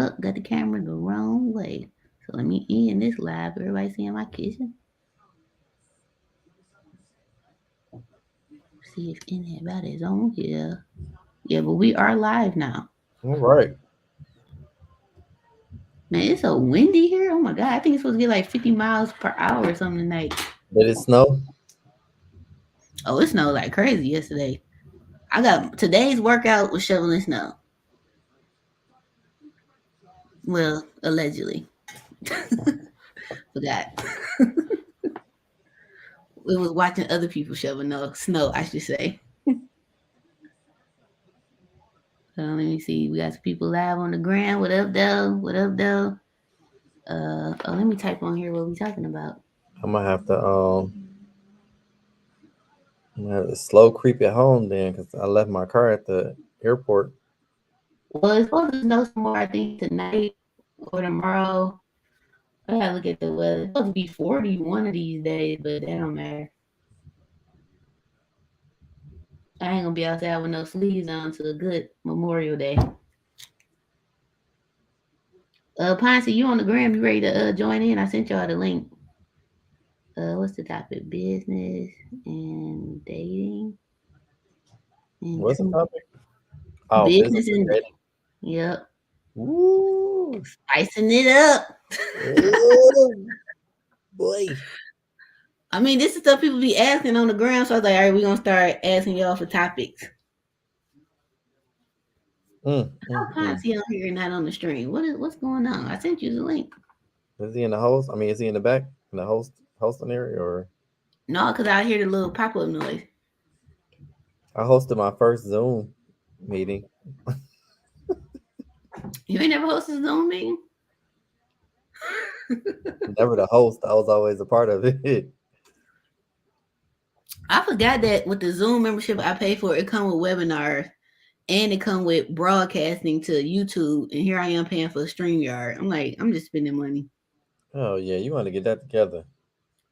Up, got the camera the wrong way. So let me end this live. Everybody seeing my kitchen. See if anybody's on here. Yeah, but we are live now. All right. Man, it's so windy here. Oh my god, I think it's supposed to get like 50 miles per hour or something tonight. Did it snow? Oh, it snowed like crazy yesterday. I got today's workout was shoveling snow. Well, allegedly. Forgot. We was watching other people shovel snow, I should say. Let me see. We got some people live on the gram. What up, though? What up, though? Let me type on here what we talking about. I'm gonna have to I'm gonna have to slow creep it home then, because I left my car at the airport. Well, it's supposed to snow some more, I think, tonight or tomorrow. I gotta look at the weather. It's supposed to be 40 one of these days, but that don't matter. I ain't gonna be outside with no sleeves on to a good Memorial Day. Ponce, you on the gram? You ready to join in? I sent y'all the link. What's the topic? Business and dating and What's the true topic? Oh, business business and and dating. yep, Woo! spicing it up. Ooh, boy. I mean, this is stuff people be asking on the ground. So I was like, all right, we're gonna start asking y'all for topics. How Mm. Ponce on here and not on the stream? What's going on? I sent you the link. Is he in the host? I mean, is he in the back in the hosting area, or No, because I hear the little pop up noise. I hosted my first Zoom meeting. You ain't never hosted a Zoom meeting? Never the host. I was always a part of it. I forgot that with the Zoom membership I pay for, it come with webinars and it come with broadcasting to YouTube. And here I am paying for StreamYard. I'm like, I'm just spending money. Oh yeah, you want to get that together.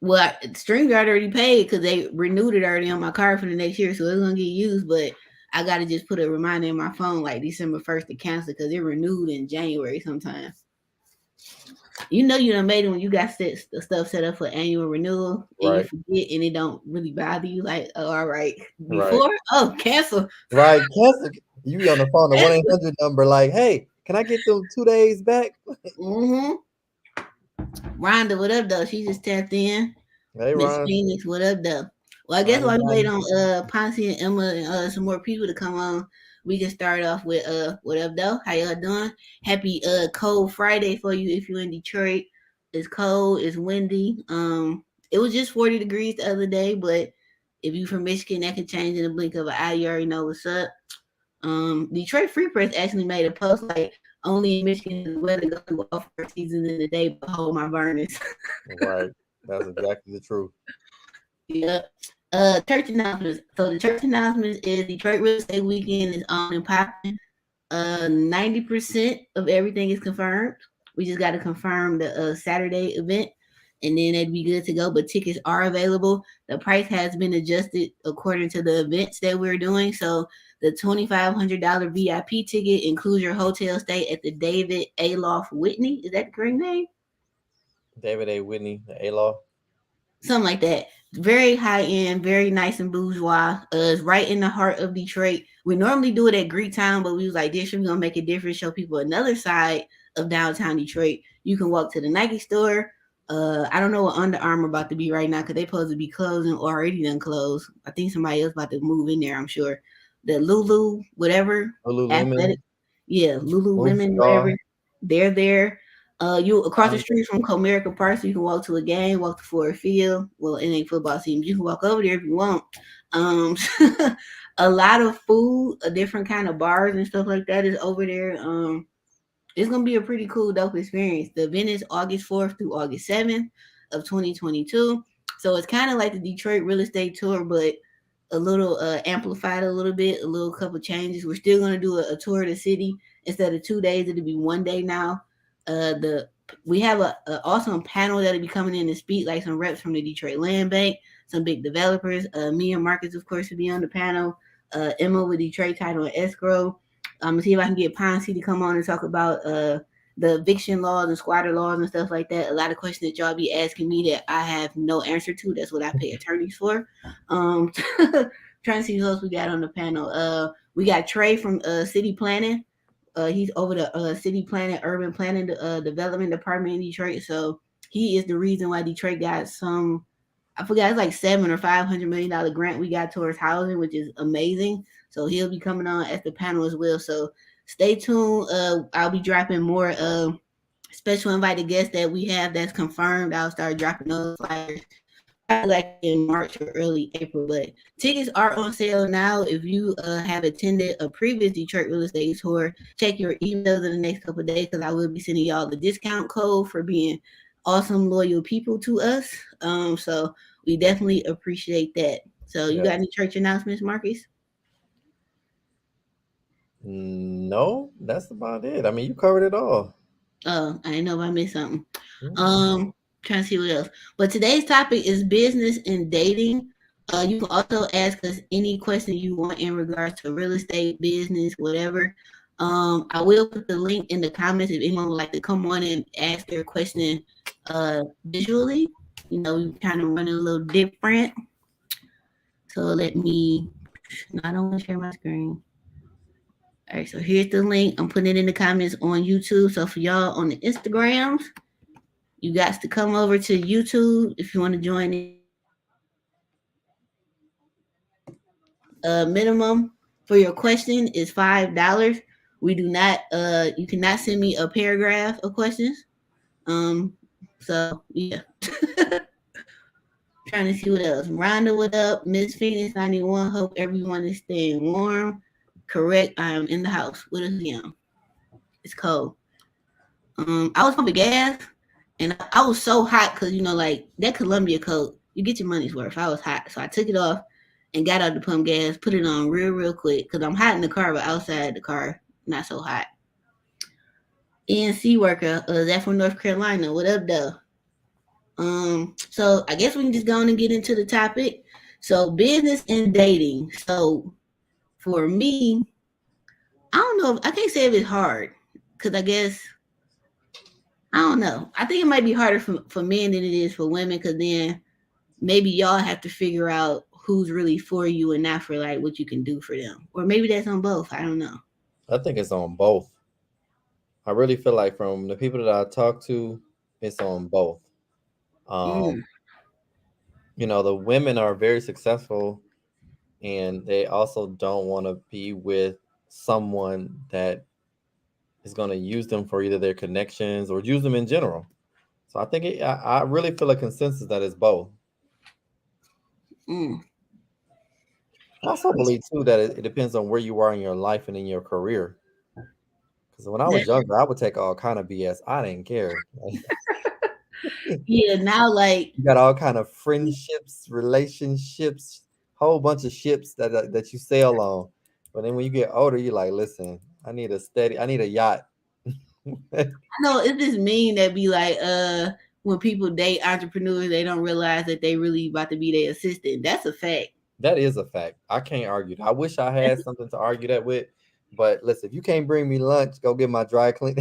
Well, StreamYard already paid because they renewed it already on my card for the next year, so it's gonna get used. But I gotta just put a reminder in my phone like December 1st to cancel because it renewed in January sometime. You know you done made it when you got the stuff set up for annual renewal and you Right. forget and it don't really bother you. Like, oh, all right, Right. before Cancel. cancel. You be on the phone, the 1-800 number, like, hey, can I get them 2 days back? Mm-hmm. Rhonda, what up though? She just tapped in. Hey, Miss Ron. Phoenix, what up though? Well, I guess Ronnie, while we wait Ronnie. on Ponce and Emma and some more people to come on, we can start off with what up though? How y'all doing? Happy cold Friday for you if you're in Detroit. It's cold, it's windy. It was just 40 degrees the other day, but if you from Michigan, that can change in the blink of an eye. You already know what's up. Detroit Free Press actually made a post like only in Michigan is weather going to go for season in the day, but hold my burners. Right. That's exactly the truth. Yep. Church announcements. So the church announcements is Detroit Real Estate Weekend is on and popping. 90% of everything is confirmed. We just got to confirm the Saturday event, and then it'd be good to go. But tickets are available. The price has been adjusted according to the events that we're doing. So the $2,500 VIP ticket includes your hotel stay at the David Aloft Whitney. Is that the correct name? David A. Whitney, the A-Law. Something like that. Very high end, very nice and bourgeois. It's right in the heart of Detroit. We normally do it at Greektown, but we was like, this year we're gonna make it different, show people another side of downtown Detroit. You can walk to the Nike store. I don't know what Under Armour about to be right now because they supposed to be closing or already done closed. I think somebody else about to move in there. I'm sure. The Lulu, whatever, Lululemon, athletic, yeah, Lulu Moon women, whatever. Cigar. They're there. You across the Bonnie. street from Comerica Park, so you can walk to a game, walk to Ford Field. Well, it ain't football teams. You can walk over there if you want. Um, a lot of food, a different kind of bars and stuff like that is over there. It's gonna be a pretty cool, dope experience. The event is August 4th through August 7th of 2022. So it's kind of like the Detroit real estate tour, but a little amplified a little bit, a little couple changes. We're still gonna do a tour of the city instead of 2 days. It'll be one day now. The we have a awesome panel that'll be coming in to speak, like some reps from the Detroit Land Bank, some big developers. Me and Marcus, of course, will be on the panel. Emma with Detroit Title and Escrow. I'm gonna see if I can get Ponce to come on and talk about the eviction laws and squatter laws and stuff like that. A lot of questions that y'all be asking me that I have no answer to. That's what I pay attorneys for. Um, trying to see who else we got on the panel. We got Trey from City Planning. He's over the City Planning, Urban Planning Development Department in Detroit. So he is the reason why Detroit got some. I forgot it's like $700 or $500 million grant we got towards housing, which is amazing. So he'll be coming on as the panel as well. So stay tuned. I'll be dropping more special invited guests that we have that's confirmed. I'll start dropping those flyers probably like in March or early April. But tickets are on sale now. If you have attended a previous Detroit real estate tour, check your emails in the next couple of days because I will be sending y'all the discount code for being awesome, loyal people to us. So we definitely appreciate that. So you got Yes. any church announcements, Marcus? No, that's about it. I mean, you covered it all. I didn't know if I missed something. Mm. Um, trying to see what else. But today's topic is business and dating. You can also ask us any question you want in regards to real estate, business, whatever. I will put the link in the comments if anyone would like to come on and ask their question visually. You know, we kind of running a little different. So let me. No, I don't want to share my screen. All right, so here's the link. I'm putting it in the comments on YouTube. So for y'all on the Instagrams, you got to come over to YouTube if you want to join in. Minimum for your question is $5. We do not. You cannot send me a paragraph of questions. Um. So yeah. Trying to see what else. Rhonda, what up? Miss Phoenix 91. Hope everyone is staying warm. Correct. I am in the house. What is it? It's cold. I was pumping gas, and I was so hot because like that Columbia coat, you get your money's worth. I was hot, so I took it off and got out the pump gas, put it on real quick because I'm hot in the car, but outside the car not so hot. ENC worker, that from North Carolina. What up, though? So I guess we can just go on and get into the topic. So business and dating. So for me, I don't know. I can't say if it's hard because I guess I don't know. I think it might be harder for men than it is for women because then maybe y'all have to figure out who's really for you and not for like what you can do for them. Or maybe that's on both. I don't know. I think it's on both. I really feel like from the people that I talk to, it's on both. Um, Mm, the women are very successful and they also don't want to be with someone that is going to use them for either their connections or use them in general. So I think I really feel a consensus that it's both. mm. I also believe too that it depends on where you are in your life and in your career. Because when I was That, younger, I would take all kind of BS. I didn't care. yeah, now like You got all kind of friendships, relationships, whole bunch of ships that you sail on. But then when you get older, you're like, listen, I need a yacht. I know it's this mean that be like when people date entrepreneurs, they don't realize that they really about to be their assistant. That's a fact. That is a fact. I can't argue. I wish I had something to argue that with. But listen, if you can't bring me lunch, go get my dry clean.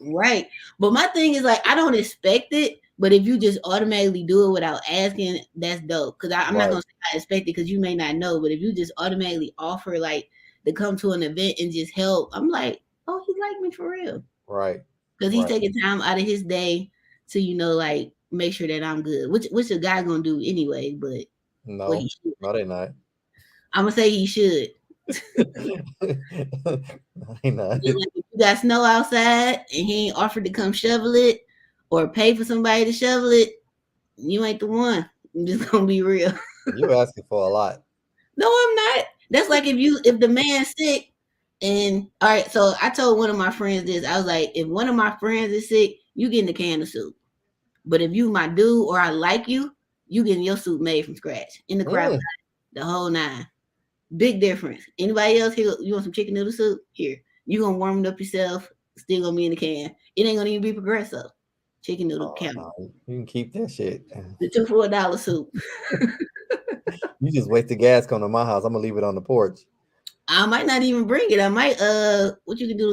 Right. But my thing is like I don't expect it, but if you just automatically do it without asking, that's dope. Because I'm not Right, gonna say I expect it because you may not know, but if you just automatically offer like to come to an event and just help, I'm like, oh, he like me for real. right, Because he's right. taking time out of his day to, like make sure that I'm good. Which a guy gonna do anyway, but what he No, should. no, they're not. I'm gonna say he should. No, they not. Like if you got snow outside and he ain't offered to come shovel it or pay for somebody to shovel it, you ain't the one. I'm just gonna be real. You asking for a lot. No, I'm not. That's like if the man's sick and all right, so I told one of my friends this. I was like, if one of my friends is sick, you getting a can of soup. But if you my dude or I like you, you getting your soup made from scratch in the crowd, Mm, the whole nine. Big difference. Anybody else here? You want some chicken noodle soup? Here, you gonna warm it up yourself. Still gonna be in the can. It ain't gonna even be progressive. Chicken noodle oh, count. no, you can keep that shit. The two for $1 soup. You just wait the gas come to my house. I'm gonna leave it on the porch. I might not even bring it. I might what you can do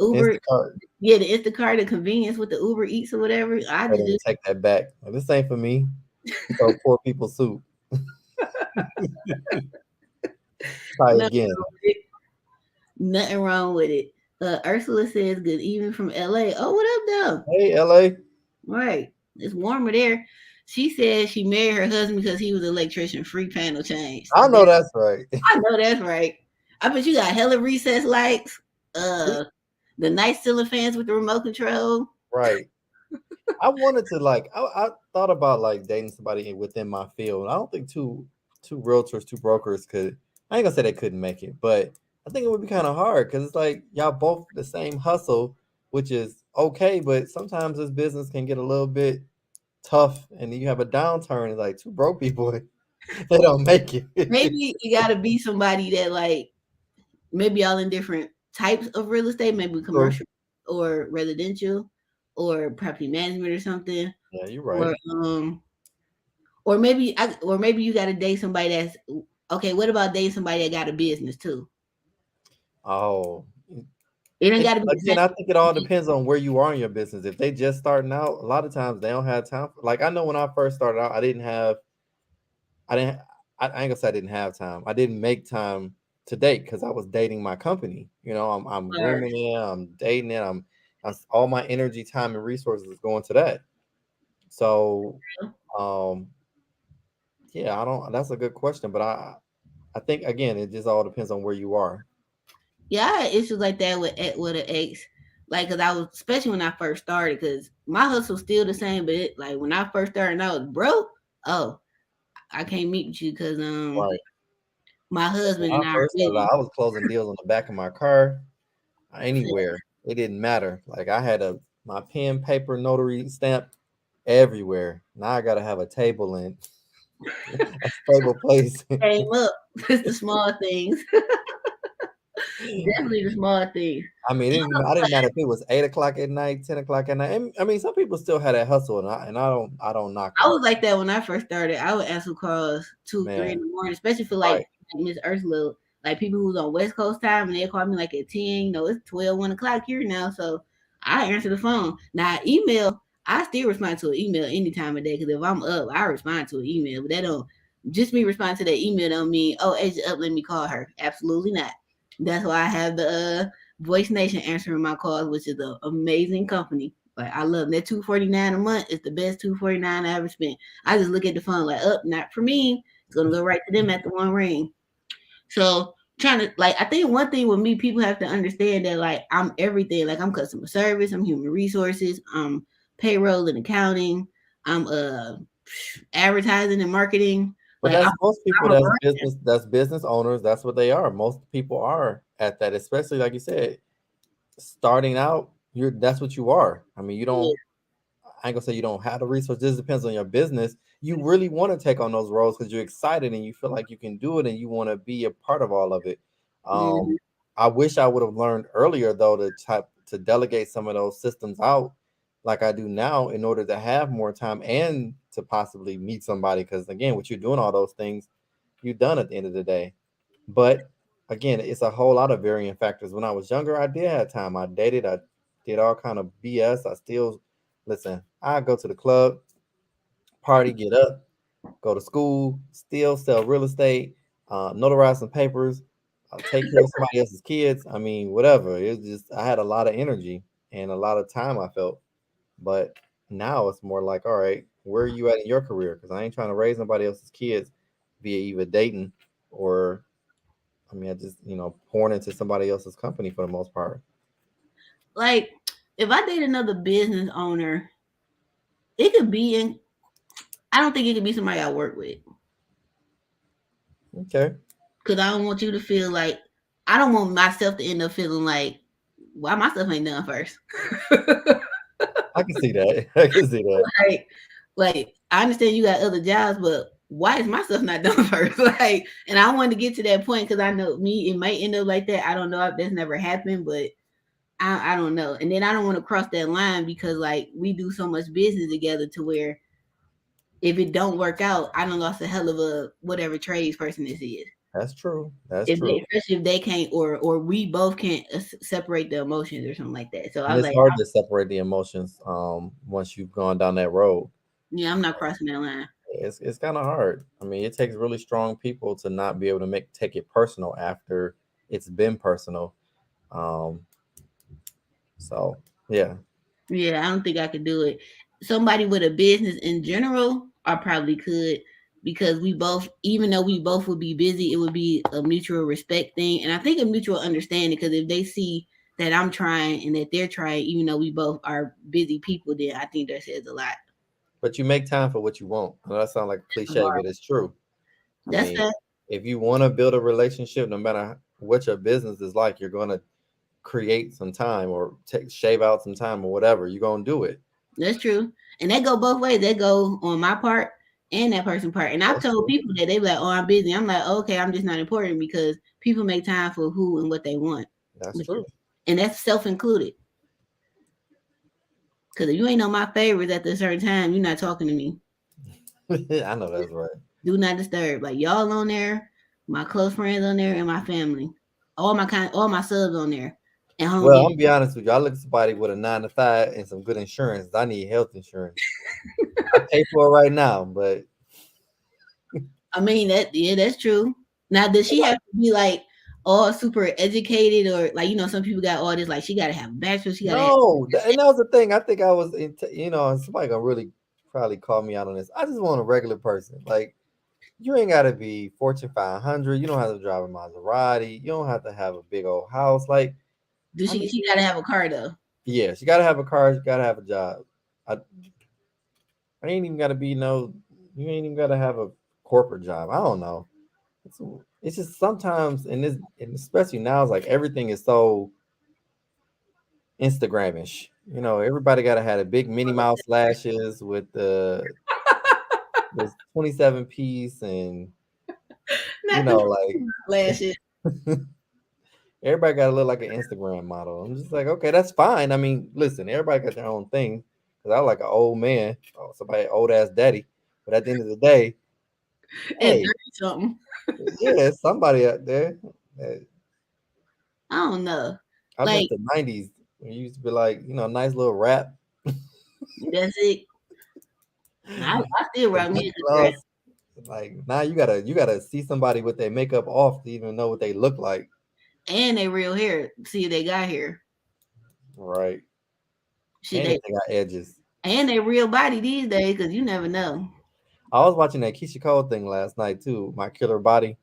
Uber, Instacart. yeah, the Instacart, the convenience with the Uber Eats or whatever. I I just do. didn't take that back. Like, this ain't for me. So poor people soup. Try Nothing again. wrong with it. Nothing wrong with it. Ursula says, "Good evening from LA." Oh, what up, though? Hey, LA. Right, it's warmer there. She said she married her husband because he was an electrician. Free panel change. I know that's right. I know that's right. I bet you got hella recess lights. Uh, the nice ceiling fans with the remote control. Right. I wanted to like. I thought about like dating somebody within my field. I don't think two realtors, two brokers could. I ain't gonna say they couldn't make it, but I think it would be kind of hard because it's like y'all both the same hustle, which is okay. But sometimes this business can get a little bit tough, and you have a downturn. It's like two broke people, they don't make it. Maybe you gotta be somebody that like maybe all in different types of real estate, maybe True. commercial or residential or property management or something. Yeah, you're Or right. or maybe you gotta date somebody that's okay. What about dating somebody that got a business too? Oh, It ain't it gotta be the again, I think it all same. depends on where you are in your business. If they just starting out, a lot of times they don't have time. Like I know when I first started out, I didn't, I ain't gonna say I didn't have time. I didn't make time to date because I was dating my company. You know, I'm Or, grooming it, I'm dating it, all my energy, time, and resources is going to that. So, um, yeah, I don't. That's a good question, but I think again, it just all depends on where you are. yeah, I had issues like that with an ex. Like, cause I was especially when I first started, cause my hustle's still the same, but like when I first started, and I was broke. Oh, I can't meet with you because Right. my husband When I and I are first started busy. out, I was closing deals on the back of my car, anywhere. It didn't matter. Like I had my pen, paper, notary stamp everywhere. Now I gotta have a table and a stable place. Came up. It's the small things. Definitely the small things. I mean, I didn't matter if it was 8 o'clock at night, 10 o'clock at night. And, I mean, some people still had that hustle, and I don't knock I them, was like that when I first started. I would answer calls 2, 3 in man. the morning, especially for Right, like Miss Ursula, like people who's on West Coast time, and they call me like at 10. You know, it's 12, 1 o'clock here now, so I answer the phone. Now email, I still respond to an email any time of day because if I'm up, I respond to an email. But that don't just me respond to that email don't mean oh Asia up, let me call her. Absolutely not. That's why I have the Voice Nation answering my calls, which is an amazing company. Like I love that $249 a month. It's the best $249 I ever spent. I just look at the phone like, up, not for me. It's gonna go right to them at the one ring. So trying to like, I think one thing with me, people have to understand that like I'm everything. Like I'm customer service, I'm human resources, I'm payroll and accounting, I'm advertising and marketing. but Like that's most people. I'm a That's brand. business. That's business owners. That's what they are. Most people are at that, especially like you said, starting out. That's what you are. I mean, you Yeah. don't. I ain't gonna say you don't have the resources. This depends on your business. You really want to take on those roles because you're excited and you feel like you can do it and you want to be a part of all of it. Mhm. I wish I would have learned earlier though to delegate some of those systems out like I do now in order to have more time and to possibly meet somebody. Because again, what you're doing all those things, you're done at the end of the day. But again, it's a whole lot of varying factors. When I was younger, I did have time. I dated, I did all kind of BS. I still listen. I go to the club, party, get up, go to school, still sell real estate, notarize some papers, take care of somebody else's kids. I mean, whatever. It's just I had a lot of energy and a lot of time I felt. But now it's more like, all right, where are you at in your career? Because I ain't trying to raise nobody else's kids via either dating or I mean, I just pouring into somebody else's company for the most part. Like if I date another business owner, it could be in. I don't think it could be somebody I work with Okay, because I don't want you to feel like I don't want myself to end up feeling like why my stuff ain't done first. I can see that. I can see that. like, like I understand you got other jobs, but why is my stuff not done first? Like, and I wanted to get to that point because I know me, it might end up like that. I don't know if that's never happened, but I don't know. And then I don't want to cross that line because like we do so much business together to where if it don't work out, I done lost a hell of a whatever trades person this is. That's true. That's If they, true. especially if they can't, or we both can't separate the emotions or something like that. So I And was it's like, hard to separate the emotions once you've gone down that road. yeah, I'm not crossing that line. It's kind of hard. I mean, it takes really strong people to not be able to take it personal after it's been personal. Um, so yeah. Yeah, I don't think I could do it. Somebody with a business in general, I probably could because we both, even though we both would be busy, it would be a mutual respect thing. And I think a mutual understanding because if they see that I'm trying and that they're trying, even though we both are busy people, then I think that says a lot. But you make time for what you want. I know that sounds like a cliche, but it's true. I That's mean, that. if you want to build a relationship, no matter what your business is like, you're going to create some time or shave out some time or whatever. You're going to do it. That's true. And that go both ways. That go on my part and that person part. And I've That's told true. people that they be like, "Oh, I'm busy." I'm like, "Okay, I'm just not important," because people make time for who and what they want, That's true. and that's self included. Because if you ain't on my favorites at a certain time, you're not talking to me. I know that's right. Do not disturb. Like y'all on there, my close friends on there, and my family. All my subs on there, and Well, I'm homegirls. gonna be honest with you. I look at somebody with a 9 to 5 and some good insurance. I need health insurance. I pay for it right now, but I mean that yeah, that's true. Now does she have to be like all super educated or like some people got all this like she gotta have a bachelor, she gotta have no, and that was the thing. I think I was, and somebody gonna really probably call me out on this. I just want a regular person. Like you ain't gotta be Fortune 500. You don't have to drive a Maserati. You don't have to have a big old house. Like do I mean, she gotta have a car though. yeah, she gotta have a car. She gotta have a job. I, I ain't even gotta be no. You ain't even gotta have a corporate job. I don't know. It's, it's just sometimes, and especially now, it's like everything is so Instagramish. Everybody gotta have a big Minnie Mouse lashes with the 27 piece, and Not the like lashes. everybody gotta look like an Instagram model. I'm just like, okay, that's fine. I mean, listen, everybody got their own thing. Cause I like an old man, or somebody old ass daddy. But at the end of the day, At hey, 30 something. yeah, there's somebody out there. Uh, I don't know. I miss Like the '90s. When you used to be like, nice little rap. that's it. I still The rock me lip a good dress. gloss. Like now you gotta see somebody with their makeup off to even know what they look like. And they real hair. See if they got hair. Right. Shit, And if they got edges. and they real body these days because you never know. I was watching that Keisha Cole thing last night too, My Killer Body.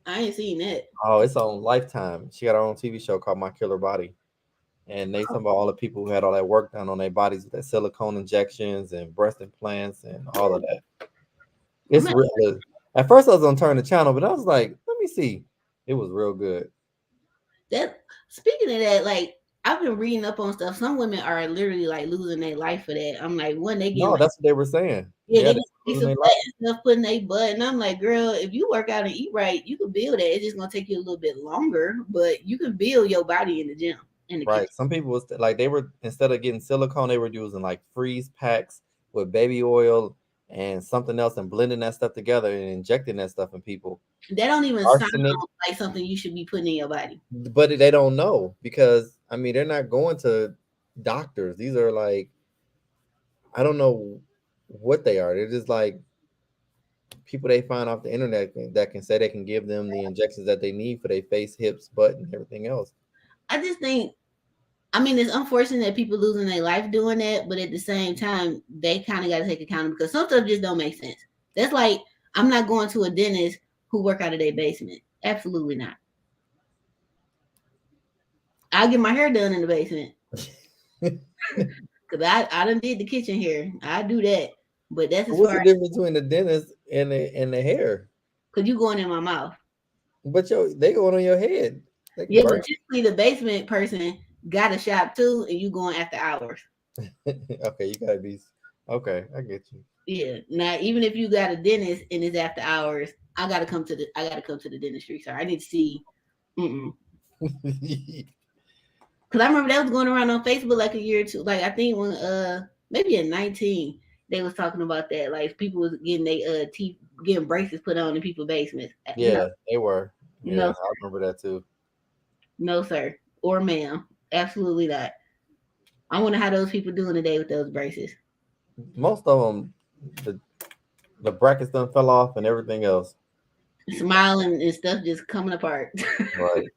I ain't seen that. Oh, it's on Lifetime. She got her own TV show called My Killer Body. And they talking about all the people who had all that work done on their bodies with that silicone injections and breast implants and all of that. I'm It's not, real. At first I was gonna turn the channel, but I was like, let me see. It was real good. that speaking of that, like I've been reading up on stuff. Some women are literally like losing their life for that. I'm like, when they get No, like, that's what they were saying. yeah, Yeah, they they just piece losing of their fat life. and stuff putting their butt, and I'm like, girl, if you work out and eat right, you can build that. It's just gonna take you a little bit longer, but you can build your body in the gym in the Right. kitchen. Some people was like they were instead of getting silicone, they were using like freeze packs with baby oil and something else and blending that stuff together and injecting that stuff in people. That don't even sound Arsenic, like something you should be putting in your body. but they don't know because I mean they're not going to doctors. These are like I don't know what they are. They're just like people they find off the internet that can say they can give them the injections that they need for their face, hips, butt, and everything else. I just think I mean, it's unfortunate that people losing their life doing that, but at the same time, they kind of got to take account because some stuff just don't make sense. That's like I'm not going to a dentist who work out of their basement. Absolutely not. I'll get my hair done in the basement because I done did the kitchen here. I do that, but that's as What's the far difference between the dentist and the hair? because you going in my mouth. But they going on your head. They can Yeah, but burn. typically the basement person got a shop too, and you going after hours. Okay, you gotta be. Okay, I get you. Yeah. Now, even if you got a dentist and it's after hours, I gotta come to the dentistry. Sorry, I need to see. Mm-mm. Cause I remember that was going around on Facebook like a year or two. Like I think when maybe in 19, they was talking about that. Like people was getting they teeth getting braces put on in people's basements. No, Yeah, they were. Yeah, no, I remember that too. no, sir, or ma'am, absolutely not. I wonder how those people doing today with those braces. Most of them, the the brackets done fell off and everything else. Smiling and stuff just coming apart. Right.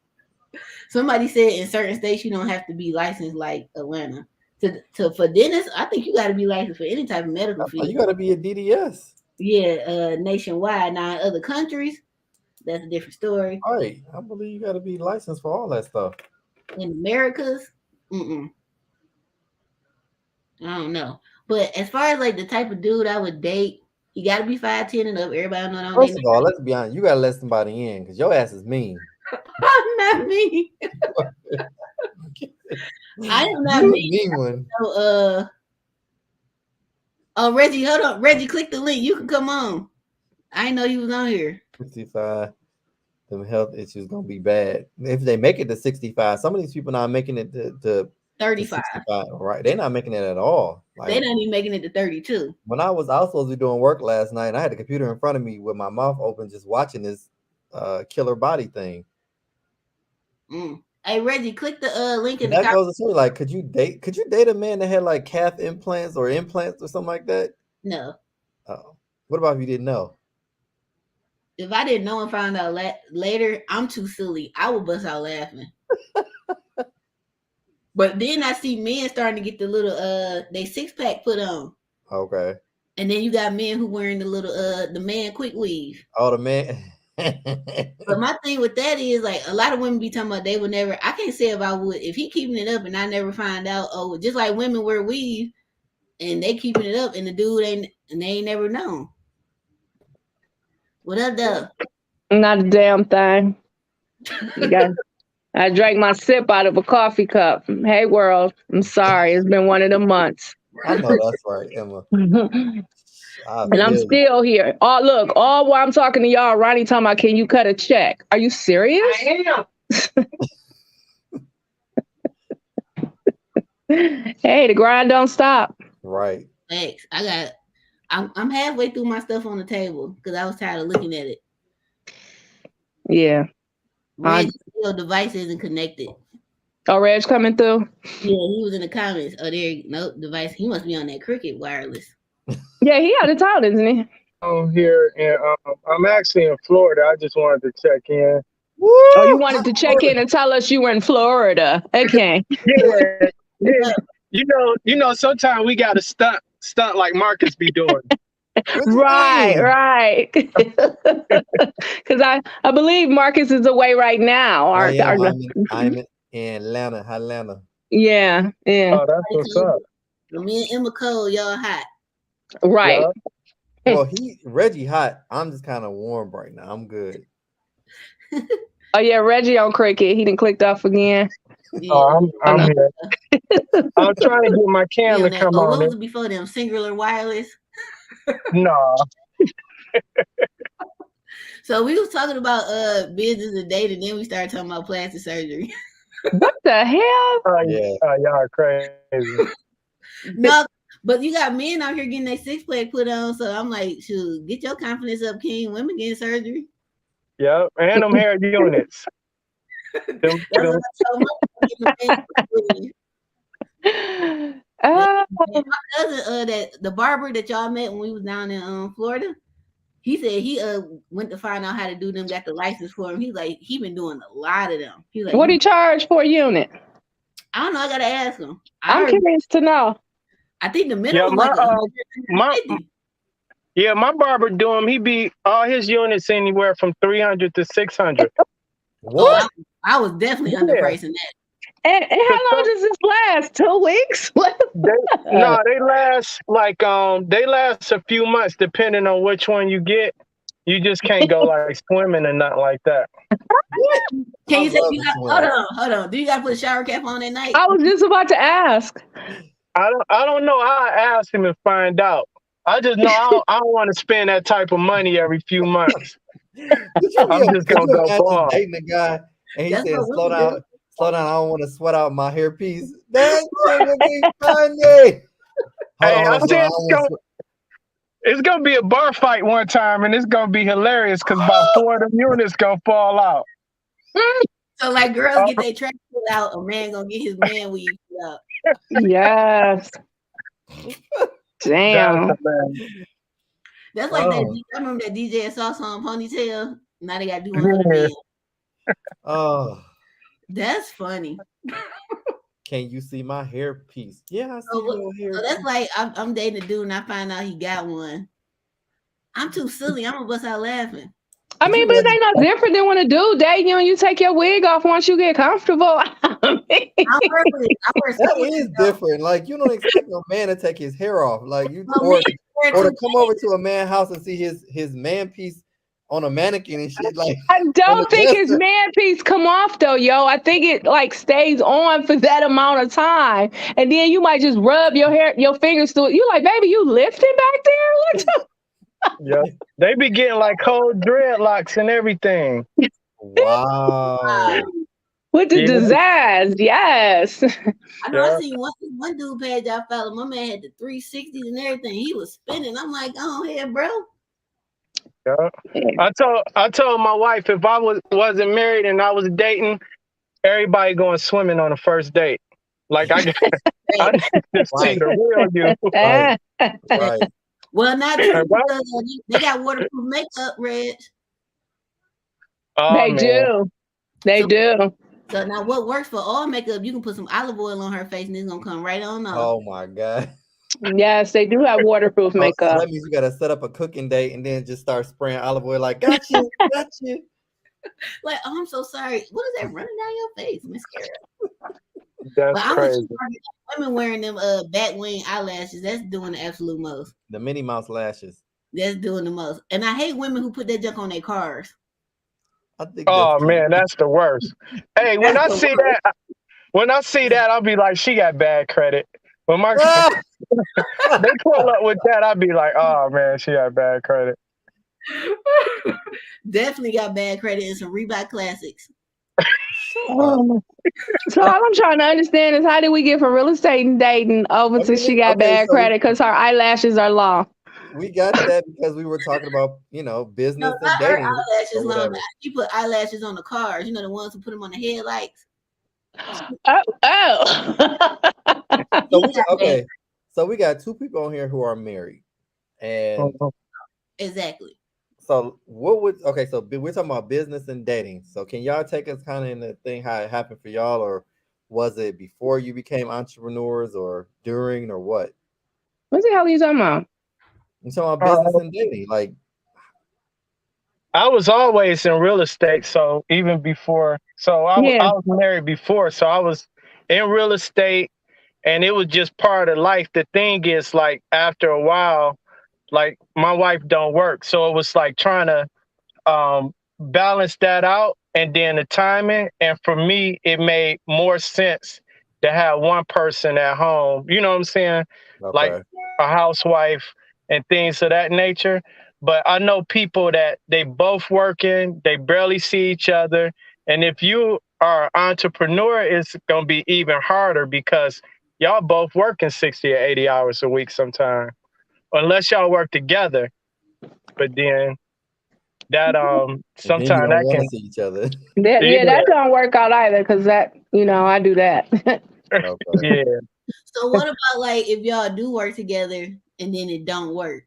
Somebody said in certain states you don't have to be licensed like Atlanta. For dentists, I think you got to be licensed for any type of medical Oh, field. you got to be a DDS. Yeah, nationwide. Now in other countries, that's a different story. Right. I believe you got to be licensed for all that stuff. In Americas, I don't know. But as far as like the type of dude I would date, he got to be 5'10" and up. Everybody know that First name. of all, let's be honest. You got to let somebody in because your ass is mean. Not me. I am not You me. mean one. So, oh, Reggie, hold on. Reggie, click the link. You can come on. I didn't know you was on here. 65. Them health issues gonna be bad if they make it to 65. Some of these people not making it to 35. 65. Right? They're not making it at all. They're Like not even making it to 32. when I was supposed to be doing work last night, and I had the computer in front of me with my mouth open, just watching this killer body thing. Hey Reggie, click the link in And the that comment. goes to show, like, could you date a man that had like calf implants or something like that? No. Oh, what about if you didn't know? If I didn't know and found out later, I'm too silly. I would bust out laughing. But then I see men starting to get the little they 6-pack put on. Okay. And then you got men who wearing the little the man quick weave. Oh, the man. But my thing with that is like a lot of women be talking about they would never. I can't say if I would if he keeping it up and I never find out. Oh, just like women wear weave and they keeping it up and the dude ain't and they ain't never known. What up, though? Not a damn thing. I drank my sip out of a coffee cup. Hey, world. I'm sorry. It's been one of the months. I know that's right, Emma. And I'm still here. Oh, look, all while I'm talking to y'all, Ronnie talking about, can you cut a check? Are you serious? I am. Hey, the grind don't stop. Right. Thanks. I'm halfway through my stuff on the table because I was tired of looking at it. Yeah. Reg's device isn't connected. Oh, Reg's coming through? Yeah, he was in the comments. Oh, nope, device. He must be on that Cricket wireless. Yeah, he out of town, isn't he? I'm here, and I'm actually in Florida. I just wanted to check in. Woo! Oh, you wanted to check in and tell us you were in Florida. Okay. Yeah. You know. Sometimes we got to stunt like Marcus be doing. Right. Because I believe Marcus is away right now. I'm in Atlanta. Yeah. Oh, that's what's up. Me and Emma Cole, y'all hot. Right. Yeah. Well, Reggie hot. I'm just kind of warm right now. I'm good. Oh yeah, Reggie on Cricket. He done clicked off again. Yeah. Oh, I'm here. I'm trying to get my cam to come on. What was it before them? Singular wireless? No. So we was talking about business and dating, and then we started talking about plastic surgery. What the hell? Yeah. Y'all are crazy. No, but you got men out here getting their 6-pack put on, so I'm like, shoot, get your confidence up, King. Women getting surgery. Yep, and them hair units. My cousin, the barber that y'all met when we was down in Florida, he said he went to find out how to do them, got the license for him. He's like, he been doing a lot of them. He's like, what do you charge for a unit? I don't know. I gotta ask him. I'm curious to know. I think the minimum like my barber do him. He be all his units anywhere from 300 to 600. What? I was definitely underpricing that. And how long does this last? 2 weeks? They last they last a few months depending on which one you get. You just can't go like swimming and nothing like that. Can you say hold on? Do you gotta put a shower cap on at night? I was just about to ask. I don't know. I asked him and find out. I just know I don't want to spend that type of money every few months. I'm just gonna go ball. Dating a guy and he said, "Slow down. I don't want to sweat out my hairpiece." That's gonna be funny. Hey, It's gonna be a bar fight one time, and it's gonna be hilarious because about 4 of them units gonna fall out. So like girls get their trash pulled out, a man gonna get his man weave pulled out. Yes. Damn. That's like that. I remember that DJ Sauce on Ponytail. Now they gotta do one for the men. Oh, that's funny. Can you see my hairpiece? Yeah, I see your hair. So that's like I'm dating a dude and I find out he got one. I'm too silly. I'm gonna bust out laughing. I mean, but it ain't no different than when a dude date you and you take your wig off once you get comfortable. That is different. Like you don't expect a man to take his hair off. Like you or to come over to a man's house and see his man piece on a mannequin and shit. Like I don't think his man piece come off though, yo. I think it like stays on for that amount of time, and then you might just rub your fingers through it. You like, baby, you lifting back there? What the? Yeah, they be getting like cold dreadlocks and everything. Wow. With the pizzazz, yes. I know. I seen one dude page I followed. My man had the 360s and everything. He was spinning. I'm like, go ahead, bro. Yeah. I told my wife if I wasn't married and I was dating, everybody going swimming on the first date. Like I just see the real you. Right. Well, not true. They got waterproof makeup, Reg. Oh, they do. They do. So now what works for all makeup, you can put some olive oil on her face and it's gonna come right on off. Oh my God. Yes, they do have waterproof makeup. So that means you gotta set up a cooking date and then just start spraying olive oil like got you. Like, oh, I'm so sorry. What is that running down your face, mascara? That's crazy. Women wearing them bat wing eyelashes, that's doing the absolute most. The Minnie Mouse lashes. That's doing the most. And I hate women who put that junk on their cars. Oh man, that's the worst. Hey, when I see that, I'll be like, she got bad credit. When my they pull up with that, I'll be like, oh man, she got bad credit. Definitely got bad credit and some Reebok classics. So all I'm trying to understand is how did we get from real estate and dating over to she got bad credit because her eyelashes are long. We got that because we were talking about, business and dating. Eyelashes long. She put eyelashes on the cars. You know, the ones who put them on the headlights. So we got two people on here who are married, and exactly. So so we're talking about business and dating. So can y'all take us kind of in the thing how it happened for y'all, or was it before you became entrepreneurs, or during, or what? What the hell are you talking about? You talking about business and dating, like. I was always in real estate, so even before, I was married before, so I was in real estate, and it was just part of life. The thing is, like, after a while, like, my wife don't work, so it was like trying to balance that out, and then the timing, and for me, it made more sense to have one person at home, you know what I'm saying? Okay. Like a housewife and things of that nature. But I know people that they both working, they barely see each other. And if you are an entrepreneur, it's going to be even harder because y'all both working 60 or 80 hours a week sometime, unless y'all work together. But then that sometimes that can see each other. That don't work out either because that, I do that. Okay. Yeah. So what about like if y'all do work together and then it don't work?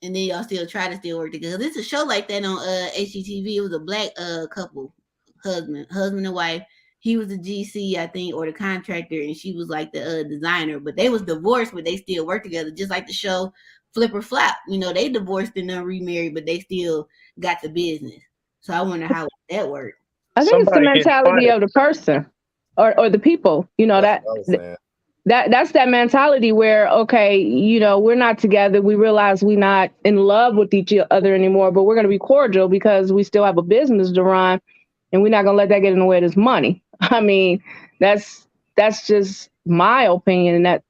And then y'all still try to work together. There's a show like that on HGTV. It was a black couple, husband and wife. He was the GC, I think, or the contractor, and she was like the designer. But they was divorced, but they still work together, just like the show Flip or Flop. They divorced and then remarried, but they still got the business. So I wonder how that worked. I think it's the mentality of the person or the people. That's that mentality where, okay, we're not together. We realize we're not in love with each other anymore, but we're going to be cordial because we still have a business to run and we're not going to let that get in the way of this money. I mean, that's just my opinion and that,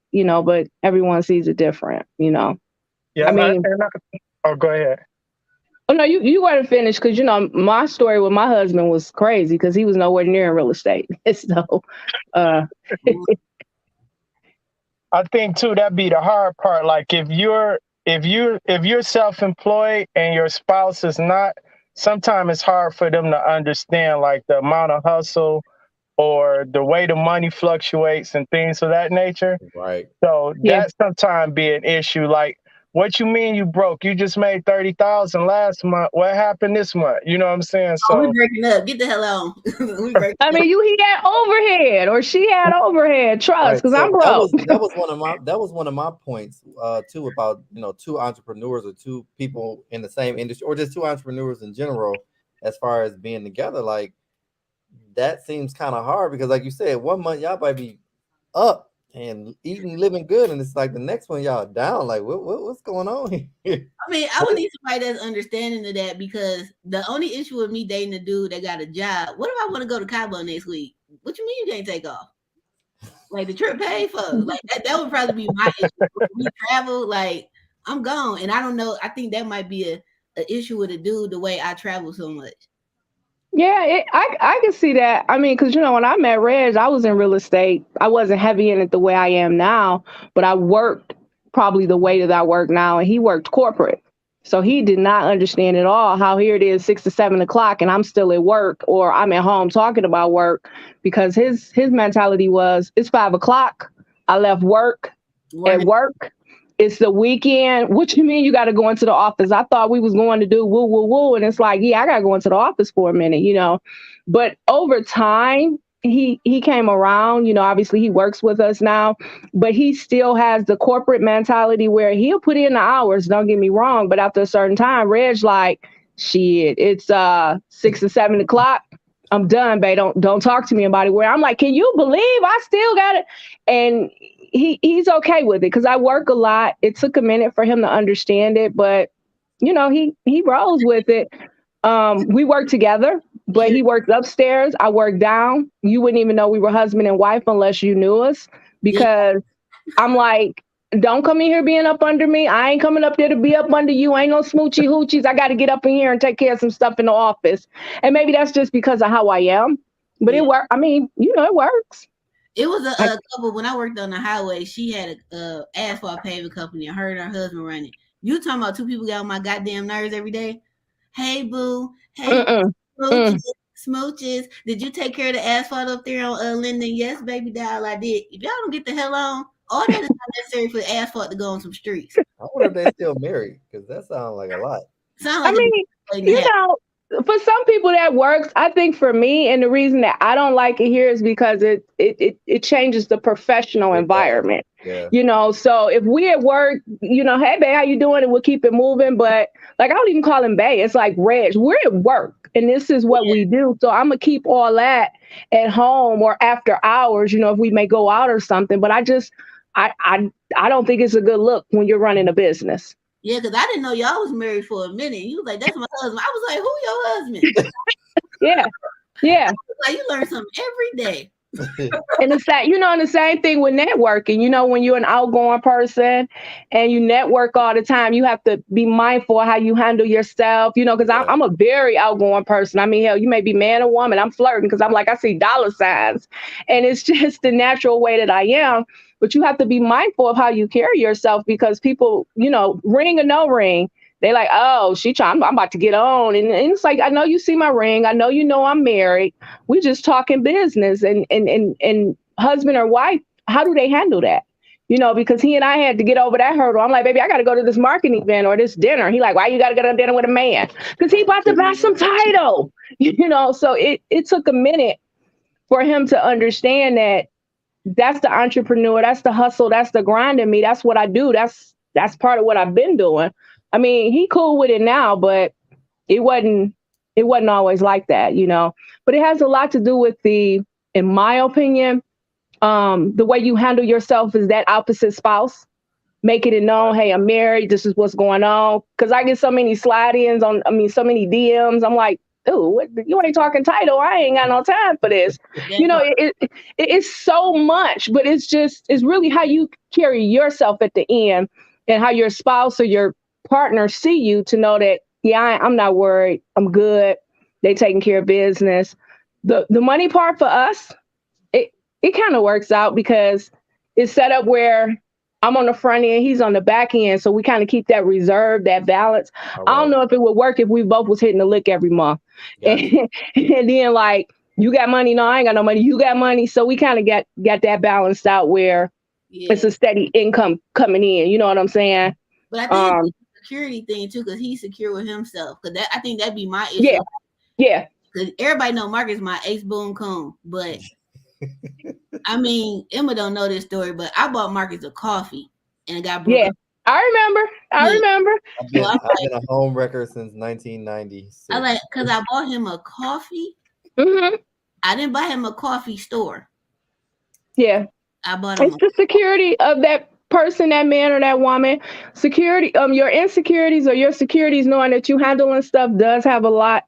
but everyone sees it different, Yeah. I mean, go ahead. Oh, no, you weren't finished because, my story with my husband was crazy because he was nowhere near in real estate. So, I think too, that'd be the hard part. Like if you're if you're self-employed and your spouse is not, sometimes it's hard for them to understand like the amount of hustle or the way the money fluctuates and things of that nature. Right. So Yeah. that sometimes be an issue. Like, what you mean you broke? You just made 30,000 last month. What happened this month? You know what I'm saying? Oh, we So breaking up. Get the hell on. We breaking I mean, he had overhead or she had overhead. Trust, Right. because I'm So broke. that was one of my points too, about two entrepreneurs or two people in the same industry, or just two entrepreneurs in general, as far as being together. Like, that seems kind of hard, because like you said, one month y'all might be up and eating, living good, and it's like the next one y'all down. Like, what's going on here? I mean, I would need somebody that's understanding of that, because the only issue with me dating a dude that got a job, what if I want to go to Cabo next week? What you mean you can't take off? Like, the trip paid for. Like, that would probably be my issue. When we travel, like, I'm gone. And I don't know. I think that might be a issue with a dude, the way I travel so much. Yeah, I can see that. I mean, because, when I met Reg, I was in real estate. I wasn't heavy in it the way I am now, but I worked probably the way that I work now, and he worked corporate. So he did not understand at all how here it is 6 to 7 o'clock and I'm still at work, or I'm at home talking about work, because his mentality was, it's 5 o'clock. I left work at work. It's the weekend. What you mean you got to go into the office? I thought we was going to do woo, woo, woo. And it's like, yeah, I got to go into the office for a minute. But over time, he came around. Obviously he works with us now, but he still has the corporate mentality where he'll put in the hours. Don't get me wrong. But after a certain time, Reg like, shit, it's 6 to 7 o'clock. I'm done, babe. Don't talk to me about it. Where I'm like, can you believe I still got it? And he's okay with it, because I work a lot. It took a minute for him to understand it, but he rolls with it. We work together, but he works upstairs. I work down. You wouldn't even know we were husband and wife unless you knew us, because I'm like, don't come in here being up under me. I ain't coming up there to be up under you. Ain't no smoochy hoochies. I got to get up in here and take care of some stuff in the office. And maybe that's just because of how I am, but it works. I mean, it works. It was a couple, when I worked on the highway, she had a asphalt paving company, and her and her husband running. You talking about two people got on my goddamn nerves every day? Hey, boo. Hey, smooches. Did you take care of the asphalt up there on Linden? Yes, baby doll, I did. If y'all don't get the hell on, all that is not necessary for the asphalt to go on some streets. I wonder if they're still married, because that sounds like a lot. I mean, for some people that works. I think for me, and the reason that I don't like it here is because it changes the professional environment. Yeah. So if we at work, hey, babe, how you doing? And we'll keep it moving. But like, I don't even call him babe. It's like, Reg, we're at work and this is what we do. So I'm going to keep all that at home or after hours, if we may go out or something. But I don't think it's a good look when you're running a business. Yeah, because I didn't know y'all was married for a minute. You was like, that's my husband. I was like, who your husband? Yeah. Like, you learn something every day. And it's that, and the same thing with networking. When you're an outgoing person and you network all the time, you have to be mindful of how you handle yourself, because I'm a very outgoing person. I mean, hell, you may be man or woman. I'm flirting because I'm like, I see dollar signs, and it's just the natural way that I am. But you have to be mindful of how you carry yourself, because people, ring or no ring, they like, oh, I'm about to get on. And it's like, I know you see my ring. I know I'm married. We just talking business, and husband or wife, how do they handle that? Because he and I had to get over that hurdle. I'm like, baby, I got to go to this marketing event or this dinner. He like, why you got to go to dinner with a man? Because he about to buy some title, So it took a minute for him to understand that that's the entrepreneur, that's the hustle, that's the grind in me. That's what I do. That's part of what I've been doing. I mean, he cool with it now, but it wasn't always like that, But it has a lot to do with in my opinion, the way you handle yourself is that opposite spouse, making it known, hey, I'm married, this is what's going on. Because I get so many slide-ins so many DMs. I'm like, dude, you ain't talking title. I ain't got no time for this. It's so much, but it's really how you carry yourself at the end, and how your spouse or your partner see you to know that, I'm not worried. I'm good. They taking care of business. The money part for us, it kind of works out because it's set up where I'm on the front end, he's on the back end. So we kind of keep that reserve, that balance. All I don't right. know if it would work if we both was hitting the lick every month. Gotcha. And then like, you got money? No, I ain't got no money. You got money? So we kind of got that balanced out where it's a steady income coming in. You know what I'm saying? But I think it's a security thing too, because he's secure with himself. Because I think that'd be my issue. Yeah. Yeah. Because everybody know Mark is my ace boom coon, but I mean, Emma don't know this story, but I bought Marcus a coffee and it got broke up. I remember. I've been a home wrecker since 1996. Because I bought him a coffee. Mm-hmm. I didn't buy him a coffee store. Yeah. I bought him. It's the security of that person, that man or that woman. Security, your insecurities or your securities, knowing that you handling stuff does have a lot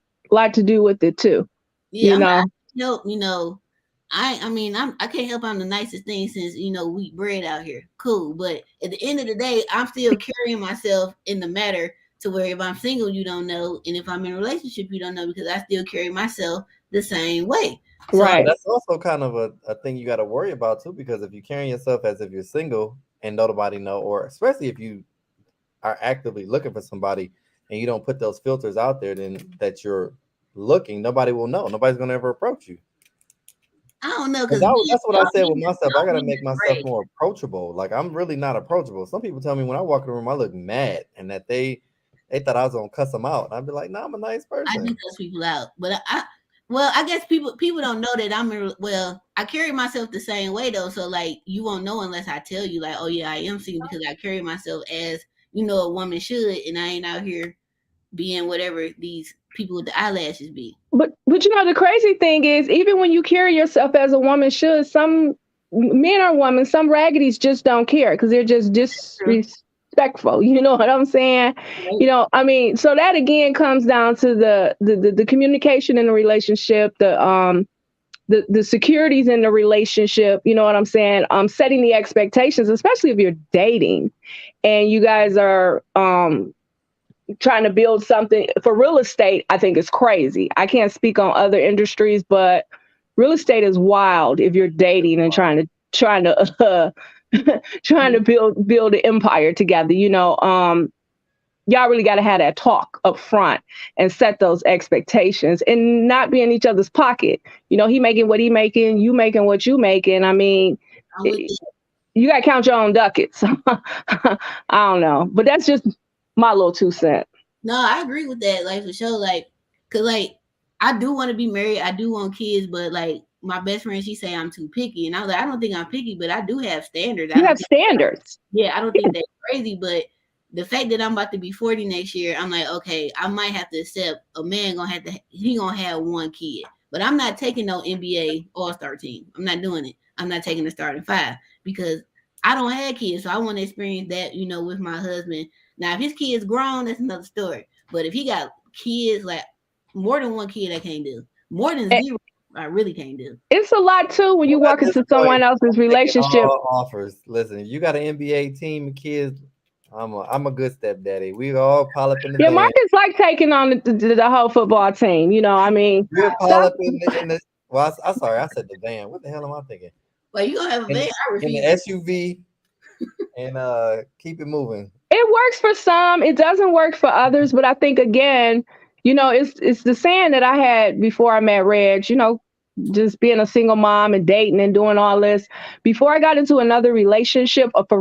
to do with it too. Yeah, I can't help I'm the nicest thing since wheat bread out here. Cool. But at the end of the day, I'm still carrying myself in the matter to where if I'm single, you don't know, and if I'm in a relationship, you don't know, because I still carry myself the same way. So, right. That's also kind of a thing you got to worry about too, because if you're carrying yourself as if you're single and nobody know, or especially if you are actively looking for somebody and you don't put those filters out there, then that you're looking, nobody will know. Nobody's going to ever approach you. I don't know, because that's what I said with myself. I got to make myself more approachable. Like, I'm really not approachable. Some people tell me when I walk in the room, I look mad, and that they thought I was gonna cuss them out. And I'd be like, "No, I'm a nice person." I do cuss people out, but I guess people don't know that I carry myself the same way though. So like, you won't know unless I tell you, like, oh yeah, I am single, because I carry myself as a woman should, and I ain't out here being whatever these people with the eyelashes be. But the crazy thing is, even when you carry yourself as a woman should, some men or women, some raggities just don't care because they're just disrespectful. You know what I'm saying? Right. I mean, so that again comes down to the communication in the relationship, the securities in the relationship. You know what I'm saying? Setting the expectations, especially if you're dating and you guys are trying to build something. For real estate, I think it's crazy. I can't speak on other industries, but real estate is wild if you're dating and trying to build an empire together. Y'all really got to have that talk up front and set those expectations and not be in each other's pocket. He making what he making, you making what you making. I mean, you got to count your own ducats. I don't know, but that's just my little 2 cents. No, I agree with that. Like, for sure. Like, cause like, I do want to be married. I do want kids, but like, my best friend, she say I'm too picky, and I was like, I don't think I'm picky, but I do have standards. You have standards. I don't think that's crazy, but the fact that I'm about to be 40 next year, I'm like, okay, I might have to accept a man he gonna have 1 kid, but I'm not taking no NBA All-Star team. I'm not doing it. I'm not taking the starting 5 because I don't have kids, so I want to experience that, with my husband. Now, if his kid's grown, that's another story. But if he got kids, like more than 1 kid, I can't do. More than 0, I really can't do. It's a lot too when you walk into someone else's relationship. Offers. Listen, if you got an NBA team of kids, I'm a good stepdaddy. We all pile up in the van. Marcus like taking on the whole football team. I mean, we'll pile up in the. Well, I'm sorry, I said the van. What the hell am I thinking? Well, you gonna have a van? In the SUV, and keep it moving. It works for some. It doesn't work for others. But I think again, it's the saying that I had before I met Reg. Just being a single mom and dating and doing all this. Before I got into another relationship, a for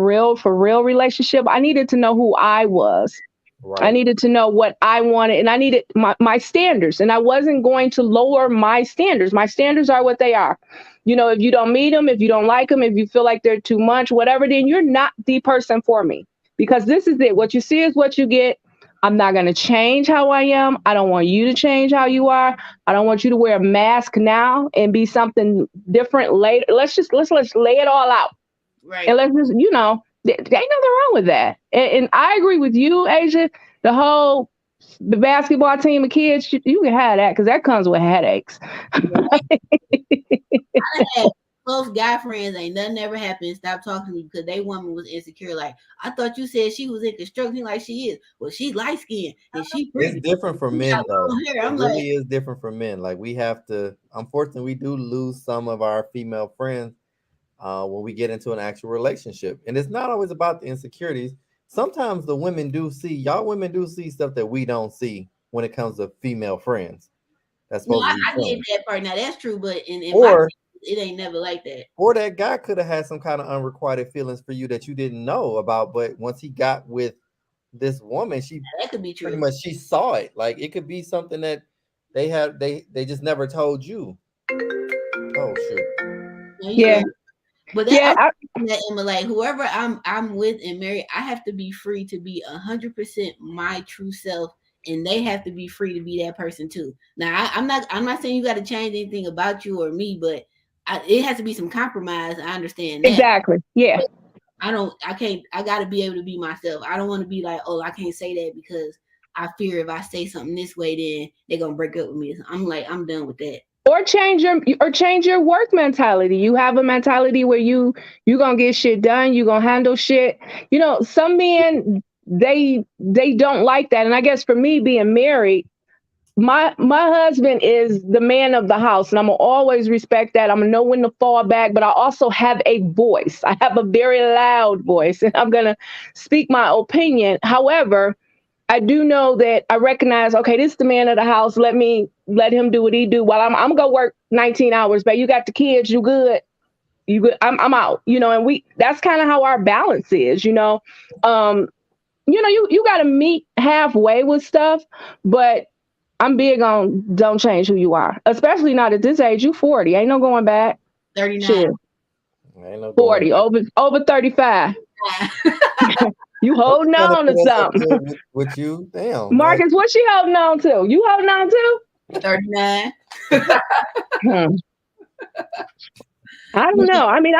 real relationship, I needed to know who I was. Right. I needed to know what I wanted, and I needed my standards. And I wasn't going to lower my standards. My standards are what they are. If you don't meet them, if you don't like them, if you feel like they're too much, whatever, then you're not the person for me. Because this is it. What you see is what you get. I'm not going to change how I am. I don't want you to change how you are. I don't want you to wear a mask now and be something different later. Let's lay it all out. Right. And let's just, there ain't nothing wrong with that. And I agree with you, Asia. The basketball team of kids, you can have that because that comes with headaches. I had close guy friends, ain't nothing ever happened. Stop talking to me because they woman was insecure. Like, I thought you said she was in construction like she is. Well, she light skinned and she pretty. It's different for men though. It really is different for men. Like, we have to, unfortunately, we do lose some of our female friends when we get into an actual relationship. And it's not always about the insecurities. Sometimes the women do see, y'all women do see stuff that we don't see when it comes to female friends. That's supposed to be I get that part. Now that's true, but in or it ain't never like that. Or that guy could have had some kind of unrequited feelings for you that you didn't know about, but once he got with this woman, that could be true. Pretty much she saw it. Like it could be something that they just never told you. Oh shoot. Yeah. But that, Emma, like whoever I'm with and married, I have to be free to be 100% my true self, and they have to be free to be that person too. Now, I'm not saying you got to change anything about you or me, but it has to be some compromise. I understand that. Exactly. Yeah. But I got to be able to be myself. I don't want to be like, oh, I can't say that because I fear if I say something this way, then they're gonna break up with me. I'm like, I'm done with that. Or change your work mentality. You have a mentality where you gonna get shit done. You gonna handle shit. You know, some men they don't like that. And I guess for me being married, my husband is the man of the house, and I'm gonna always respect that. I'm gonna know when to fall back, but I also have a voice. I have a very loud voice, and I'm gonna speak my opinion. However, I do know that I recognize, okay, this is the man of the house. Let him do what he do while I'm gonna work 19 hours, but you got the kids, you good. You good. I'm out, you know, and that's kind of how our balance is, you know. You gotta meet halfway with stuff, but I'm big on don't change who you are, especially not at this age. You 40, ain't no going back. 39. Shit. Ain't no 40, over 35. You holding on to something. With you, damn. Marcus, like, what's she holding on to? You holding on to? 39. I don't know. I mean,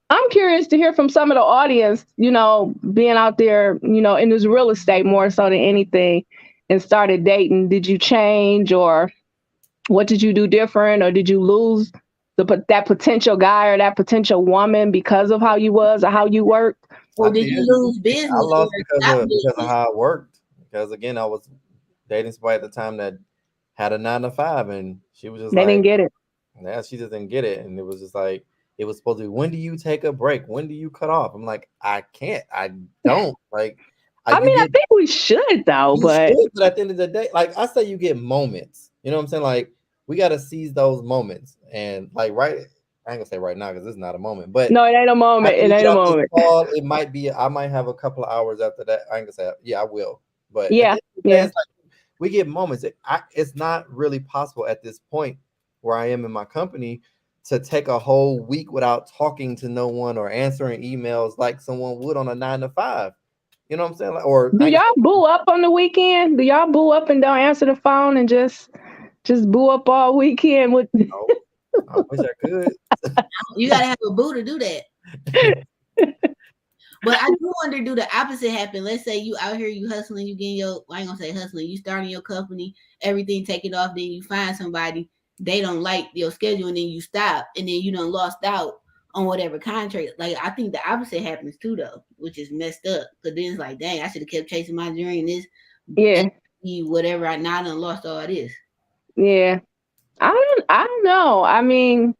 I'm curious to hear from some of the audience, you know, being out there, you know, in this real estate more so than anything, and started dating. Did you change, or what did you do different, or did you lose that potential guy or that potential woman because of how you was or how you worked? Or did you lose business? I lost because of how it worked. Because again, I was dating somebody at the time that had a 9-to-5, and she was just they didn't get it. Yeah, she just didn't get it, and it was just like it was supposed to be. When do you take a break? When do you cut off? I'm like, I can't. I don't like. I think we should though, but at the end of the day, like I say, you get moments. You know what I'm saying? Like we got to seize those moments, and like I ain't gonna say right now because it's not a moment, but no, it ain't a moment. It ain't a moment. It might be. I might have a couple of hours after that. I ain't gonna say, yeah, I will. But yeah. It's like we get moments. It's not really possible at this point where I am in my company to take a whole week without talking to no one or answering emails like someone would on a 9-to-5. You know what I'm saying? Like, or do y'all boo up on the weekend? Do y'all boo up and don't answer the phone and just boo up all weekend with? No. I wish I could. You gotta have a boo to do that. But I do wonder, do the opposite happen? Let's say you out here, you hustling, you getting I ain't gonna say hustling, you starting your company, everything taking off, then you find somebody, they don't like your schedule, and then you stop, and then you done lost out on whatever contract. Like I think the opposite happens too, though, which is messed up. Because then it's like, dang, I should have kept chasing my dream. This, whatever. I done lost all this. Yeah, I don't know. I mean,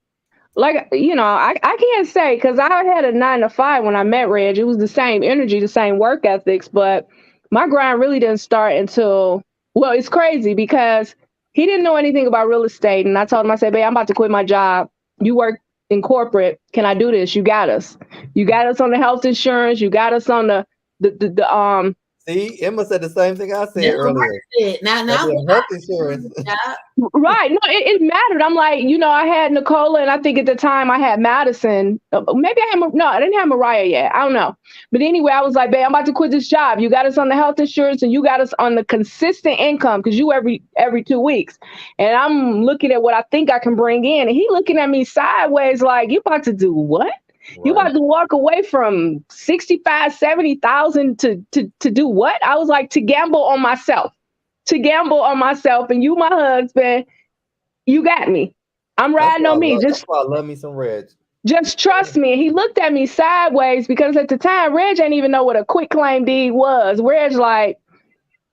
like, you know, I can't say, because I had a 9-to-5 when I met Reg. It was the same energy, the same work ethics, but my grind really didn't start until, well, it's crazy because he didn't know anything about real estate. And I told him, I said, babe, I'm about to quit my job. You work in corporate. Can I do this? You got us. You got us on the health insurance. You got us on the See, Emma said the same thing I said earlier. Now, health insurance. Right. No, it mattered. I'm like, you know, I had Nicola, and I think at the time I had Madison. Maybe I didn't have Mariah yet. I don't know. But anyway, I was like, babe, I'm about to quit this job. You got us on the health insurance, and you got us on the consistent income, because you every 2 weeks. And I'm looking at what I think I can bring in. And he looking at me sideways like, you about to do what? Right. You about to walk away from 65, 70,000 to do what? I was like, to gamble on myself. And you, my husband, you got me. I'm riding on me. That's why I love me some Reg. Just trust me. And he looked at me sideways because at the time, Reg ain't even know what a quitclaim deed was. Reg like,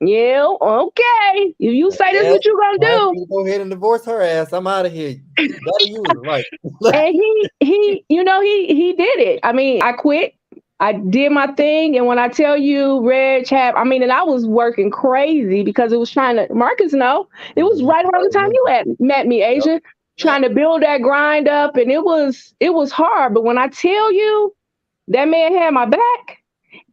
Yeah, okay. If you say this, what you gonna do? Go ahead and divorce her ass. I'm out of here. Better you was right. And he, he did it. I mean, I quit. I did my thing, and when I tell you, and I was working crazy because it was trying to. Marcus, no, it was right around the time you had met me, Asia, trying to build that grind up, and it was hard. But when I tell you, that man had my back.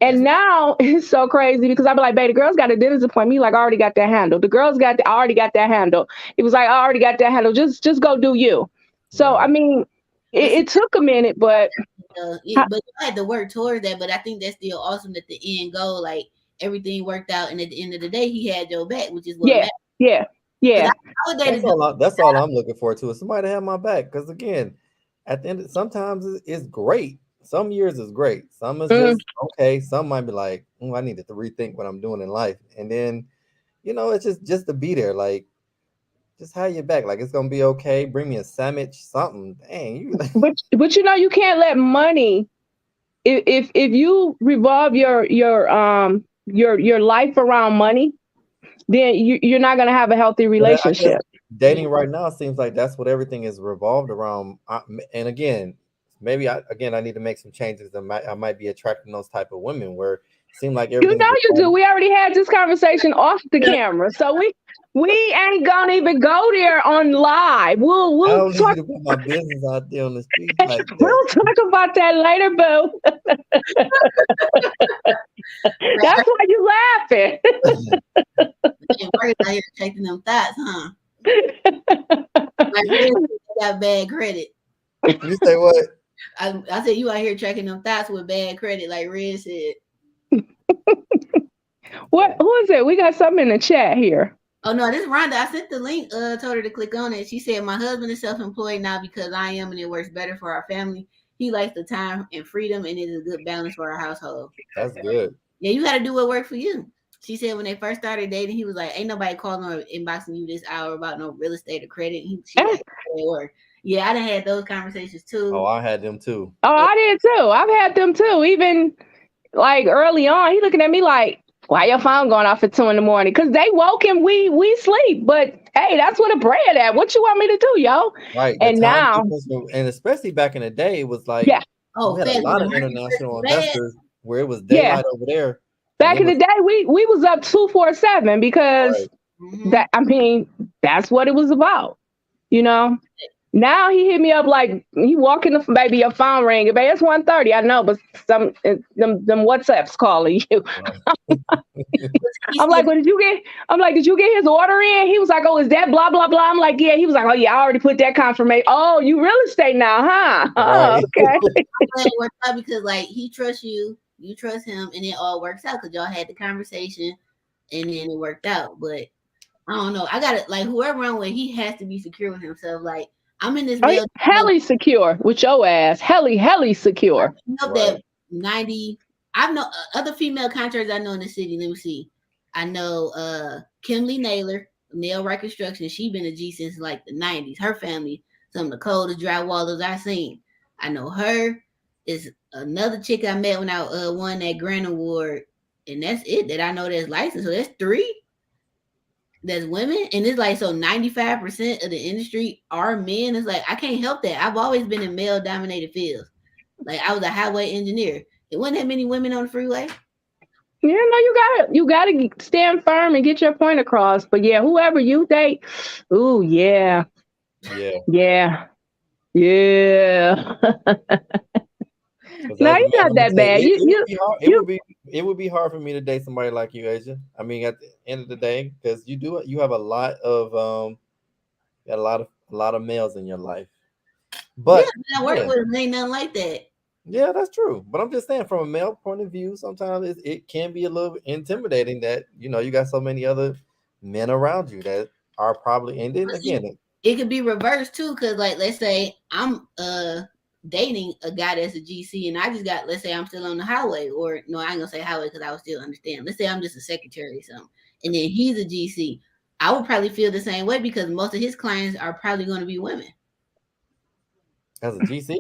And now it's so crazy because I be like, babe, the girls got a dentist appointment. Me like, I already got that handle. The girls I already got that handle. It was like, I already got that handle. Just go do you. So I mean, it took a minute, but but I had to work towards that. But I think that's still awesome that the end goal, like everything worked out, and at the end of the day, he had your back, which is what matters. Yeah. That's all I'm looking forward to is somebody to have my back. Because again, at the end, sometimes it's great. Some years is great. Some is just okay. Some might be like, I need to rethink what I'm doing in life. And then, it's just to be there. Like, just have your back. Like, it's gonna be okay. Bring me a sandwich, something. Dang, but you can't let money. If you revolve your life around money, then you're not gonna have a healthy relationship. Dating right now seems like that's what everything is revolved around. And again, maybe I need to make some changes. I might be attracting those type of women where it seems like everything. You do. We already had this conversation off the camera, so we ain't gonna even go there on live. We'll I don't talk. need to put my business out there on the street like that. We'll talk about that later, boo. That's why you laughing. Out here checking them thoughts, huh? Like, got bad credit. You say what? I said you out here checking them thoughts with bad credit, like Red said. Who is it? We got something in the chat here. Oh no, this is Rhonda. I sent the link, told her to click on it. She said, my husband is self-employed now because I am, and it works better for our family. He likes the time and freedom, and it is a good balance for our household. That's good. Yeah, you got to do what works for you. She said when they first started dating, he was like, ain't nobody calling or inboxing you this hour about no real estate or credit. Yeah, I done had those conversations too. Oh, I had them too. Oh, I did too. I've had them too. Even like early on, he looking at me like, why your phone going off at 2 a.m? Because they woke and we sleep. But hey, that's where the bread at. What you want me to do, yo? Right. And now, and especially back in the day, it was like, we had a lot of international investors where it was daylight over there. Back in the day, we was up 247 because that's what it was about, Now he hit me up like he walking the baby, your phone ring. Baby, it's 1:30. I know, but them WhatsApps calling you. I'm like, well, did you get his order in? He was like, oh, is that blah blah blah? I'm like, yeah. He was like, oh yeah, I already put that confirmation. Oh, you real estate now, huh? Right. Oh, okay. It worked out because like he trusts you, you trust him, and it all works out because y'all had the conversation, and then it worked out. But I don't know. I got to like whoever I'm with, he has to be secure with himself. Like I'm in this helly secure with your ass. Helly secure. I know that 90. I know other female contractors I know in the city. Let me see. I know Kimley Naylor, Nail Right Construction. She been a G since like the 90s. Her family, some of the coldest drywallers I've seen. I know her. Is another chick I met when I won that Grand Award, and that's it that I know that's licensed. So that's 3. That's women, and it's like so 95% of the industry are men. It's like I can't help that. I've always been in male dominated fields. Like I was a highway engineer. There wasn't that many women on the freeway. Yeah, no, you gotta stand firm and get your point across. But yeah, whoever you date, ooh, yeah. No, you're not that bad. It would be hard for me to date somebody like you, Asia. I mean, at the end of the day, because you have a lot of a lot of males in your life. But I work with them, ain't nothing like that. Yeah, that's true. But I'm just saying, from a male point of view, sometimes it can be a little intimidating that you got so many other men around you that are probably. And then again, it could be reversed too, because like let's say I'm dating a guy that's a GC, and I just got, let's say I'm still on the highway, or no, I ain't gonna say highway because I would still understand. Let's say I'm just a secretary or something, and then he's a GC. I would probably feel the same way because most of his clients are probably going to be women. As a GC?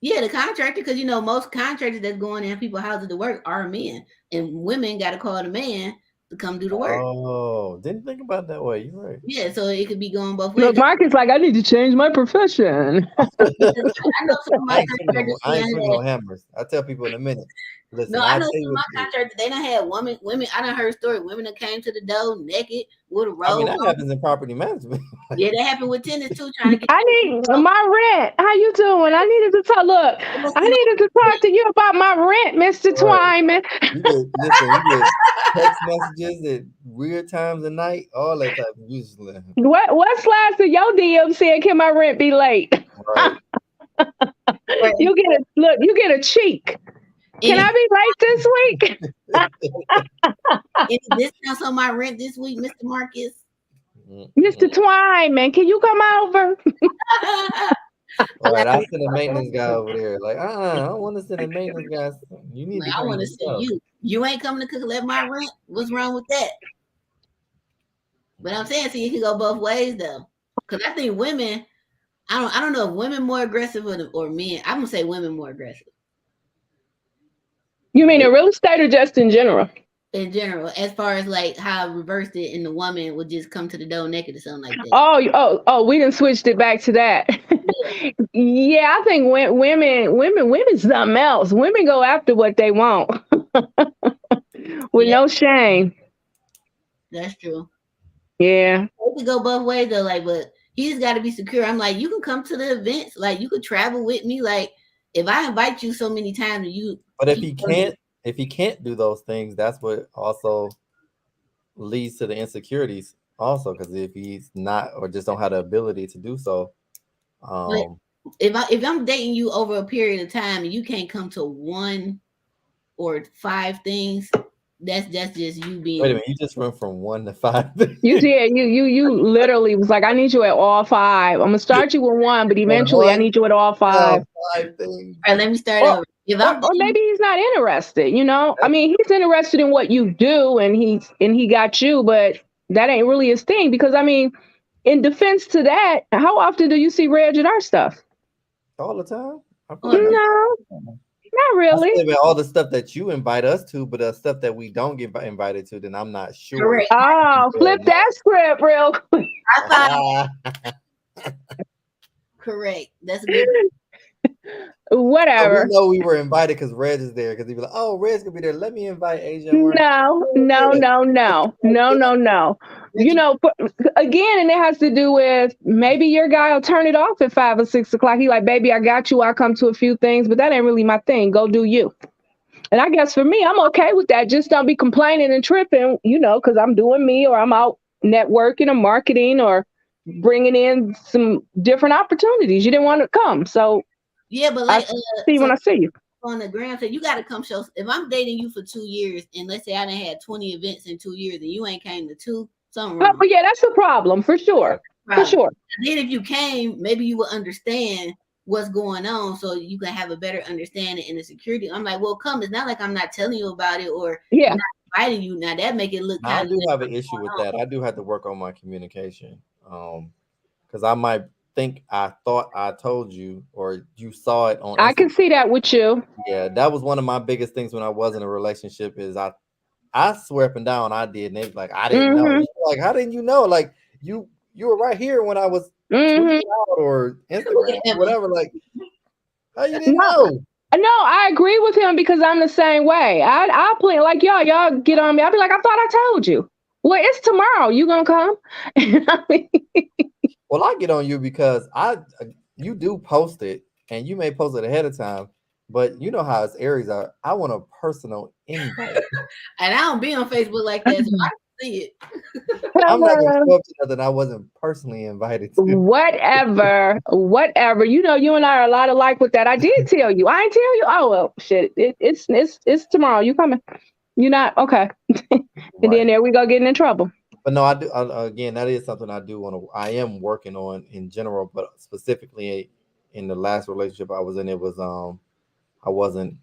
Yeah, the contractor, because most contractors that's going in people's houses to work are men, and women got to call the man to come do the work. Oh, didn't think about it that way. You're right. Yeah, so it could be going both ways. Look, Marcus like, I need to change my profession. I know some of my contractors. I ain't swinging no hammers. I'll tell people in a minute. Listen, No, I know some of my contractors. They done had women. I done heard stories. Women that came to the door naked with a robe. I mean, that happens in property management. Yeah, that happened with tenants too. Trying to get. I need my rent. How you doing? I needed to talk. Look, I needed to talk to you about my rent, Mr. Twyman. You get text messages at weird times of night, all that type of usually. What slides to your DM saying, can my rent be late? Right. You get a cheek. Can I be late this week? Any discounts on my rent this week, Mr. Marcus? Mr. Twyman, can you come over? All right, I'll send a maintenance guy over there. Like, I don't want to send a maintenance guy. You need to. I want to see you. You ain't coming to collect my rent. What's wrong with that? But I'm saying, so you can go both ways though, because I think women. I don't know if women more aggressive or men. I'm gonna say women more aggressive. You mean in real estate or just in general? In general, as far as like how I reversed it, and the woman would just come to the door naked or something like that. Oh, we done switched it back to that. Yeah, I think women something else. Women go after what they want with no shame. That's true. Yeah, it could go both ways though. Like, but he just got to be secure. I'm like, you can come to the events. Like, you could travel with me. Like, if I invite you so many times, But if he can't do those things, that's what also leads to the insecurities. Also, because if he's not or just don't have the ability to do so. If I'm dating you over a period of time and you can't come to 1 or 5 things, that's just you being. Wait a minute, you just went from 1 to 5. You did. You literally was like, I need you at all 5. I'm gonna start you with 1, but eventually I need you at all 5. 5 things. All right, let me start over. Or maybe he's not interested. You know, I mean, he's interested in what you do, and he got you, but that ain't really his thing. Because I mean, in defense to that, how often do you see Reg at our stuff? All the time. No. Not really. All the stuff that you invite us to, but the stuff that we don't get invited to, then I'm not sure. Correct. Oh, flip that script real quick. Correct. That's a good. Whatever. So we know we were invited because Reg is there. Because he'd be like, "Oh, Reg's gonna be there. Let me invite Asia." No. You know, again, and it has to do with maybe your guy will turn it off at 5 or 6 o'clock. He like, baby, I got you. I'll come to a few things, but that ain't really my thing. Go do you. And I guess for me, I'm okay with that. Just don't be complaining and tripping, you know, because I'm doing me, or I'm out networking or marketing or bringing in some different opportunities. You didn't want to come, so yeah, but like see when I see you on the gram, so you got to come show. If I'm dating you for 2 years, and let's say I done had 20 events in 2 years, and you ain't came to 2, something wrong. But yeah, that's a problem for sure. For sure. And then if you came, maybe you would understand what's going on, so you can have a better understanding in the security. I'm like, well, come. It's not like I'm not telling you about it or not inviting you. Now that make it look. I do have an issue with that. I do have to work on my communication, because I might think I thought I told you or you saw it on Instagram. I can see that with you. Yeah, that was one of my biggest things when I was in a relationship is I swear up and down I did, and they was like, I didn't know. Like, how didn't you know? Like, you were right here when I was tweeting out or Instagram or whatever. Like, how you didn't know? No, I agree with him because I'm the same way. I play like y'all get on me. I'll be like, I thought I told you. Well, it's tomorrow. You gonna come? Well, I get on you because you do post it, and you may post it ahead of time, but you know how us Aries are. I want a personal invite, and I don't be on Facebook like that, so I can see it. I'm not gonna show up to nothing I wasn't personally invited to. Whatever. You know, you and I are a lot alike with that. I did tell you. I ain't tell you. Oh well, shit. It's tomorrow. You coming? You're not okay. And then there we go getting in trouble. But no, I do. Again, that is something I do want to. I am working on in general, but specifically in the last relationship I was in, it was I wasn't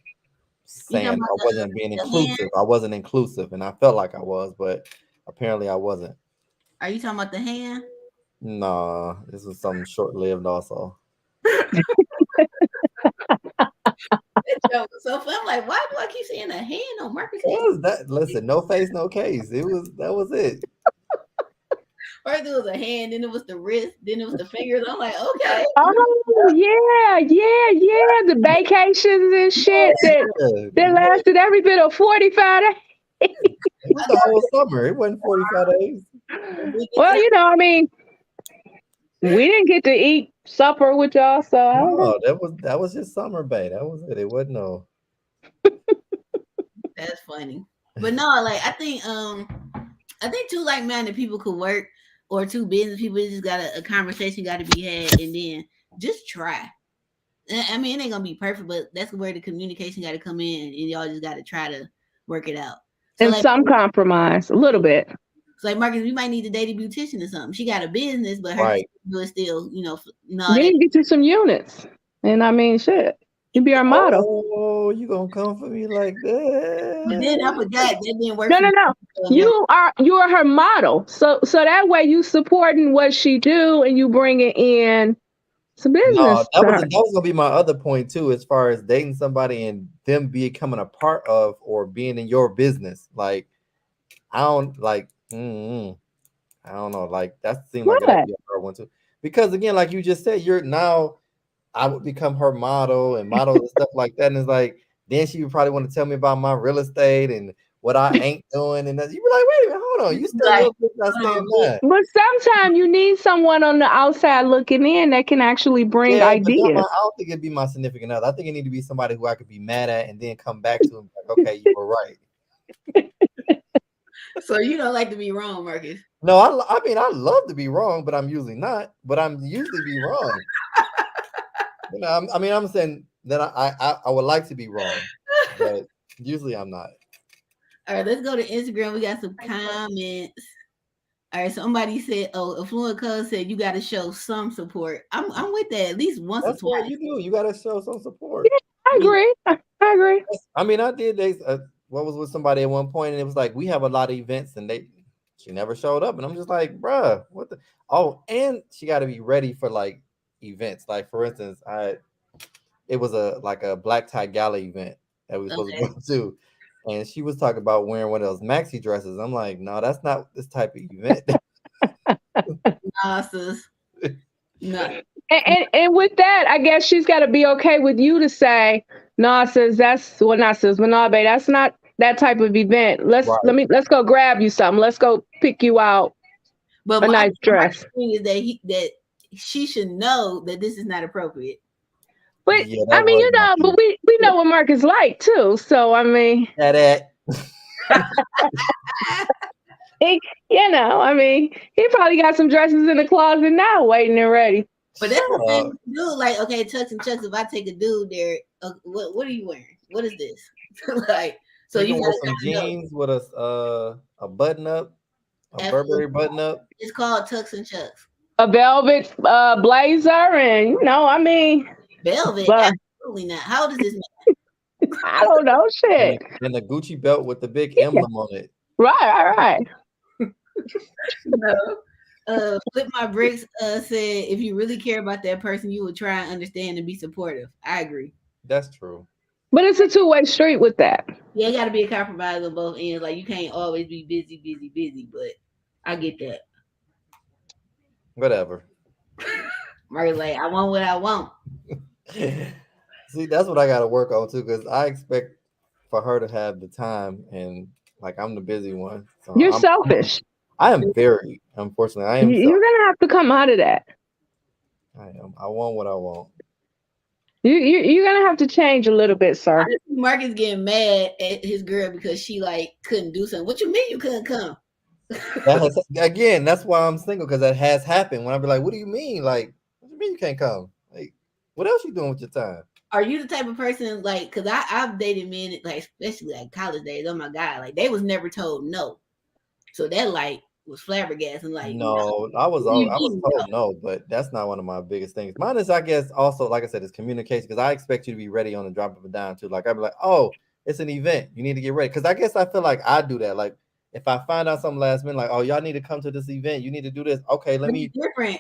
saying I wasn't being inclusive. I wasn't inclusive, and I felt like I was, but apparently I wasn't. Are you talking about the hand? No, this was something short-lived also. Yo, so I'm like, why do I keep seeing a hand on Marcus? Listen, no face, no case. That was it. First it was a hand, then it was the wrist, then it was the fingers. I'm like, okay. Oh yeah. The vacations and shit that lasted every bit of 45 days. It was the whole summer. It wasn't 45 days. Well, I mean, we didn't get to eat supper with y'all, so I don't know. That was just summer, babe. That was it. It wasn't no. That's funny. But no, like I think two like-minded people could work, or two business people. Just got a conversation got to be had, and then just try. I mean, it ain't gonna be perfect, but that's where the communication got to come in, and y'all just got to try to work it out. So and like, some compromise, a little bit. It's like, Marcus, we might need to date a beautician or something. She got a business, but her right. is still, no. We need to get you some units, and I mean, shit. You be our model. Oh, you gonna come for me like that? But then I forgot that didn't work. No. You are her model, so that way you supporting what she do, and you bringing in some business. No, that was gonna be my other point too, as far as dating somebody and them becoming a part of or being in your business. Like, I don't like. I don't know. Like, that seems like that'd be a hard one too, because again, like you just said, you're now. I would become her model and stuff like that. And it's like, then she would probably want to tell me about my real estate and what I ain't doing. And you'd be like, wait a minute, hold on. You still not saying that. But sometimes you need someone on the outside looking in that can actually bring ideas. But I don't think it'd be my significant other. I think it need to be somebody who I could be mad at and then come back to him like, okay, you were right. So you don't like to be wrong, Marcus? No, I mean, I love to be wrong, but I'm usually not. But I'm usually be wrong. I'm saying that I would like to be wrong, but usually I'm not. All right, let's go to Instagram. We got some comments. All right, somebody said, "Oh, Affluent Cuz said you got to show some support." I'm with that. At least once or twice. What you do. You got to show some support. Yeah, I agree. I agree. I mean, I did. What was with somebody at one point, and it was like we have a lot of events, and she never showed up, and I'm just like, bruh, what the? Oh, and she got to be ready for like events. Like, for instance, it was a black tie gala event that we were supposed to go to, and she was talking about wearing one of those maxi dresses. I'm like, no, that's not this type of event. Nah, sis. No. And with that, I guess she's got to be okay with you to say, no, sis, that's not sis, but no, babe, that's not that type of event. Let's go grab you something. Let's go pick you out a nice dress. Thing is that she should know that this is not appropriate. But yeah, I mean, but we know what Mark is like too. So I mean, I mean, he probably got some dresses in the closet now, waiting and ready. But that's the thing to do. Like, okay, Tux and Chucks. If I take a dude there, what are you wearing? What is this? Like, so you got some jeans with a button up, a Burberry button up. It's called Tux and Chucks. A velvet blazer, and I mean, velvet. Absolutely not. How old is this man? I don't know, shit. And the Gucci belt with the big emblem on it. Right. No. Flip My Bricks said, if you really care about that person, you would try and understand and be supportive. I agree. That's true. But it's a two-way street with that. Yeah, it got to be a compromise on both ends. Like, you can't always be busy, but I get that. Whatever. Mark's like, I want what I want. See, that's what I got to work on too, because I expect for her to have the time, and like I'm the busy one. So You're selfish. I am very, unfortunately, I am. You're gonna have to come out of that. I am. I want what I want. You're gonna have to change a little bit, sir. Mark is getting mad at his girl because she couldn't do something. What you mean you couldn't come? Again, that's why I'm single, because that has happened. When I be like, what do you mean? Like, what do you mean you can't come? Like, what else you doing with your time? Are you the type of person because I've dated men especially college days? Oh my God, they was never told no, so that was flabbergasting. No, I was told no, but that's not one of my biggest things. Mine is, I guess, also like I said, is communication, because I expect you to be ready on the drop of a dime too. Like I'd be like, oh, it's an event, you need to get ready, because I guess I feel like I do that. Like if I find out something last minute, like, oh, y'all need to come to this event, you need to do this. Okay, let me different.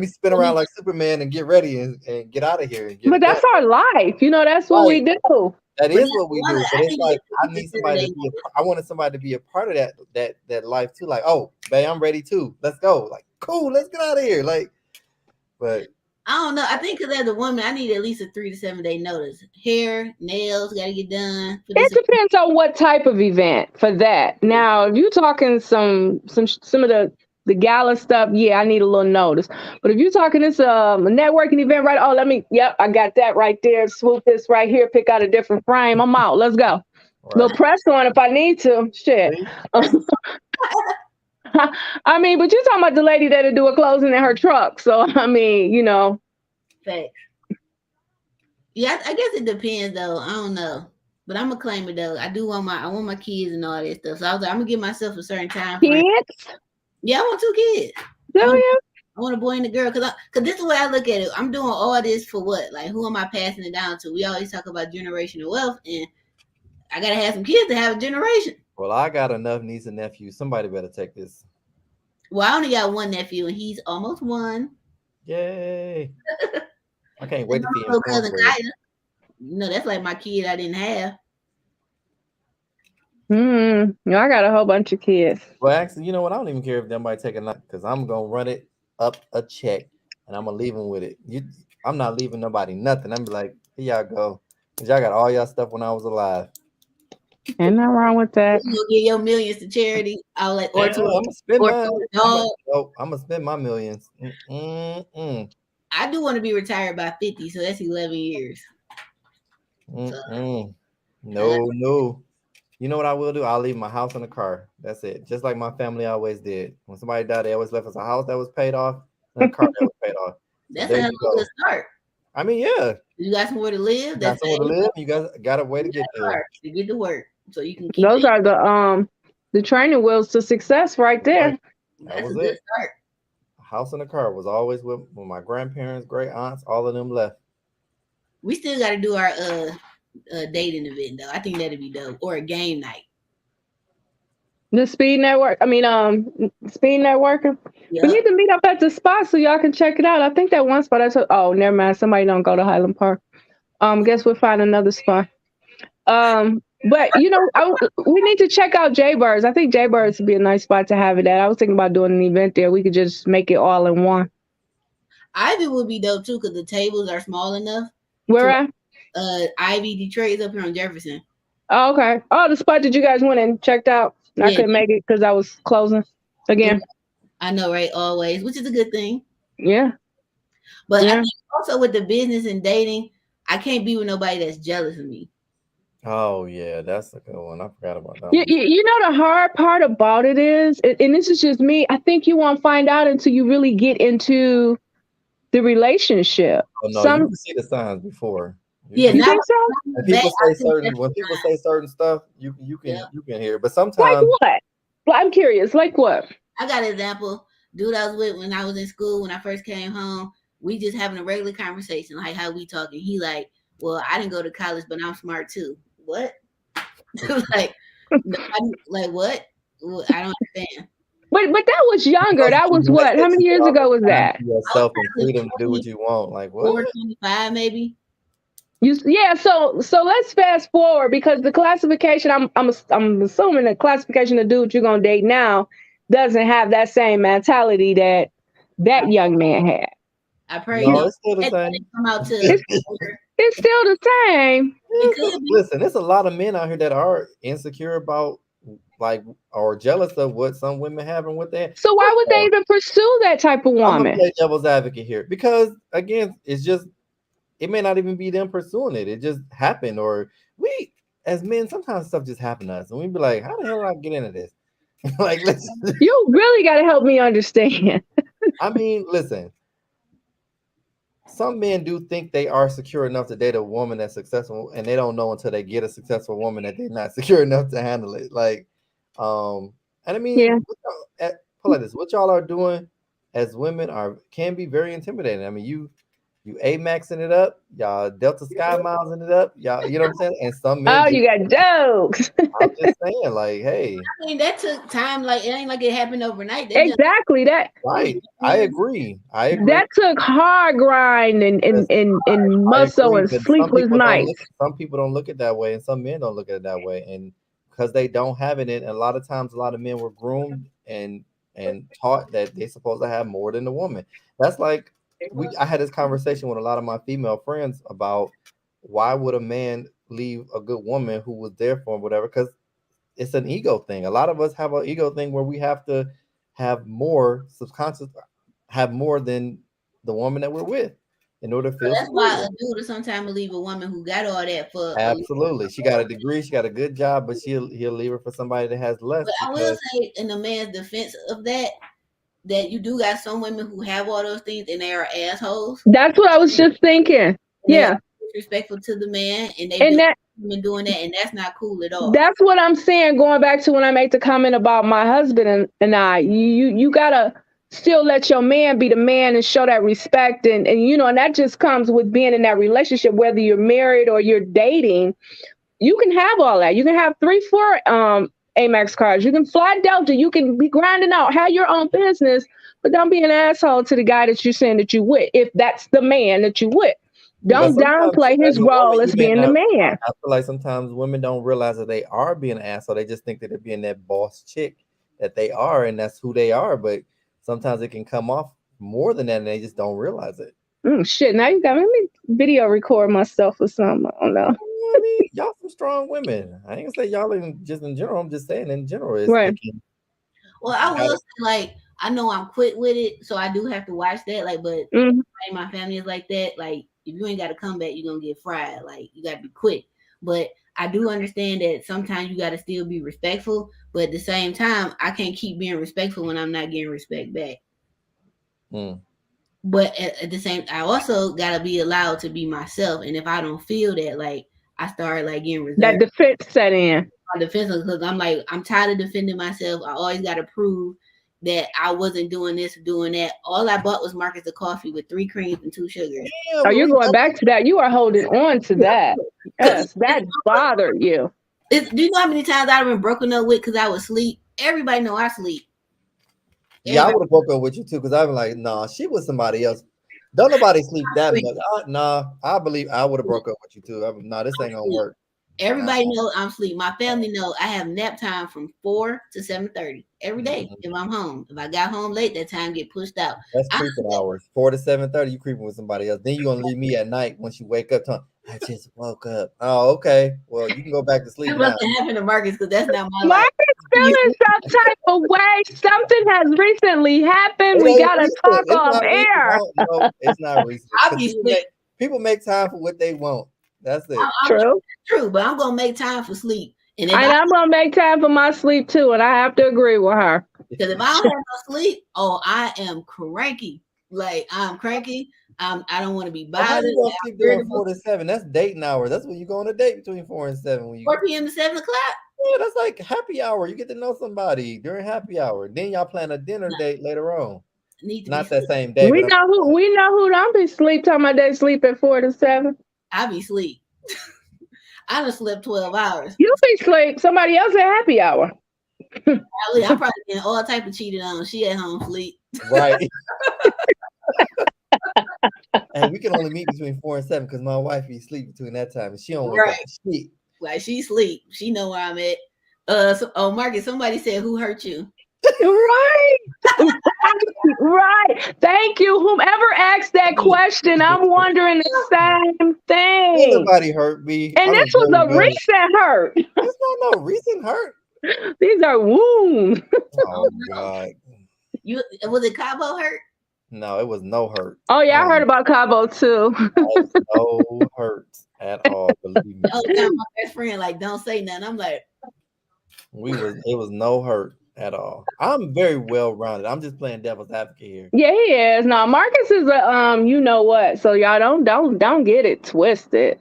spin around like Superman and get ready and get out of here. And get but it that's done. our life. That's what we do. That is what we do. But it's like I need somebody to be. I wanted somebody to be a part of that life too. Like, oh, babe, I'm ready too. Let's go. Like, cool. Let's get out of here. Like, but I don't know. I think because as a woman, I need at least a 3 to 7 day notice. Hair, nails, got to get done. It depends on what type of event for that. Now, if you're talking some of the gala stuff, yeah, I need a little notice. But if you're talking this a networking event, right? Oh, I got that right there. Swoop this right here. Pick out a different frame. I'm out. Let's go. Right. Little press on if I need to. Shit. I mean, but you're talking about the lady that'll do a closing in her truck. So, I mean, Facts. Yeah, I guess it depends though. I don't know. But I'm gonna claim it though. I want my kids and all that stuff. So I was like, I'm gonna give myself a certain time frame. Kids? Yeah, I want 2 kids. I want a boy and a girl because this is the way I look at it. I'm doing all this for what? Like, who am I passing it down to? We always talk about generational wealth, and I gotta have some kids to have a generation. Well, I got enough nieces and nephews. Somebody better take this. Well, I only got one nephew, and he's almost 1. Yay! I can't wait to see him. Cousin that's like my kid I didn't have. I got a whole bunch of kids. Well, actually, you know what? I don't even care if somebody take a night because I'm gonna run it up a check and I'm gonna leave them with it. I'm not leaving nobody nothing. I'm be like, here y'all go, because y'all got all y'all stuff when I was alive. Ain't nothing wrong with that. You give your millions to charity. I'm like, I'm gonna spend my millions. I do want to be retired by 50, so that's 11 years. No. You know what I will do? I'll leave my house and a car. That's it. Just like my family always did. When somebody died, they always left us a house that was paid off and a car that was paid off. That's a good start. I mean, yeah. You got somewhere to live. Got somewhere to live. You guys got a way to get there. To get to work, so you can keep. Those are the training wheels to success, right there. That was it. Start. A house and a car was always with my grandparents, great aunts, all of them left. We still got to do our dating event though. I think that'd be dope, or a game night. The speed network. I mean, speed networking. Yep. We need to meet up at the spot so y'all can check it out. I think that one spot I took. Oh, never mind. Somebody don't go to Highland Park. Guess we'll find another spot. But we need to check out Jaybirds. I think Jaybirds would be a nice spot to have it at. I was thinking about doing an event there. We could just make it all in one. Ivy would be dope too because the tables are small enough. Where at? Ivy Detroit is up here on Jefferson. Oh, okay. Oh, the spot that you guys went and checked out. Yeah. I couldn't make it because I was closing again. Yeah. I know, right? Always, which is a good thing. Yeah. But I think also with the business and dating, I can't be with nobody that's jealous of me. Oh, yeah. That's a good one. I forgot about that. You know, the hard part about it is, and this is just me, I think you won't find out until you really get into the relationship. Oh, no, you can see the signs before. You think so? When people say certain stuff, you can hear. But sometimes, like what? Well, I'm curious. Like what? I got an example. Dude I was with when I was in school, when I first came home, we just having a regular conversation, like how we talking. He like, well, I didn't go to college, but I'm smart too. What? like what? Well, I don't understand. But that was younger. That was what? How many years ago was that? Yourself and freedom to do what you want. Like what? 425 maybe. So let's fast forward because the classification I'm assuming the classification of dude you're gonna date now doesn't have that same mentality that young man had. I pray it's still the same. It's still the same. Listen, there's a lot of men out here that are insecure about or jealous of what some women have and what they. So why would they even pursue that type of woman? I'm gonna play devil's advocate here because again, it's just. It may not even be them pursuing it. It just happened. Or we, as men, sometimes stuff just happen to us. And we be like, how the hell did I get into this? You really got to help me understand. I mean, listen. Some men do think they are secure enough to date a woman that's successful. And they don't know until they get a successful woman that they're not secure enough to handle it. And I mean, put like this. What y'all are doing as women can be very intimidating. I mean, You Amaxing it up, y'all Delta Sky Miles it up, y'all. You know what I'm saying? And some men Oh, do. you got jokes. I'm just saying, like, hey, I mean, that took time. Like, it ain't like it happened overnight. That just Exactly. right. I agree. I agree. That took hard grind and That's I muscle agree, and but sleepless nights. some people don't look at it that way, and some men don't look at it that way, and because they don't have it in, a lot of times, a lot of men were groomed and taught that they're supposed to have more than the woman. That's like I had this conversation with a lot of my female friends about why would a man leave a good woman who was there for him, whatever, because it's an ego thing. A lot of us have an ego thing where we have to have more subconscious, have more than the woman that we're with in order to feel that's why superior. a dude will sometimes leave a woman who got all that for a little. Absolutely. She got a degree, she got a good job, but he'll leave her for somebody that has less But I will because say, in the man's defense of that, that you do got some women who have all those things and they are assholes. That's what I was just thinking. They are Yeah. disrespectful to the man, and they And been doing that, and that's not cool at all. that's what I'm saying, going back to when I made the comment about my husband and I. You gotta still let your man be the man and show that respect, and and that just comes with being in that relationship, whether you're married or you're dating. You can have all that. You can have 3-4 Amex cards. You can fly Delta. You can be grinding out, have your own business, but don't be an asshole to the guy that you're saying that you with, if that's the man that you with. but Don't sometimes downplay as his a woman, role you as may being the not. man. I feel like sometimes women don't realize that they are being an asshole. They just think that they're being that boss chick that they are, and that's who they are. But sometimes it can come off more than that, and they just don't realize it. Shit, now you got me. Let me video record myself or something. I don't know. I mean, y'all some strong women. I ain't gonna say y'all just in general. I'm just saying in general, Right. it can. Well, I will say, like, I know I'm quick with it, so I do have to watch that. Like, but my family is like that. Like, if you ain't got to come back, you're gonna get fried. Like, you got to be quick. But I do understand that sometimes you got to still be respectful. But at the same time, I can't keep being respectful when I'm not getting respect back. Mm. But at the same, I also gotta be allowed to be myself. And if I don't feel that, like, I start like getting That reserved. defense set in. Defensive, because I'm like, I'm tired of defending myself. I always got to prove that I wasn't doing this or doing that. All I bought was Marcus of coffee with 3 creams and 2 sugars. Yeah, Oh, you're going back to that. You are holding on to that. Yes, that bothered you. Do you know how many times I've been broken up with because I was asleep? Everybody know I sleep. yeah, I would have broke up with you too because I'm like, nah, she was somebody else. Don't nobody sleep that much. Nah, I believe I would have broke up with you too. Nah, this ain't gonna work. Everybody knows I'm asleep. My family knows I have nap time from 4 to 7:30 every day if I'm home. If I got home late, that time get pushed out. That's creeping hours. 4 to 7:30, you creeping with somebody else. Then you're gonna leave me at night once you wake up. I just woke up. Oh, okay. Well, you can go back to sleep now. That's happened to Marcus because that's not my life. Marcus feeling some type of way. Something has recently happened. We gotta talk off air. No, it's not recent. People make time for what they want. That's it. True, but I'm gonna make time for sleep. And I'm gonna make time for my sleep too, and I have to agree with her. Because if I don't have no sleep, I am cranky. Like, I'm cranky. I don't want to be bothered. How you gonna keep doing 4 to 7? That's dating hours. That's when you go on a date between 4 and 7. When 4 p.m. to 7 o'clock. Yeah, that's like happy hour. You get to know somebody during happy hour. Then y'all plan a dinner date later on. Not that same day. We know who don't be sleep. Talking about they sleep at 4 to 7. I be sleep. I done slept 12 hours. You be sleep. Somebody else at happy hour. I'm probably getting all type of cheated on. She at home sleep. Right. And we can only meet between 4 and 7 because my wife be sleep between that time and she don't wake up to sleep. Like, she sleep. She know where I'm at. Marcus, somebody said, who hurt you? Right. Right. Thank you. Whomever asked that question, I'm wondering the same thing. Nobody hurt me. And this was a recent hurt. It's not no recent hurt. These are wounds. Oh God. Was it Cabo hurt? No, it was no hurt. Oh yeah, I heard about Cabo too. No hurt at all. Believe me. My best friend like, don't say nothing. I'm like, it was no hurt at all. I'm very well rounded. I'm just playing devil's advocate here. Yeah, he is. Now Marcus is a you know what? So y'all don't get it twisted.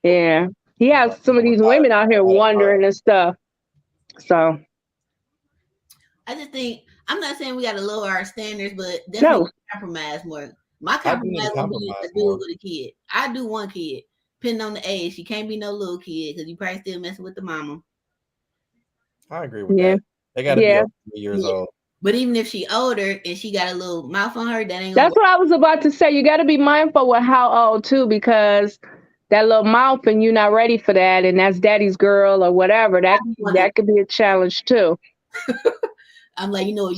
Yeah, he has some of these women out here wondering and stuff. So I just think, I'm not saying we got to lower our standards, but definitely compromise more. My compromise would be a dude more. with a kid. I do one kid, depending on the age. She can't be no little kid because you probably still messing with the mama. I agree with that. They got to be over 3 years old. But even if she older and she got a little mouth on her, that ain't. That's what I was about to say. You got to be mindful with how old too, because that little mouth and you're not ready for that, and that's daddy's girl or whatever. That could be a challenge too. I'm like, you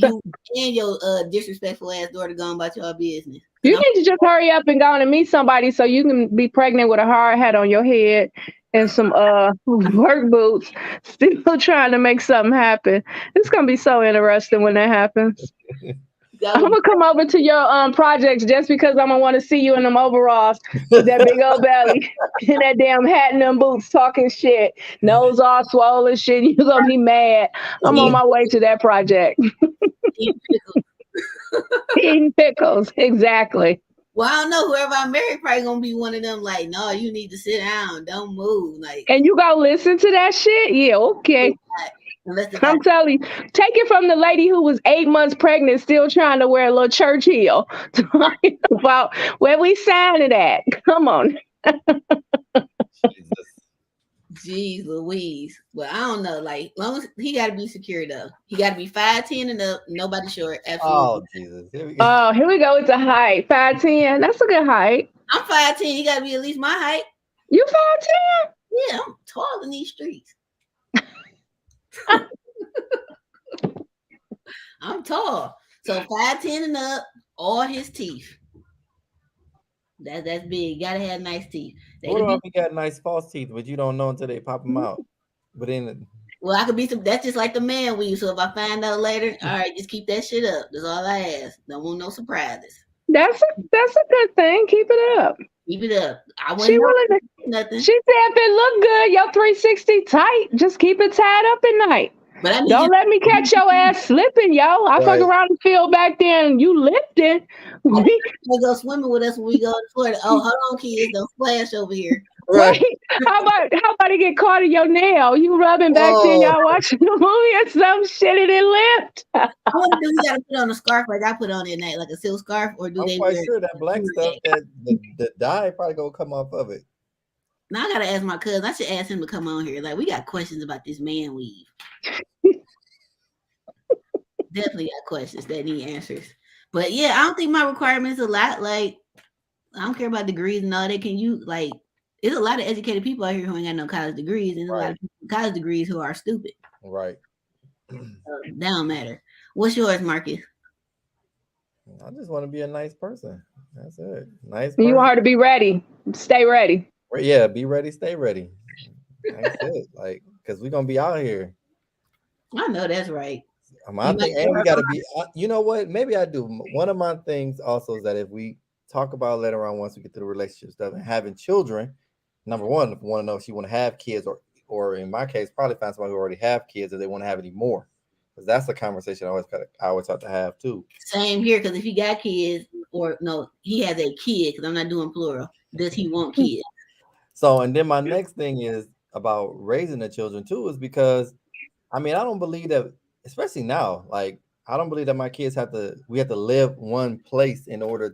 and your disrespectful ass daughter going about your business. You need to just hurry up and go on and meet somebody so you can be pregnant with a hard hat on your head and some work boots, still trying to make something happen. It's gonna be so interesting when that happens. I'm gonna come over to your projects just because I'm gonna want to see you in them overalls with that big old belly and that damn hat and them boots talking shit, nose all swollen shit. You're gonna be mad. I'm on my way to that project. Eating pickles, exactly. Well, I don't know. Whoever I marry probably gonna be one of them. Like, no, you need to sit down, don't move. Like, and you go listen to that shit. Yeah, okay. I'm telling you, take it from the lady who was 8 months pregnant, still trying to wear a little church heel. Talking about where we signed it at. Come on. Jeez Louise. Well, I don't know. Like, long as he got to be secure though. He got to be 5'10" and up. Nobody short. Absolutely. Oh Jesus. Here we go with the height. 5'10". That's a good height. I'm 5'10". He got to be at least my height. You 5'10"? Yeah, I'm tall in these streets. I'm tall. So 5'10" and up, all his teeth. That's big. Gotta have nice teeth. What if he got nice false teeth, but you don't know until they pop them out? But then, well, I could be some. That's just like the man weave. So if I find out later, all right, just keep that shit up. That's all I ask. Don't want no surprises. That's a good thing. Keep it up. Keep it up. I wouldn't nothing. She said if it look good, your 360 tight, just keep it tied up at night. But don't let me catch your ass slipping, yo. I fuck around the field back there and you lifted. They go swimming with us when we go to Florida. Oh, hold on, kids, don't splash over here. Right. How about it get caught in your nail? You rubbing back there, y'all watching the movie or some shit and it lift. I wonder if you gotta put on a scarf like I put on at night, like a silk scarf, or do I'm they quite wear sure that black stuff that the dye probably gonna come off of it. Now I gotta ask my cousin. I should ask him to come on here. Like, we got questions about this man weave. Definitely got questions that need answers. But yeah, I don't think my requirements a lot. Like, I don't care about degrees and all that. Can you like? There's a lot of educated people out here who ain't got no college degrees, and a lot of people with college degrees who are stupid. Right. That don't matter. What's yours, Marcus? I just want to be a nice person. That's it. Nice. You want her to be ready. Stay ready. Yeah, be ready, stay ready. That's it. Like, because we're gonna be out here. I know that's right. I think, and we gotta be. You know what? Maybe I do. One of my things also is that if we talk about later on, once we get to the relationship stuff and having children, number one, if we want to know if you want to have kids, or in my case, probably find somebody who already have kids if they want to have any more, because that's a conversation I always have to have too. Same here, because if he got kids, or no, he has a kid, because I'm not doing plural. Does he want kids? So, and then my next thing is about raising the children too, is because I mean, I don't believe that, especially now, like I don't believe that my kids we have to live one place in order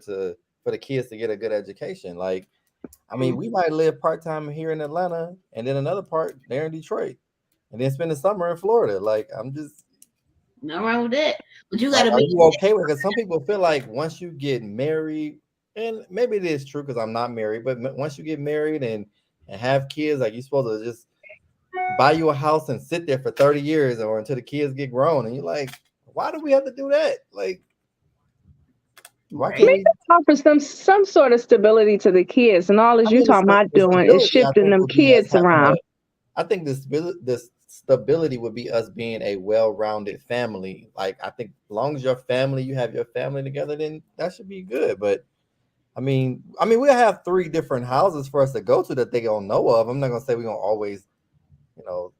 for the kids to get a good education. Like, I mean, we might live part-time here in Atlanta and then another part there in Detroit and then spend the summer in Florida. Like, I'm just not wrong with that. But you gotta be okay with it, because some people feel like once you get married, and maybe it is true because I'm not married, but once you get married and have kids, like you're supposed to just buy you a house and sit there for 30 years or until the kids get grown. And you're like, why do we have to do that? Like, why can't we offer some sort of stability to the kids? And all you're talking about doing is shifting them kids around. I think this stability would be us being a well-rounded family. Like, I think as long as you have your family together, then that should be good. But I mean, we'll have 3 different houses for us to go to that they don't know of. I'm not gonna say we're gonna always, you know,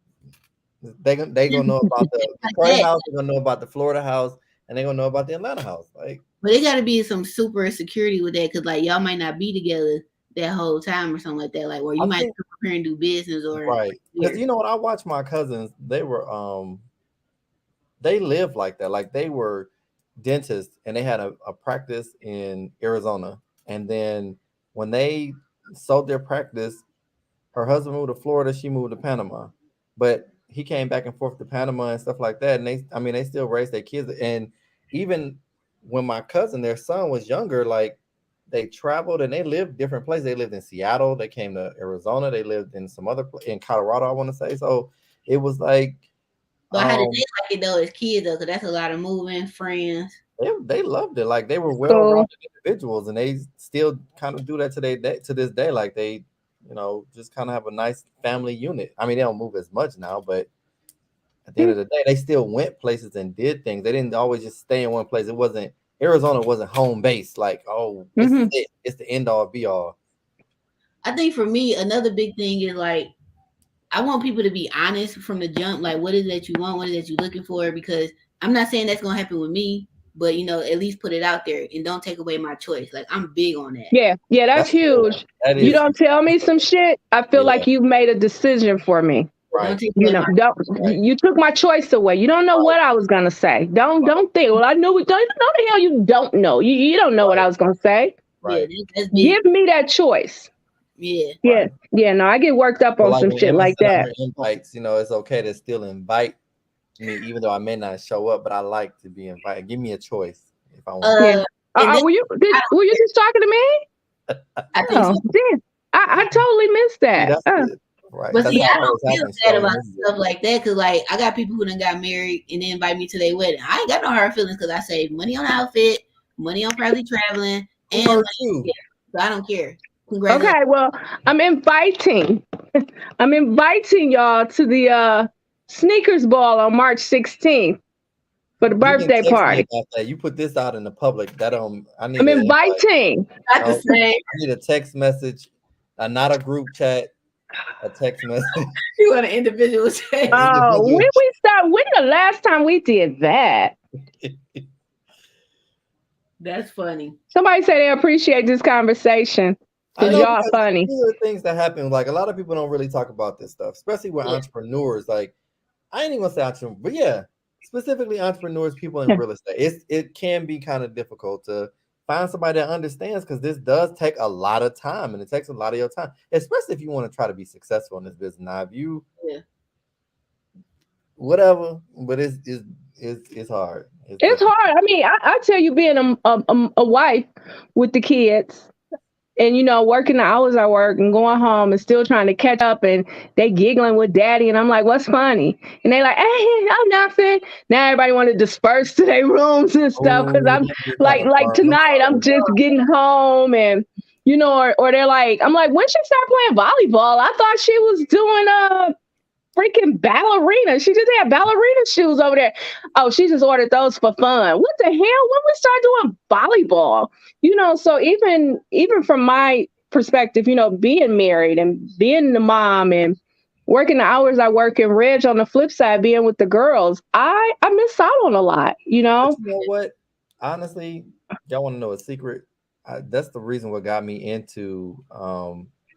they gonna know about the Detroit house, they're gonna know about the Florida house, and they're gonna know about the Atlanta house. Like, but it gotta be some super security with that, because like y'all might not be together that whole time or something like that. Like, where you might prepare and do business or right. Because you know what, I watched my cousins, they lived like that. Like, they were dentist, and they had a practice in Arizona. And then when they sold their practice, her husband moved to Florida, she moved to Panama. But he came back and forth to Panama and stuff like that. And they still raised their kids. And even when my cousin, their son was younger, like they traveled and they lived different places. They lived in Seattle, they came to Arizona, they lived in some other in Colorado, I want to say. So it was like, But how did they like it though as kids though? Because that's a lot of moving friends. they loved it. Like they were well-rounded individuals, and they still kind of do that to this day. Like they, just kind of have a nice family unit. I mean, they don't move as much now, but at the end of the day, they still went places and did things. They didn't always just stay in one place. Arizona wasn't home base. Like, it's the end all be all. I think for me, another big thing is like, I want people to be honest from the jump. Like, what is it that you want? What is it that you're looking for? Because I'm not saying that's gonna happen with me, but at least put it out there and don't take away my choice. Like, I'm big on that. Yeah, that's huge. You don't tell me some shit, I feel like you've made a decision for me. Right. You took my choice away. You don't know what I was gonna say. Don't think. Well, I know. Don't know the hell you don't know. You don't know what I was gonna say. Right. Yeah, give me that choice. Yeah. Yeah. Yeah. No, I get worked up on some shit like that. Invites, it's okay to still invite me, even though I may not show up, but I like to be invited. Give me a choice if I want. Were you just talking to me? I think so. I totally missed that. Right. But see, I don't feel bad about stuff like that because, like, I got people who done got married and they invite me to their wedding. I ain't got no hard feelings because I saved money on outfit, money on probably traveling, and money so I don't care. Okay, well, I'm inviting y'all to the sneakers ball on March 16th for the birthday party. You put this out in the public. I'm inviting. I need a text message, not a group chat. A text message. You want an individual text? Oh, when the last time we did that? That's funny. Somebody say they appreciate this conversation. Y'all funny. These are things that happen. Like a lot of people don't really talk about this stuff, especially with entrepreneurs. Like I ain't even gonna say entrepreneurs, but yeah, specifically entrepreneurs, people in real estate. It can be kind of difficult to find somebody that understands because this does take a lot of time and it takes a lot of your time, especially if you want to try to be successful in this business. Now, if you, whatever, but it's hard. It's hard. I mean, I tell you, being a wife with the kids and, working the hours I work and going home and still trying to catch up and they giggling with daddy. And I'm like, what's funny? And they like, hey, I'm nothing. Now everybody want to disperse to their rooms and stuff. Cause I'm like tonight, I'm just getting home and, or they're like, I'm like, when she start playing volleyball? I thought she was doing freaking ballerina. She just had ballerina shoes over there. Oh, she just ordered those for fun. What the hell? When we start doing volleyball? So even from my perspective, being married and being the mom and working the hours I work in Reg on the flip side, being with the girls, I miss out on a lot, But you know what? Honestly, y'all want to know a secret? That's the reason what got me into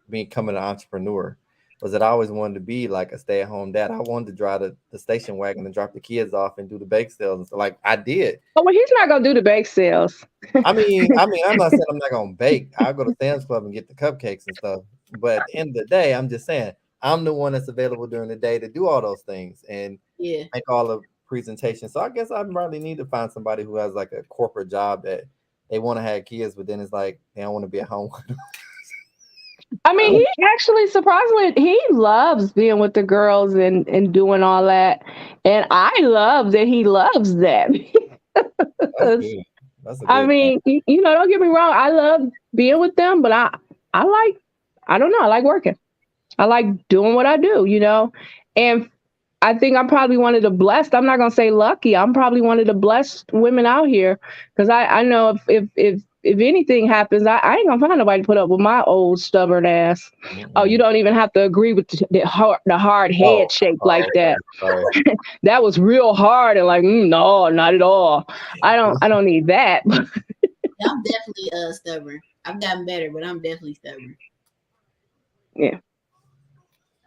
becoming an entrepreneur. Was that I always wanted to be like a stay-at-home dad. I wanted to drive the station wagon and drop the kids off and do the bake sales and stuff. Like I did. Oh, well, he's not gonna do the bake sales. I mean, I'm not saying I'm not gonna bake. I'll go to Sam's Club and get the cupcakes and stuff. But at the end of the day, I'm just saying I'm the one that's available during the day to do all those things and make all the presentations. So I guess I probably need to find somebody who has like a corporate job that they want to have kids, but then it's like they don't want to be at home. I mean, he actually surprisingly he loves being with the girls and doing all that, and I love that he loves that. I mean, don't get me wrong. I love being with them, but I don't know. I like working. I like doing what I do, and I think I'm probably one of the blessed. I'm not gonna say lucky. I'm probably one of the blessed women out here because I know if anything happens, I ain't gonna find nobody to put up with my old stubborn ass. Mm-hmm. Oh, you don't even have to agree with the hard head shape like that. That was real hard and like, no, not at all. I don't need that. I'm definitely stubborn. I've gotten better, but I'm definitely stubborn. Yeah.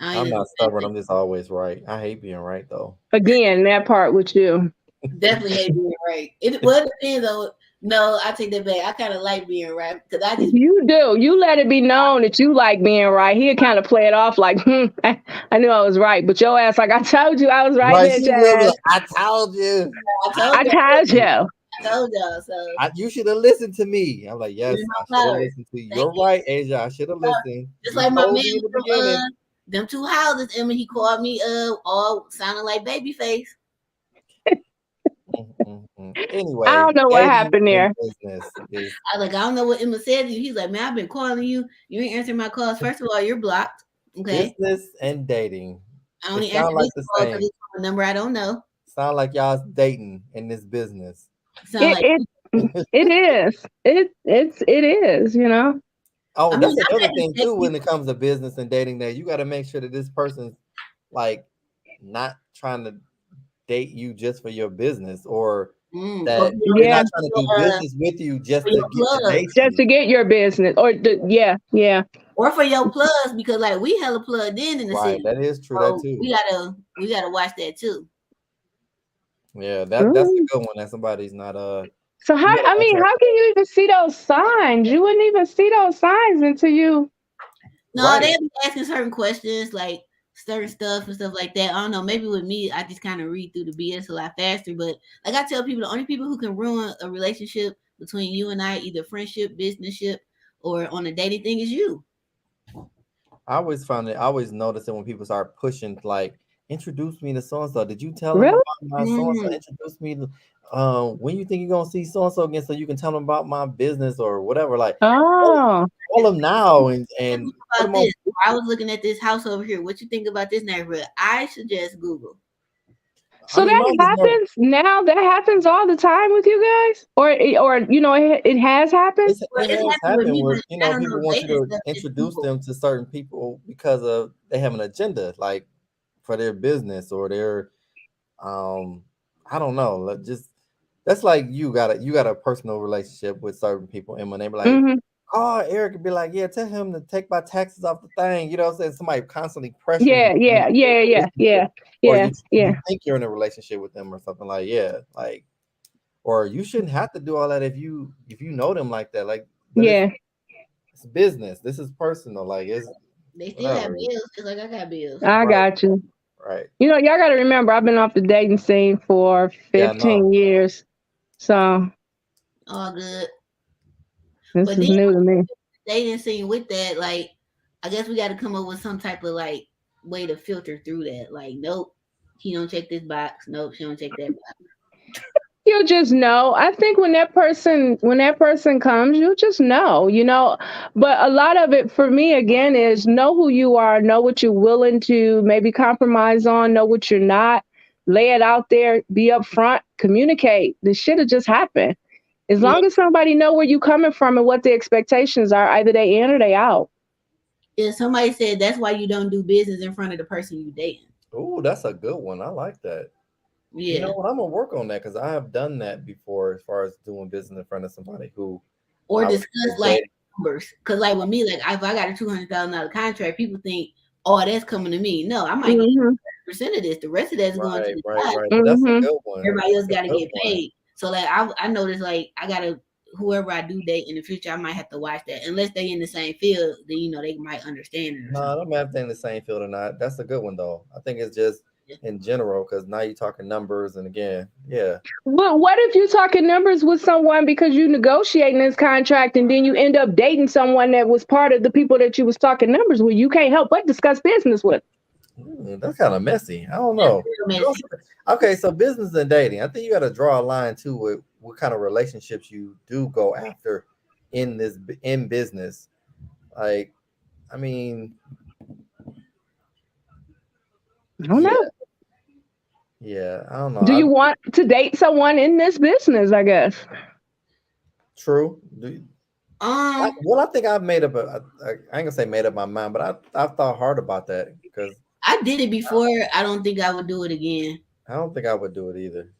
I'm not stubborn. I'm just always right. I hate being right though. Again, that part with you. Definitely hate being right. It depends though. No, I take that back. I kind of like being right because I just You do. You let it be known that you like being right. He'll kind of play it off like, I knew I was right. But your ass, like, I told you I was right, Right? bitch She will be ass. like, I told you. I told you. I told y'all. So You should have listened to me. I'm like, yes, you're I my should have power. listened to you. Thank You're you. right, Asia. I should have listened. Just You like my man told me in the from beginning. them two houses, Emma, he called me all sounding like Babyface. Anyway, I don't know what dating happened in there. business is I like, I don't know what Emma said to you. He's like, man, I've been calling you. You ain't answering my calls. First of all, you're blocked. Okay. business and dating. I It only answer sound like this the call because same. it's from a number I don't know. Sound like y'all's dating in this business. Sound like It is. It is, you know. Oh, I mean, that's I another had to thing check too you. when it comes to business and dating. That you got to make sure that this person's like not trying to date you just for your business, or Or that for they're Yeah. not trying to do business with you just for to your get to date plugs. Just to you. get your business. Yeah. Or for your plugs, because like we hella plugged in the Right, city. that is true. That So too. we gotta watch that too. Yeah, that's a good one. That somebody's not So how, you I know, mean, how can you even see those signs? You wouldn't even see those signs until you. No, right. they be asking certain questions like certain stuff and stuff like that. I don't know. Maybe with me, I just kind of read through the BS a lot faster. But like I tell people, the only people who can ruin a relationship between you and I, either friendship, businessship, or on a dating thing, is you. I always notice it when people start pushing like introduce me to so and so. Did you tell them Really? about my so and so? Mm. Introduce me to when you think you're gonna see so and so again so you can tell them about my business or whatever. Like Oh. call them now What you and think put about them on. this? I was looking at this house over here. What you think about this neighborhood? I suggest Google. I So mean, that mine is more. happens now. That happens all the time with you guys, or you know, it has happened. Well, It it's has happened with happened me, where but I don't people know want you dating to stuff. Just introduce Google. them to certain people because of they have an agenda, like for their business or their I don't know, just that's like you got a personal relationship with certain people, and when they be like, Hmm. oh, Eric would be like, yeah, tell him to take my taxes off the thing, you know what I'm saying? Somebody constantly pressuring Yeah, you yeah, into a yeah, yeah, relationship, yeah, or yeah, yeah, you think you're in a relationship with them or something like, yeah, like, or you shouldn't have to do all that if you know them like that, like, but yeah. it's business, this is personal, like it's They still have whatever. bills, just like I got bills. I Right, got you. right. You know, y'all got to remember, I've been off the dating scene for Yeah, I know. 15 years, so All good. this But is then new to me. dating scene with that, like, I guess we got to come up with some type of like way to filter through that. Like, nope, he don't check this box. Nope, she don't check that box. You'll just know. I think when that person comes, you'll just know, you know. But a lot of it for me again is know who you are, know what you're willing to maybe compromise on, know what you're not, lay it out there, be upfront, communicate. This shit will just happen. As Yeah, long as somebody know where you coming from and what the expectations are, either they in or they out. yeah. Somebody said that's why you don't do business in front of the person you dating. Oh, that's a good one. I like that. You know Yeah, what? I'm gonna work on that because I have done that before, as far as doing business in front of somebody who or I was discuss just like dating. numbers. Cause like with me, like if I got a $200,000 contract, people think, oh, that's coming to me. No, I might get Mhm. 30% of this. The rest of that's going to Right, the right, side. right. But that's a Mhm. good one. Everybody else That's got to a good get one. paid. So like I noticed like I gotta whoever I do date in the future, I might have to watch that. Unless they in the same field, then they might understand it or No, I something. don't have to in the same field or not. That's a good one though. I think it's just Yeah. in general because now you're talking numbers, and again, yeah. But what if you're talking numbers with someone because you negotiating this contract and then you end up dating someone that was part of the people that you was talking numbers with? You can't help but discuss business with. That's kind of messy. I don't That's know. real messy. Okay, so business and dating. I think you got to draw a line too with what kind of relationships you do go after in business. Like, I mean, I don't yeah, know. yeah. I don't know. Do you want to date someone in this business? I guess. True. Um, I think I've made up. I ain't gonna say made up my mind, but I've thought hard about that because I did it before. I don't think I would do it again. I don't think I would do it either.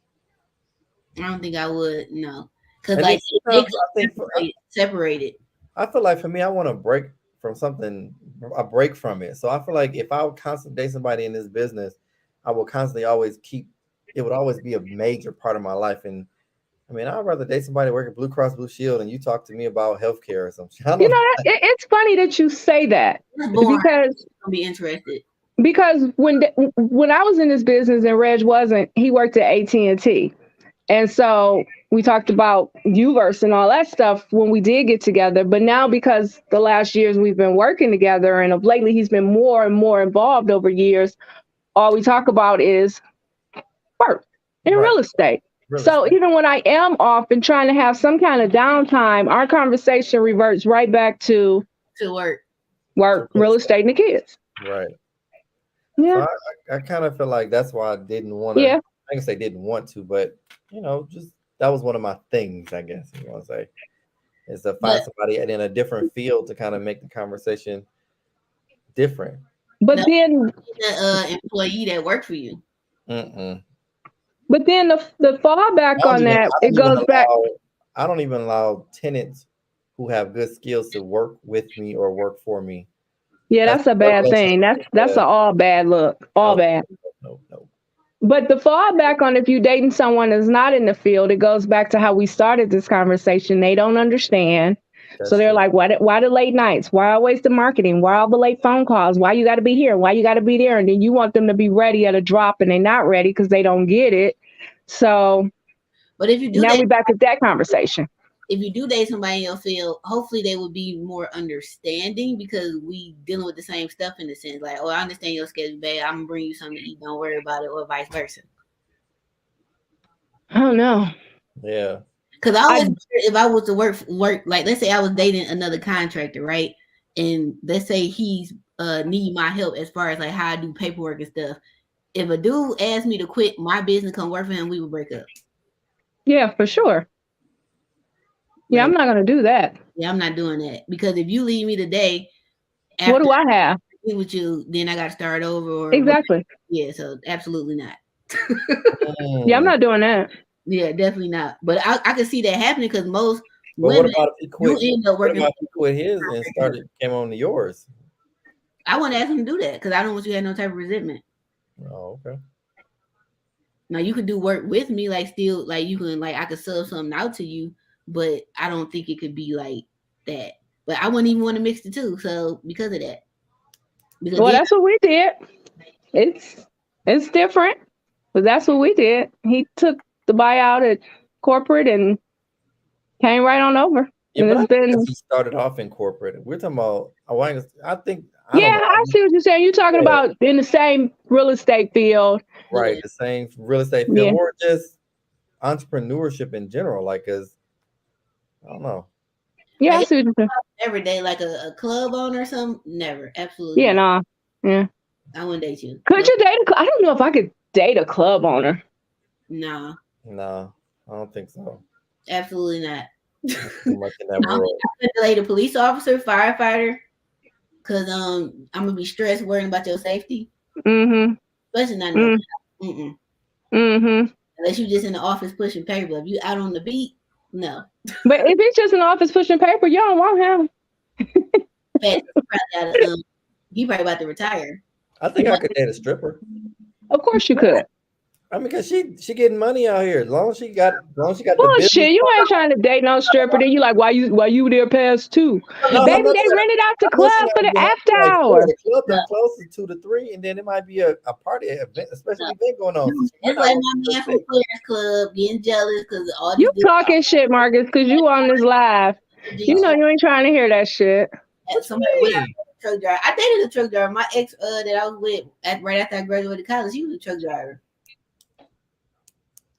I don't think I would. No, because And then like they sometimes I think separated. I feel like for me, I want to break from something, a break from it. So I feel like if I would constantly date somebody in this business, I will constantly always keep it would always be a major part of my life. And I mean, I'd rather date somebody working Blue Cross Blue Shield and you talk to me about healthcare or something. You know, it's funny that you say that because I'll be interested. Because when I was in this business and Reg wasn't, he worked at AT&T. And so we talked about Uverse and all that stuff when we did get together. But now because the last years we've been working together and of lately he's been more and more involved over years, all we talk about is work and real estate. So even when I am off and trying to have some kind of downtime, our conversation reverts right back to work, real estate, and the kids. Right. Yeah. So I kind of feel like that's why I didn't want to. Yeah. I can say didn't want to, but you know, just that was one of my things, I guess you want to say, is to find somebody in a different field to kind of make the conversation different. But then the employee that worked for you. But then the fallback on that, it goes back. I don't even allow tenants who have good skills to work with me or work for me. Yeah, that's a bad thing. That's an all bad look. All bad. No. But the fallback on if you're dating someone that's not in the field, it goes back to how we started this conversation. They don't understand. So they're like, why the late nights? Why always the marketing? Why all the late phone calls? Why you got to be here? Why you got to be there? And then you want them to be ready at a drop and they're not ready because they don't get it. So but if you do now we're back at that conversation. If you do date somebody in your field, hopefully they will be more understanding because we dealing with the same stuff in the sense like, oh, I understand your schedule, babe. I'm gonna bring you something to eat. Don't worry about it, or vice versa. I don't know. Yeah. Because I always, if I was to work, like let's say I was dating another contractor, right? And let's say he's need my help as far as like how I do paperwork and stuff. If a dude asked me to quit my business, come work for him, we would break up. Yeah, for sure. Yeah, I'm not going to do that. Yeah, I'm not doing that. Because if you leave me today, what do I have? With you, then I got to start over. Or exactly. Yeah, so absolutely not. Yeah, I'm not doing that. Yeah, definitely not. But I can see that happening because most women what about if he quit? End up working. What about if he quit his and came on to yours? I wouldn't ask him to do that because I don't want you to have no type of resentment. Oh, okay. Now you could do work with me, like still, like you can, like I could sub something out to you. But I don't think it could be like that. But I wouldn't even want to mix the two. So because of that. Well, that's what we did. It's different. But that's what we did. He took the buyout at corporate and came right on over. Yeah, and but he started off in corporate. We're talking about I think I see what you're saying. You're talking about in the same real estate field. Right, the same real estate field or just entrepreneurship in general, like as I don't know. Yeah, like, I see what you're saying. Every day, like a club owner or something? Never. Absolutely. Yeah, nah. Yeah. I wouldn't date you. Could you date I don't know if I could date a club owner. Nah. No, I don't think so. Absolutely not. Too much in that world. I could date a police officer, firefighter, because I'm gonna be stressed worrying about your safety. Mm-hmm. Especially not in the unless you just in the office pushing paper. If you out on the beat, no. But if it's just an office pushing paper, y'all won't have him. He probably about to retire. I think I could date a stripper. Of course you could. I mean, because she getting money out here. As long as she got the shit, you ain't trying to date no stripper. Then you like, why you there past 2? No, baby, they rented out the club for the after hour. The club been closed to 2 to 3, and then it might be a party event, a special event going on. It's like my man from Players Club getting jealous because all you talking shit, Marcus, because you on this live. You know you ain't trying to hear that shit. Somebody with a truck driver. I dated a truck driver. My ex that I was with right after I graduated college, he was a truck driver.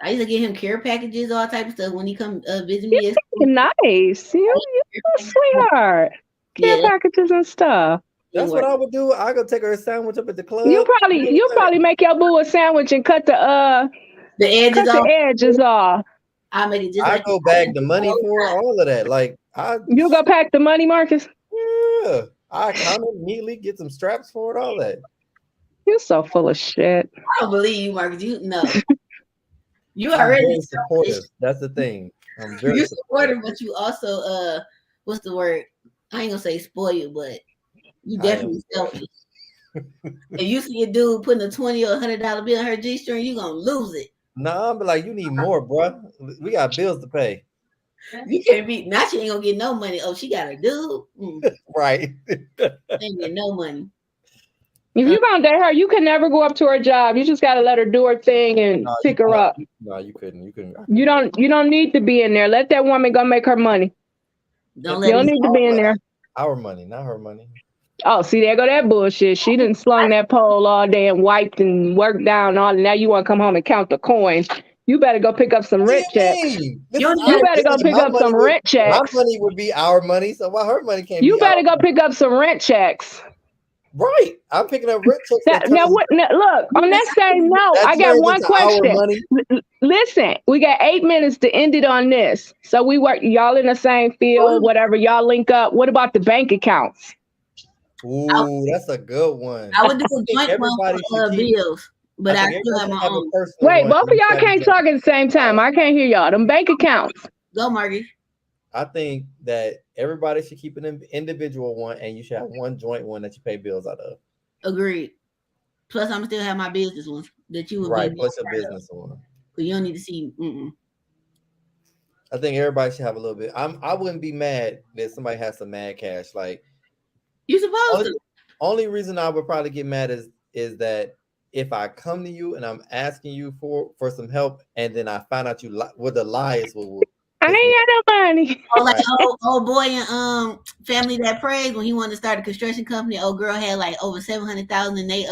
I used to get him care packages, all type of stuff when he come visit me. Nice. You're a sweetheart. Care packages and stuff. That's what I would do. I go take her a sandwich up at the club. You probably make your boo a sandwich and cut the edges off. I make it just. I go bag the money for all of that. Like you go pack the money, Marcus. Yeah, I immediately get some straps for it. All that. You're so full of shit. I don't believe you, Marcus. You know. You already supportive. That's the thing. I'm very You're supportive, but you also what's the word? I ain't gonna say spoiled, but you definitely selfish. If you see a dude putting a $20 or $100 bill on her G-string, you gonna lose it. Nah, I'm like, you need more, bro. We got bills to pay. You can't be. Now she ain't gonna get no money. Oh, she got a dude. Right. Ain't get no money. If you're gonna date her, you can never go up to her job. You just gotta let her do her thing and pick her up. No, you couldn't. You don't need to be in there. Let that woman go make her money. You don't need to be in there. Our money, not her money. Oh, see, there go that bullshit. She done slung that pole all day and wiped and worked down all. And now you want to come home and count the coins. You better go pick up some rent checks. You better go pick up some rent checks. My money would be our money, so why her money can't be? You better go pick up some rent checks. Right, I'm picking up rent checks. Now, look, on that same note, I got one question. Listen, we got 8 minutes to end it on this. So we work, y'all in the same field, whatever. Y'all link up. What about the bank accounts? Ooh, that's a good one. I would do a joint one for bills, but I still have my own. Wait, both of y'all can't talk at the same time. I can't hear y'all. Them bank accounts. Go, Margie. I think that everybody should keep an individual one, and you should have one joint one that you pay bills out of. Agreed. Plus, I'm still have my business one that you would right. Plus your business one. But you don't need to see. I think everybody should have a little bit. I wouldn't be mad that somebody has some mad cash. Like you supposed to. Only reason I would probably get mad is that if I come to you and I'm asking you for some help, and then I find out what the lie is. I ain't got no money. Oh, like old boy in Family That Prays, when he wanted to start a construction company, old girl had like over 700,000, and they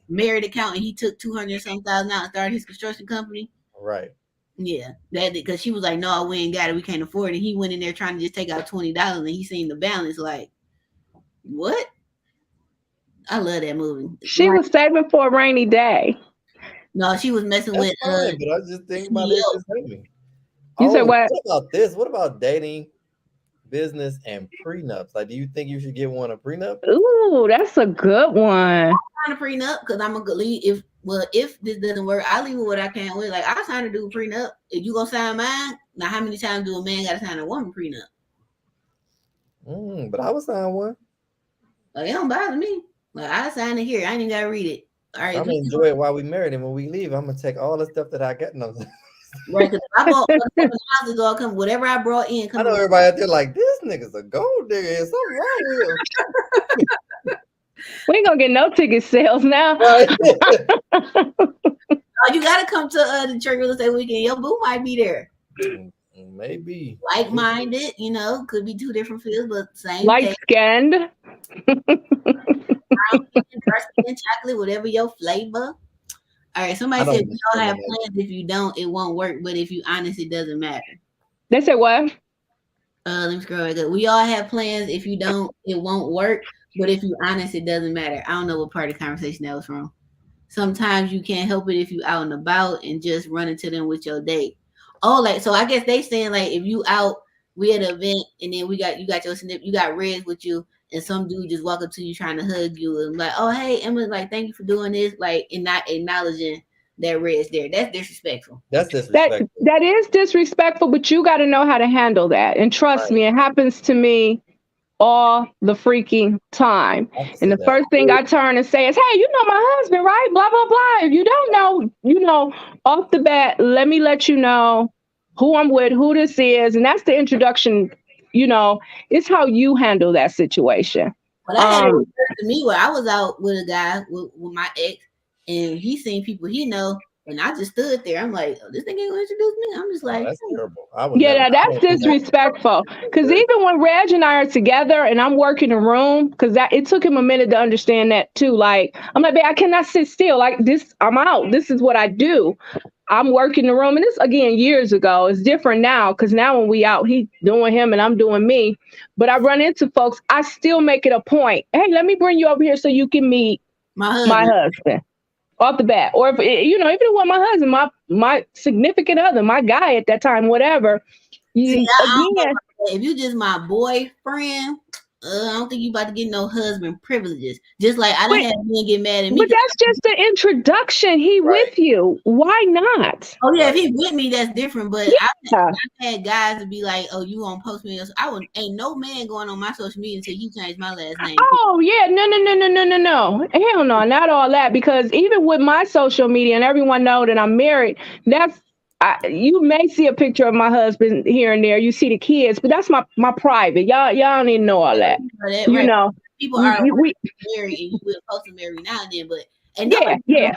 married account, and he took 200,000 out and started his construction company. Right. Yeah, that because she was like, "No, we ain't got it. We can't afford it." He went in there trying to just take out $20, and he seen the balance. Like, what? I love that movie. She was saving for a rainy day. No, she was messing with. But I was just thinking about it. You said what? What about this? What about dating, business, and prenups? Like, do you think you should get one a prenup? Ooh, that's a good one. I'm trying to prenup because I'm gonna leave. If this doesn't work, I leave with what I can with. Like, I sign to do a prenup. If you gonna sign mine, now how many times do a man gotta sign a woman prenup? But I would sign one. Like, it don't bother me. Like, I sign it here. I ain't even gotta read it. All right. I'm gonna enjoy it while we married, and when we leave, I'm gonna take all the stuff that I got. No. Right, because I bought houses all come whatever I brought in. I know everybody out there like, this nigga's a gold digger. There's something wrong with him. We ain't gonna get no ticket sales now. Right. You gotta come to the church real estate weekend. Your boo might be there. Maybe like-minded, could be two different fields, but same. Light-skinned. Brown skin, chocolate, whatever your flavor. All right, somebody said we all have plans. If you don't, it won't work. But if you honest, it doesn't matter. They said what? Let me scroll right up. We all have plans. If you don't, it won't work. But if you honest, it doesn't matter. I don't know what part of the conversation that was from. Sometimes you can't help it if you out and about and just run into them with your date. Oh, so I guess they saying like if you out, we at an event and then you got your snip, you got Reds with you. And some dude just walk up to you trying to hug you and like, oh, hey, Emma, like, thank you for doing this, like, and not acknowledging that Red's there. That's disrespectful. That's disrespectful. That is disrespectful, but you got to know how to handle that. And trust me, it happens to me all the freaking time. And the first thing I turn and say is, hey, you know my husband, right? Blah, blah, blah. If you don't know, off the bat, let me let you know who I'm with, who this is. And that's the introduction. It's how you handle that situation. But I had it to me where I was out with a guy with my ex, and he seen people he know, and I just stood there. I'm like, oh, this nigga ain't gonna introduce me. I'm just like, that's terrible. That's disrespectful. Because even when Reg and I are together, and I'm working a room, because it took him a minute to understand that too. Like, I'm like, babe, I cannot sit still. Like this, I'm out. This is what I do. I'm working the room, and this again years ago. It's different now because now when we out, he doing him and I'm doing me. But I run into folks. I still make it a point. Hey, let me bring you over here so you can meet my husband off the bat, or if even if it wasn't my husband, my significant other, my guy at that time, whatever. If you just my boyfriend, I don't think you about to get no husband privileges. Just like I don't have men get mad at me. But that's just the introduction. He with you. Why not? Oh yeah, if he with me, that's different. But Yeah. I've had guys to be like, "Oh, you won't post me?" I would ain't no man going on my social media until he changed my last name. Oh yeah, no. Hell no, not all that. Because even with my social media, and everyone know that I'm married. You may see a picture of my husband here and there. You see the kids, but that's my private. Y'all don't even know all that. You right. know, People are married, and you will post them every now and then. But and yeah.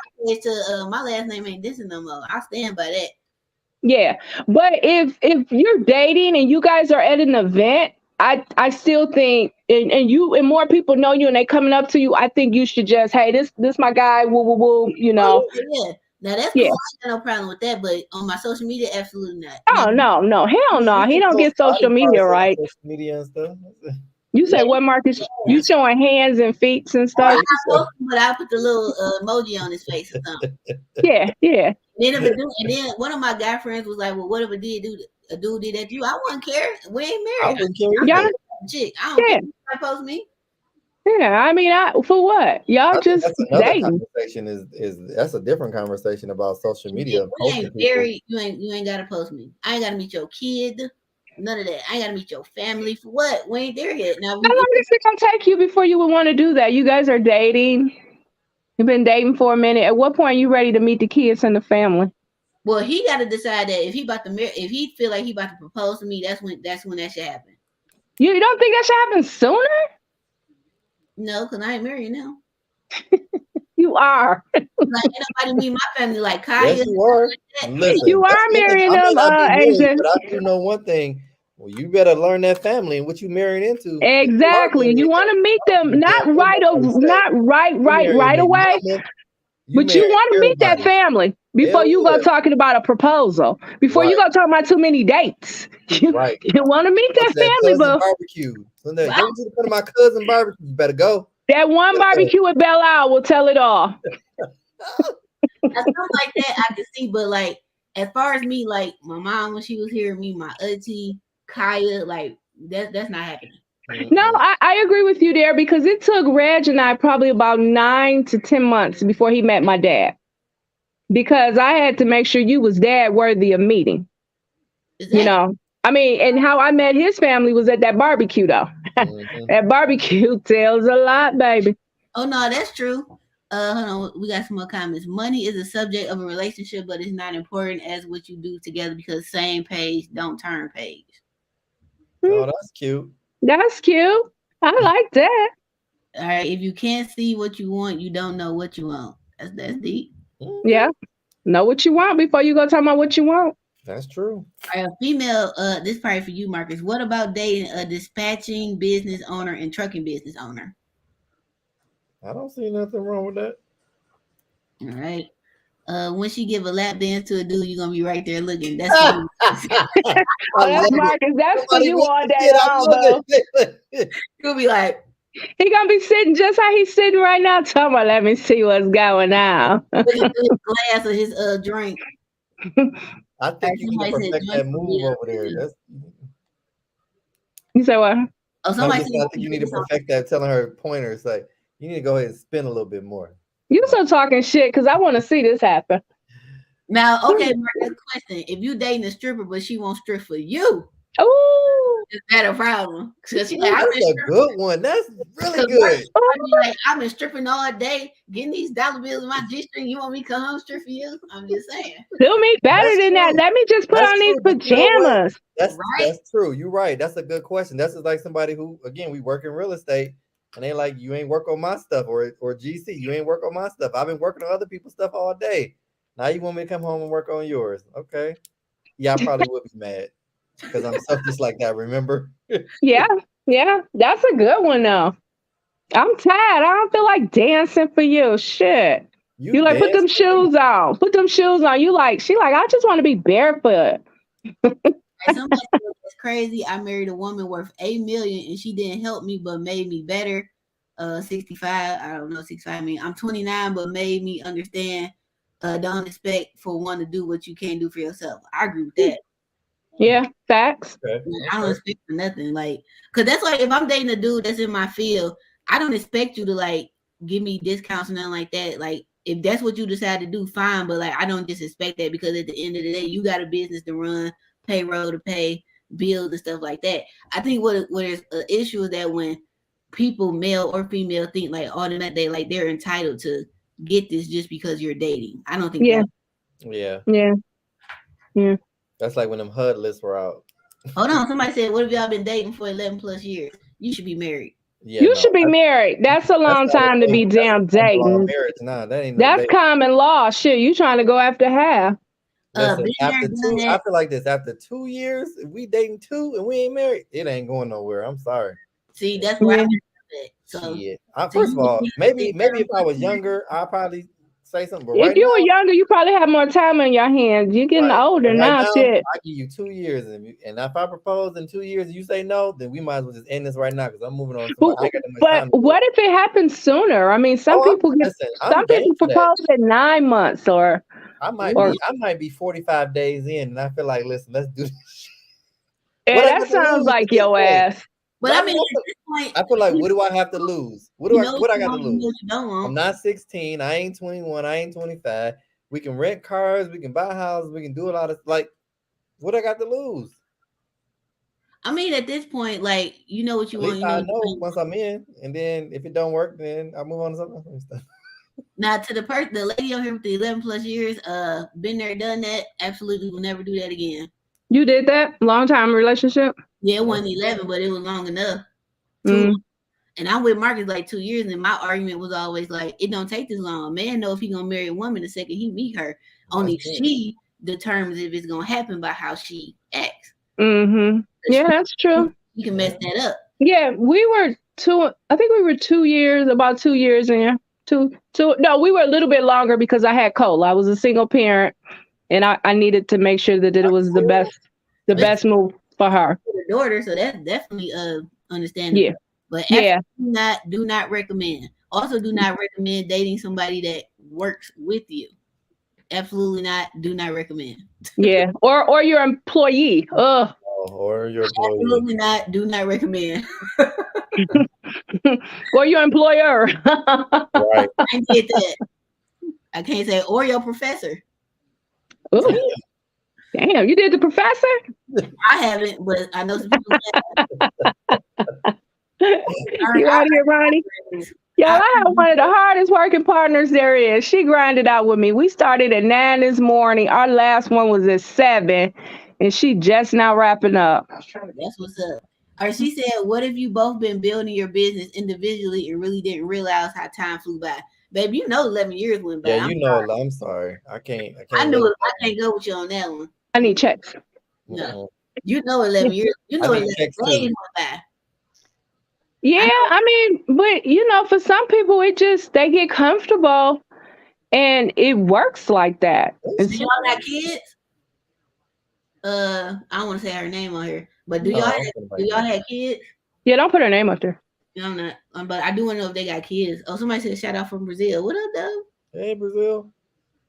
My last name ain't this no more. I stand by that. Yeah, but if you're dating and you guys are at an event, I still think and more people know you and they coming up to you, I think you should just, hey, this my guy, woo woo woo, you know. Oh, yeah. Now that's cool. I ain't got no problem with that, but on my social media, absolutely not. Oh no, hell no. He don't get social media right. Social media and stuff. You say what, Marcus? You showing hands and feet and stuff? But I put the little emoji on his face or something. Yeah. And then one of my guy friends was like, "Well, what if a dude did that to you?" I wouldn't care. We ain't married. I wouldn't care. Chick, I don't care if you post me. Yeah, I mean, for what? Y'all just dating. Conversation that's a different conversation about social media. You ain't married. You ain't gotta post me. I ain't gotta meet your kid. None of that. I ain't gotta meet your family for what? We ain't there yet. Now, how long is it gonna take you before you would want to do that? You guys are dating. You've been dating for a minute. At what point are you ready to meet the kids and the family? Well, he got to decide that if he feel like he about to propose to me, that's when that should happen. You don't think that should happen sooner? No, because I ain't married now. You are. Like, ain't nobody meet my family like Kaya. Yes, you are. Listen, you are marrying them, Asian. But I do know one thing. Well, you better learn that family and what you marrying into. Exactly. You want to meet them not right away, but you want to meet that family before you go talking about a proposal. Before you go talking about too many dates. You want to meet that family, but barbecue. Sunday, go to my cousin barbecue. You better go. That one barbecue at Belle Isle will tell it all. Something like that I can see, but like as far as me, like my mom when she was here, me, my auntie, Kaya, like that's not happening. No, I agree with you there because it took Reg and I probably about 9 to 10 months before he met my dad. Because I had to make sure you was dad worthy of meeting. Exactly. You know, I mean, and how I met his family was at that barbecue though. That barbecue tells a lot, baby. Oh no, that's true. Hold on, we got some more comments. Money is a subject of a relationship, but it's not important as what you do together because same page don't turn page. Oh, that's cute. That's cute. I like that. All right. If you can't see what you want, you don't know what you want. That's deep. Yeah. Know what you want before you go talk about what you want. That's true. All right, female, this is probably for you, Marcus. What about dating a dispatching business owner and trucking business owner? I don't see nothing wrong with that. All right. When she give a lap dance to a dude, you're gonna be right there looking. That's for you. That's Marcus. That's for you all day long, though. You'll be like, he gonna be sitting just how he's sitting right now. Talking about, let me see what's going on. His glass of his drink. I think you need to perfect that move over there. You say what? Oh, somebody. I think you need to perfect that. Telling her pointers like you need to go ahead and spin a little bit more. You still talking shit because I want to see this happen. Now, okay, Marcus, question: if you dating a stripper but she won't strip for you, is that a problem? That's a good one. That's really good. I've been stripping all day, getting these dollar bills in my G-string. You want me to come home strip for you? I'm just saying. Do me better than that. Let me just put on these pajamas. That's true. You're right. That's a good question. That's like somebody who, again, we work in real estate, and they like, you ain't work on my stuff, or GC, you ain't work on my stuff. I've been working on other people's stuff all day. Now you want me to come home and work on yours? Okay. Yeah, I probably would be mad. Because I'm selfish like that, remember? Yeah, that's a good one though. I'm tired. I don't feel like dancing for you. Shit. You like put them shoes on. Put them shoes on. You like, she like, I just want to be barefoot. Somebody that's crazy. I married a woman worth $8 million and she didn't help me but made me better. 65. I don't know 65 mean. I'm 29, but made me understand. Don't expect for one to do what you can't do for yourself. I agree with that. Yeah, facts. Okay. Like, I don't expect for nothing. Like, cause that's like if I'm dating a dude that's in my field, I don't expect you to like give me discounts or nothing like that. Like, if that's what you decide to do, fine. But like, I don't just expect that because at the end of the day, you got a business to run, payroll to pay, bills and stuff like that. I think what is an issue is that when people, male or female, think like automatically like they're entitled to get this just because you're dating. I don't think Yeah. that. Yeah. Yeah. Yeah. That's like when them HUD lists were out. Hold on, somebody said, "What if y'all been dating for 11 plus years? You should be married." Yeah, You no, should be married. That's a that's long not a time to date. be That's a damn common law dating. marriage. Nah, that ain't no That's date. common law. Shit, you trying to go after half. Listen, Been there, after done 2, I that. feel like this. After 2 years, if we dating 2 and we ain't married, it ain't going nowhere. I'm sorry. See, that's where Yeah. I'm at. So, Shit. so First you of all, need maybe 6, 7 if I plus was years. younger, I'd probably say something. But If right you were now, younger, you probably have more time on your hands. You're getting right. older But right now, now, shit. I give you 2 years, and if I propose in 2 years and you say no, then we might as well just end this right now because I'm moving on to somebody. I ain't got that much But time to do what it. if it happens sooner? I mean, some Oh, people listen, I'm game for that. propose at 9 months or I or might be 45 days in, and I feel like, listen, let's do this. yeah, What I that got to sounds lose at like this your point? ass. But I I mean, mean, at this point, I feel like, what do I have to lose? What you know I you got to want, you know lose? what you don't I'm want. not 16. I ain't 21. I ain't 25. We can rent cars. We can buy houses. We can do a lot of like. What I got to lose? I mean, at this point, like you know what you At want. least You know I what you know don't once want. I'm in, and then if it don't work, then I move on to something else. Now, to the lady on here with the 11 plus years, been there, done that. Absolutely, will never do that again. You did that long time relationship. Yeah, it wasn't 11, but it was long enough. Mm. And I'm with Marcus like 2 years, and my argument was always like, it don't take this long. A man know if he gonna marry a woman the second he meet her. Only she determines if it's gonna happen by how she acts. Mm-hmm. Yeah, that's true. You can mess that up. Yeah, we were I think we were 2 years, about 2 years in. No, we were a little bit longer because I had Cole. I was a single parent and I needed to make sure that it was the best move for her. Her daughter, so that's definitely understandable. Yeah. But Yeah. do not recommend. Also, do not recommend dating somebody that works with you. Absolutely not. Do not recommend. Yeah. Or your employee. Ugh. Or your employee. Absolutely not. Do not recommend. Or your employer. Right. I did that. I can't say or your professor. Ooh. Damn, you did the professor? I haven't, but I know some people have. You out here, Ronnie? Yo, I have one of the hardest working partners there is. She grinded out with me. We started at 9 this morning. Our last one was at 7, and she just now wrapping up. That's what's up. All right, she said, "What if you both been building your business individually and really didn't realize how time flew by?" Baby, you know 11 years went by. Yeah, I'm sorry. I can't. I knew it. I can't go with you on that one. I need checks. No, you know 11 years. You know 11 days went by. Yeah, I mean, but for some people, they get comfortable, and it works like that. Do y'all got kids? I don't want to say her name on here, but do y'all have kids? Yeah, don't put her name up there. No, I'm not. But I do want to know if they got kids. Oh, somebody said shout out from Brazil. What up, though? Hey, Brazil.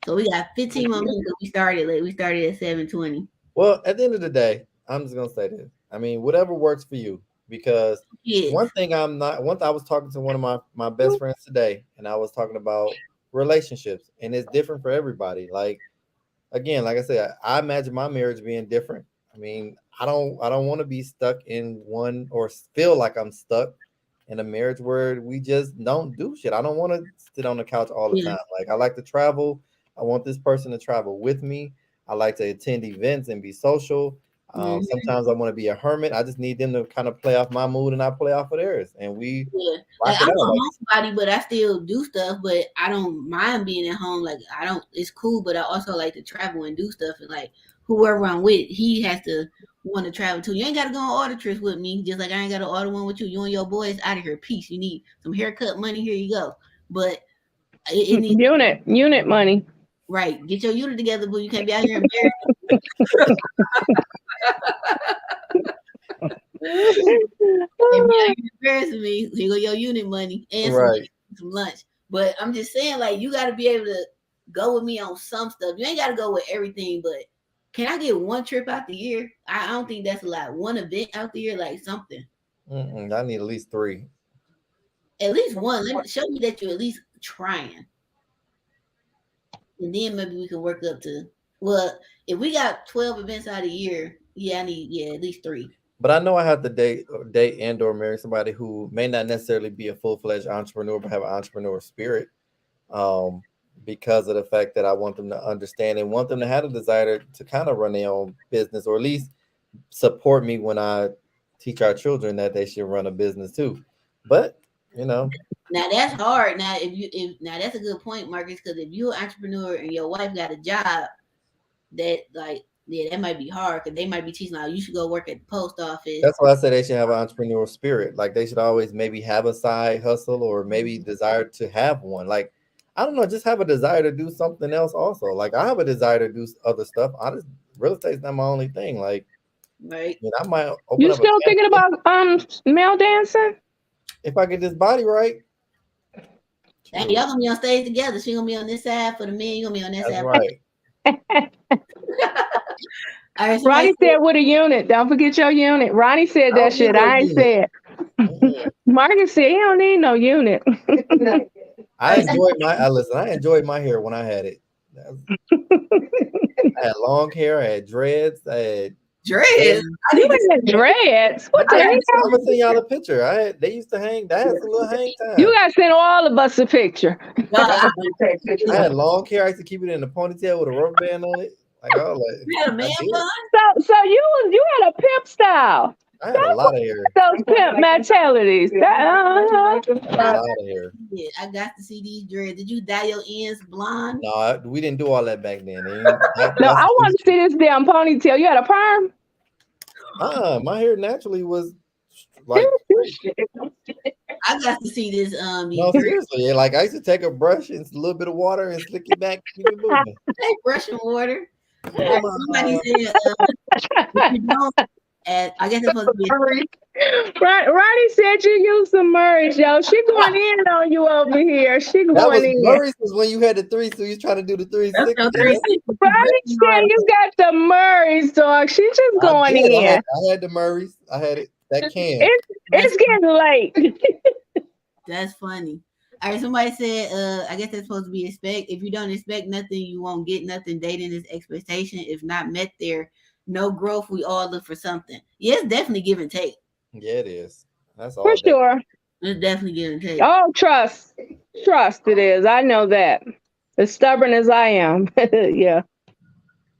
So we got 15 more minutes. We started late. We started at 7:20. Well, at the end of the day, I'm just gonna say this. I mean, whatever works for you. Because one thing I was talking to one of my best friends today, and I was talking about relationships, and it's different for everybody. Like, again, like I said, I imagine my marriage being different. I mean, I don't want to be stuck in one or feel like I'm stuck in a marriage where we just don't do shit. I don't want to sit on the couch all the time. Like, I like to travel. I want this person to travel with me. I like to attend events and be social. Sometimes I want to be a hermit. I just need them to kind of play off my mood and I play off of theirs. And we like I'm a homebody, but I still do stuff, but I don't mind being at home. Like it's cool, but I also like to travel and do stuff. And like whoever I'm with, he has to want to travel too. You ain't got to go on order trips with me, just like I ain't got to order one with you. You and your boys out of here. Peace. You need some haircut money. Here you go. But it needs unit money. Right. Get your unit together, but you can't be out here embarrassing. Embarrassing me. Here go your unit money and some lunch. But I'm just saying, like, you got to be able to go with me on some stuff. You ain't got to go with everything, but can I get one trip out the year? I don't think that's a lot. One event out the year, like something. I need at least 3. At least one. Show me that you're at least trying. And then maybe we can work up to, well, if we got 12 events out a year, I need at least 3. But I know I have to date and or marry somebody who may not necessarily be a full-fledged entrepreneur, but have an entrepreneur spirit. Because of the fact that I want them to understand and want them to have a desire to kind of run their own business, or at least support me when I teach our children that they should run a business too. But now that's hard. Now now that's a good point, Marcus, because if you're an entrepreneur and your wife got a job, that that might be hard, because they might be teaching you should go work at the post office. That's why I said they should have an entrepreneurial spirit. Like they should always maybe have a side hustle, or maybe desire to have one. Like, I don't know, just have a desire to do something else also. Like I have a desire to do other stuff. Real estate's not my only thing. Like, right. I might open You up still thinking about male dancing? If I get this body right. And y'all gonna be on stage together. She gonna be on this side for the men. You gonna be on that side. Right. Right, Ronnie said with a unit. Don't forget your unit. Ronnie said that shit. I ain't said. Marcus said he don't need no unit. I enjoyed my hair when I had it. I had long hair. I had dreads. I had dreads. You had dreads. What the hell? I'm gonna send y'all a picture. They used to hang. That had a little hang time. You gotta send all of us a picture. I had long hair. I used to keep it in a ponytail with a rubber band on it. Like all that. You had a man bun? So you had a pimp style. I had a lot of hair. Those pimp mentalities. A lot of hair. Yeah, I got to see these dreads. Did you dye your ends blonde? No, we didn't do all that back then. No, I want to see this damn ponytail. You had a perm? My hair naturally was like. I got to see this. No, seriously. Like I used to take a brush and a little bit of water and slick it back. Keep it moving. Hey, brush and water. Somebody said, you don't. I guess it's supposed to be. Ronnie said you used some merge, yo. She going in on you over here. She going in. Murray's was when you had the 3, so you trying to do the 360. Ronnie said you got the Murrays, dog. She just going in. I had the Murrays. I had it. That can. It's getting late. That's funny. All right, somebody said, I guess that's supposed to be expect. If you don't expect nothing, you won't get nothing. Dating is expectation. If not met there, no growth. We all look for something. Yeah, it's definitely give and take. Yeah, it is. That's all. For sure. It's definitely give and take. Oh, trust it is. I know that. As stubborn as I am. Yeah.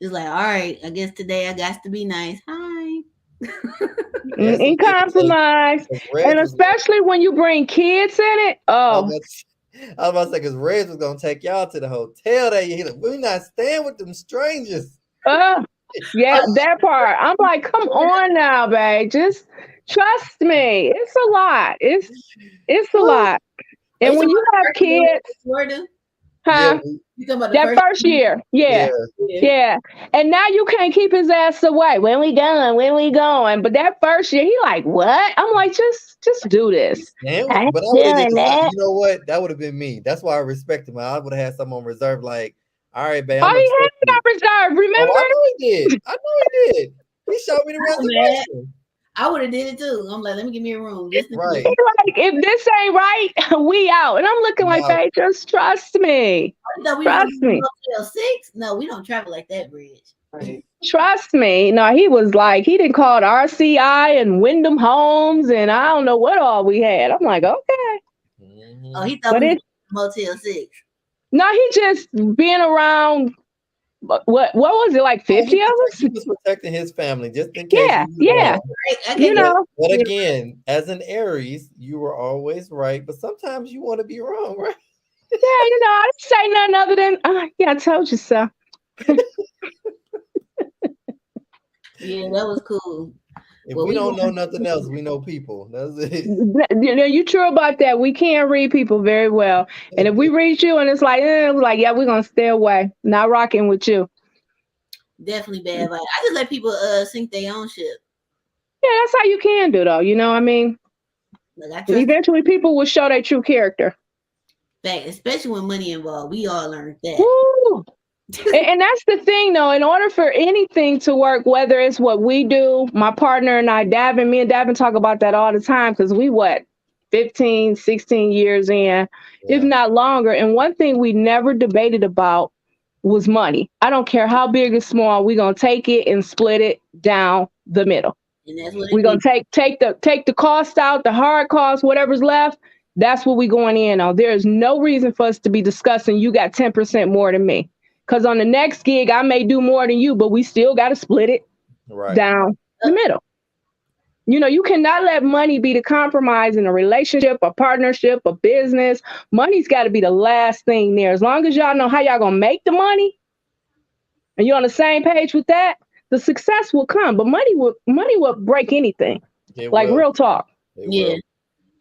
It's like, all right, I guess today I got to be nice. Hi. In compromise. And especially when you bring kids in it. Oh. I was about to say, because Reg was going to take y'all to the hotel that you we're not staying with them strangers. Yeah, that part. I'm like, come on now, babe. Just trust me. It's a lot. It's a lot. And when you have kids, huh? That first year. Yeah. And now you can't keep his ass away. When we going? But that first year, he like, what? I'm like, just do this. Yeah, but you know what? That would have been me. That's why I respect him. I would have had someone reserved like, all right, babe. He had that reserved, remember? I know he did. He showed me the reservation. I would have did it too. I'm like, let me give me a room. Right. Like, if this ain't right, we out. And I'm looking like, babe, just trust me. Trust me. Motel 6? No, we don't travel like that, Bridge. Right. Trust me. No, he was like, he didn't call it RCI and Wyndham Homes and I don't know what all we had. I'm like, okay. Mm-hmm. Oh, he thought we Motel 6. No, he just being around. What was it, like 50 of us? He was protecting his family just in case. Yeah. You know. But again, as an Aries, you were always right, but sometimes you want to be wrong, right? Yeah, I didn't say nothing other than, yeah, I told you so. Yeah, that was cool. If we don't know nothing else, we know people. That's it. You true about that. We can't read people very well. And if we read you and it's like, yeah, we're going to stay away. Not rocking with you. Definitely bad. Like, I just let people sink their own ship. Yeah, that's how you can do, though. You know what I mean? Like, eventually people will show their true character. Fact, especially when money involved. We all learned that. Woo! And that's the thing, though. In order for anything to work, whether it's what we do, my partner and I, me and Davin talk about that all the time because we, 15, 16 years in, if not longer. And one thing we never debated about was money. I don't care how big or small, we're going to take it and split it down the middle. And that's what we're going to take the cost out, the hard cost, whatever's left. That's what we're going in on. There is no reason for us to be discussing you got 10% more than me. Because on the next gig, I may do more than you, but we still got to split it down the middle. You know, you cannot let money be the compromise in a relationship, a partnership, a business. Money's got to be the last thing there. As long as y'all know how y'all going to make the money and you're on the same page with that, the success will come. But money will break anything. Real talk. Yeah.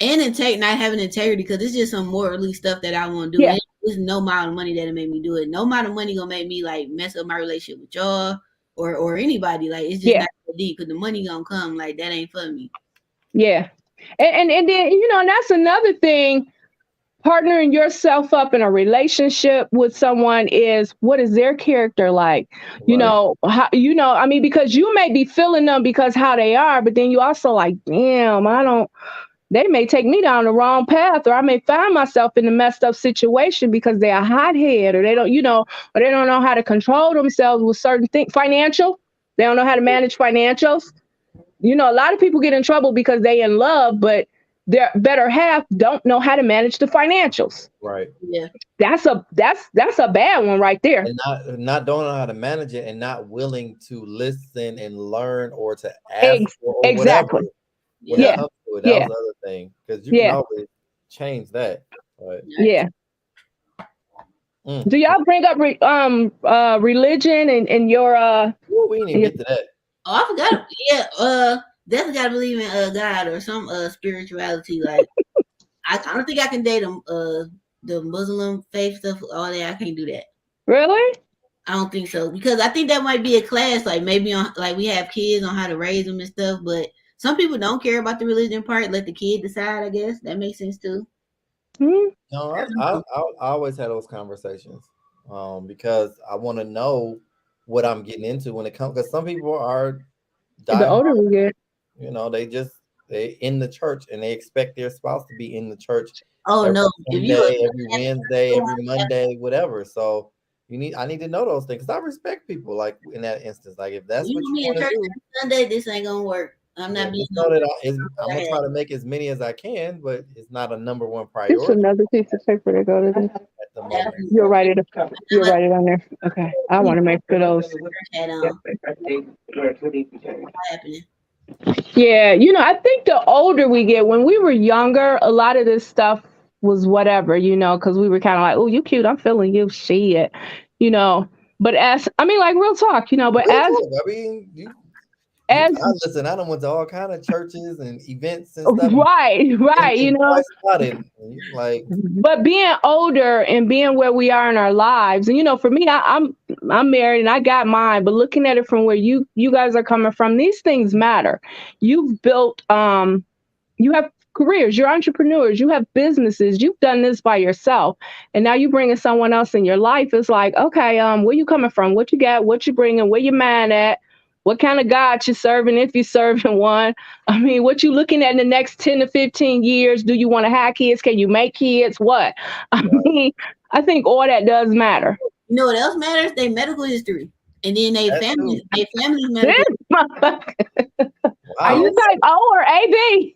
And not having integrity, because it's just some morally stuff that I want to do. Yeah. There's no amount of money that'll make me do it. No amount of money gonna make me like mess up my relationship with y'all or anybody. Like, it's just not so deep, because the money gonna come. Like, that ain't for me. Yeah. And then, you know, that's another thing. Partnering yourself up in a relationship with someone is, what is their character like? You know, how, you know, I mean, because you may be feeling them because how they are, but then you also like, damn, they may take me down the wrong path, or I may find myself in a messed up situation because they're a hothead, or they don't, you know, or they don't know how to control themselves with certain things. Financial, they don't know how to manage financials. You know, a lot of people get in trouble because they in love, but their better half don't know how to manage the financials. Right. Yeah. That's a bad one right there. And not don't know how to manage it, and not willing to listen and learn, or to ask or exactly. Whatever. Yeah. That was the other thing, because you can always change that. But yeah. Do y'all bring up religion and your we didn't even get to that. Oh, I forgot. Yeah, definitely gotta believe in God or some spirituality. Like, I don't think I can date them. The Muslim faith stuff, all that, I can't do that. Really? I don't think so, because I think that might be a class, like maybe on, like, we have kids on how to raise them and stuff, but some people don't care about the religion part. Let the kid decide. I guess that makes sense too. Mm-hmm. No, I always had those conversations, because I want to know what I'm getting into when it comes. Because some people are the older we get, you know, they in the church and they expect their spouse to be in the church. Oh every no! Sunday, every Wednesday, every Monday, whatever. So I need to know those things, because I respect people. Like, in that instance, like, if that's what you want to do, Sunday, this ain't gonna work. I'm not being. I'm gonna try to make as many as I can, but it's not a number one priority. It's another piece of paper to go to this. At the moment. You'll write it. You'll write it on there. Okay. I want to make sure those. Yeah, you know, I think the older we get, when we were younger, a lot of this stuff was whatever, you know, because we were kind of like, oh, you cute, I'm feeling you, shit, you know. But like real talk, you know. But listen, I done went to all kind of churches and events and stuff. Right, you know. Like, but being older and being where we are in our lives, and you know, for me, I'm married and I got mine. But looking at it from where you guys are coming from, these things matter. You've built, you have careers, you're entrepreneurs, you have businesses, you've done this by yourself, and now you bringing someone else in your life. It's like, okay, where you coming from? What you got? What you bringing? Where your mind at? What kind of God you serving, if you're serving one? I mean, what you looking at in the next 10 to 15 years? Do you want to have kids? Can you make kids? What? I mean, I think all that does matter. You know what else matters? Their medical history. And then their family medical. Wow. Are you type O or AB?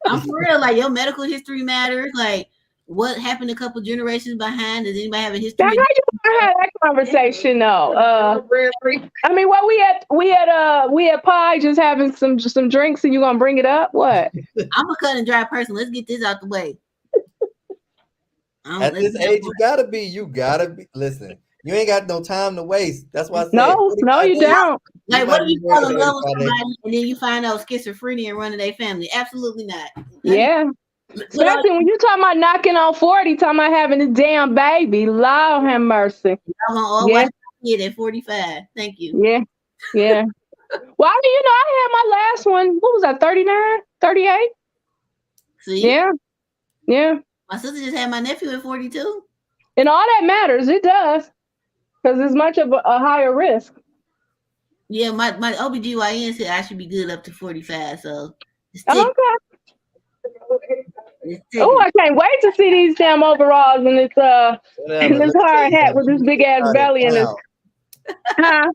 I'm for real. Like, your medical history matters. Like, what happened a couple generations behind? Does anybody have a history? How you had that conversation though? I mean, what we had pie, just having some drinks, and you gonna bring it up? What? I'm a cut and dry person. Let's get this out the way. At this age, you gotta be. Listen, you ain't got no time to waste. That's why I said, no, you don't. Like, what if you fall in love with somebody and then you find out schizophrenia and running their family? Absolutely not. Yeah. Especially when you talking about knocking on 40, talking about having a damn baby. Lord have mercy. I'm gonna always kid at 45. Thank you. Yeah. Well, I mean, you know, I had my last one. What was that? 39, 38? See? Yeah. My sister just had my nephew at 42. And all that matters. It does. because it's much of a higher risk. Yeah, my OBGYN said I should be good up to 45. So it's Okay. Oh, I can't wait to see these damn overalls and this and this hard hat with this big ass belly and this. Huh?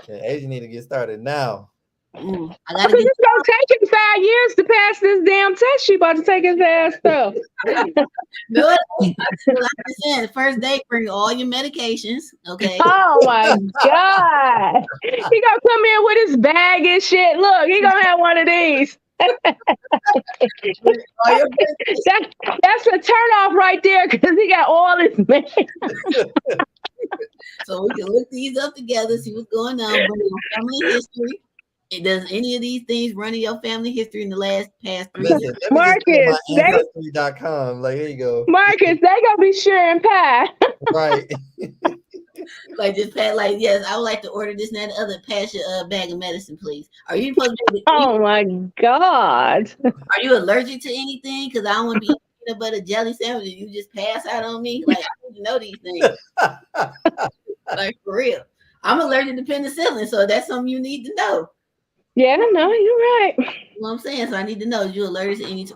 Yeah, Asia need to get started now. I gotta Because it's gonna take him 5 years to pass this damn test. She about to take his ass stuff. No, like I said, the first day, bring all your medications. Okay. Oh my God. He gonna come in with his bag and shit. Look, he gonna have one of these. That's a turnoff right there because he got all his man. So we can look these up together, see what's going on, bring your family history. Does any of these things run in your family history in the past 3 years? Marcus, ancestry.com. Like, here you go. Marcus, they gonna be sharing pie. Right. Like just pat, like, yes, I would like to order this and that other. Pass your bag of medicine, please. Are you supposed to be? Oh my God. Are you allergic to anything? Because I don't want to be peanut butter jelly sandwich and you just pass out on me. Like, I need to know these things. Like, for real. I'm allergic to penicillin, so that's something you need to know. Yeah, no, you're right. You know what I'm saying? So I need to know, is you allergic to any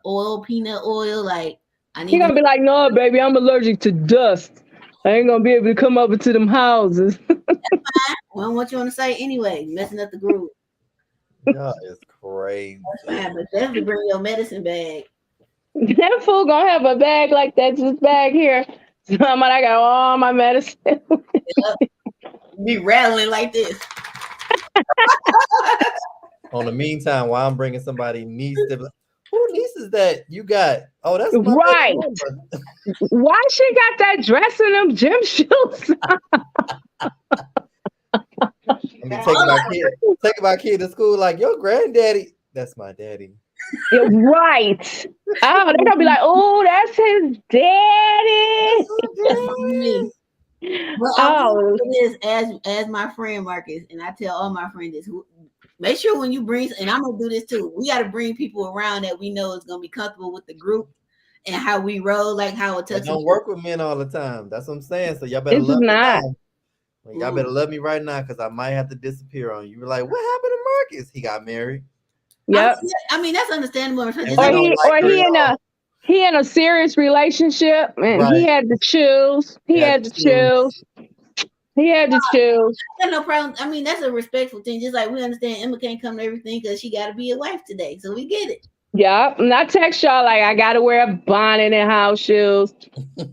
oil, peanut oil? Like, I need. You're gonna be like, no, baby, I'm allergic to dust. I ain't gonna be able to come over to them houses. That's fine. Well, what you want to say anyway? Messing up the groove. That is crazy. That's fine, but definitely bring your medicine bag. That fool gonna have a bag like that, this bag here. So I got all my medicine. Be rattling like this. On the meantime, while I'm bringing somebody niece, who niece is that you got? Oh, that's my right. Why she got that dress and them gym shoes? I mean, taking my kid to school like your granddaddy. That's my daddy. Yeah, right. Oh, they're gonna be like, oh, that's his daddy. Well, I will do this as my friend Marcus, and I tell all my friends this. Make sure when you bring, and I'm gonna do this too. We got to bring people around that we know is gonna be comfortable with the group and how we roll, like how it touches. Don't work with men all the time. That's what I'm saying. So y'all better love me now. Y'all better love me right now because I might have to disappear on you. You're like, what happened to Marcus? He got married. Yep. I mean that's understandable. He in a serious relationship and he had to choose. He had to choose. I got no problem. I mean, that's a respectful thing. Just like we understand Emma can't come to everything because she got to be a wife today. So we get it. Yeah. And I text y'all like, I got to wear a bonnet and house shoes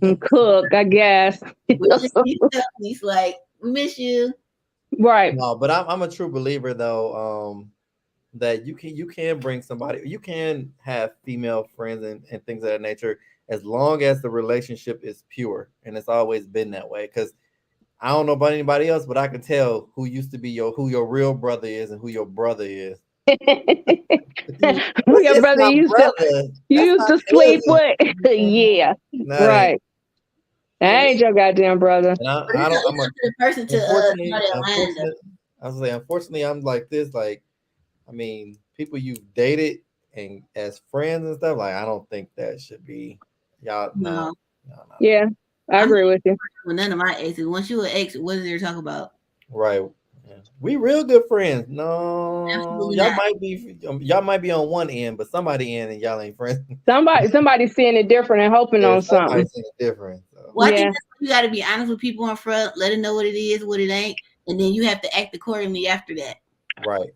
and cook, I guess. He's like, we miss you. Right. No, but I'm a true believer, though, that you can bring somebody. You can have female friends and things of that nature as long as the relationship is pure. And it's always been that way because I don't know about anybody else, but I can tell who used to be who your real brother is and who your brother is. Who your brother used to sleep with. Yeah. Right. That ain't your goddamn brother. And I was like, unfortunately, I'm like this. Like, I mean, people you've dated and as friends and stuff, like, I don't think that should be y'all. No. Yeah. I agree with you. Well, none of my exes. Once you an ex, what is there to talk about? Right. Yeah. We real good friends. No, absolutely y'all might be on one end, but somebody end and y'all ain't friends. Somebody's seeing it different and hoping on something. Seeing it different. So. Well, I think you got to be honest with people in front, let them know what it is, what it ain't, and then you have to act accordingly after that. Right.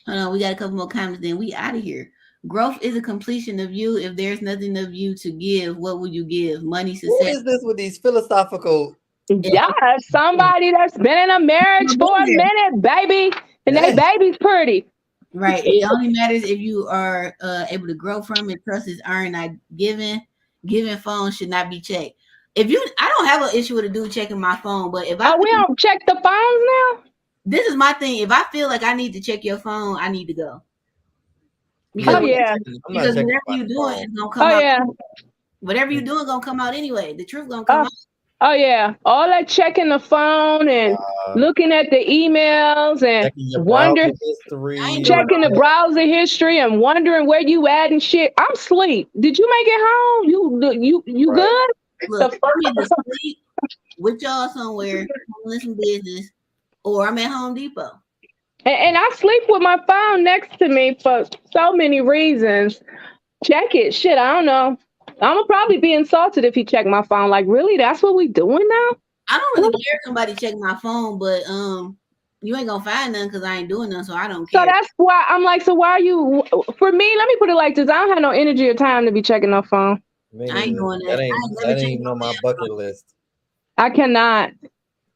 Hold on, we got a couple more comments. Then we out of here. Growth is a completion of you. If there's nothing of you to give, what would you give? Money, success. What is this with these philosophical? Yeah, somebody that's been in a marriage for a minute, baby, and that baby's pretty. Right. It only matters if you are able to grow from it. Trust is earned, not given. Given phone should not be checked. I don't have an issue with a dude checking my phone, but if we don't check the phones now. This is my thing. If I feel like I need to check your phone, I need to go. Because whatever you're doing is gonna come out. Yeah. Whatever you're doing gonna come out anyway. The truth gonna come out. Oh yeah. All that checking the phone and looking at the emails and checking the browser history and wondering where you at and shit. I'm asleep. Did you make it home? You good? Look, for me to sleep, with y'all somewhere, handling some business, or I'm at Home Depot. And I sleep with my phone next to me for so many reasons. Check it. Shit, I don't know. I'm gonna probably be insulted if he check my phone. Like, really? That's what we doing now? I don't really care if somebody check my phone, but you ain't gonna find none because I ain't doing none, so I don't care. So that's why I'm like, so why are you? For me, let me put it like this: I don't have no energy or time to be checking no phone. I ain't doing that. That ain't even on my bucket list. I cannot.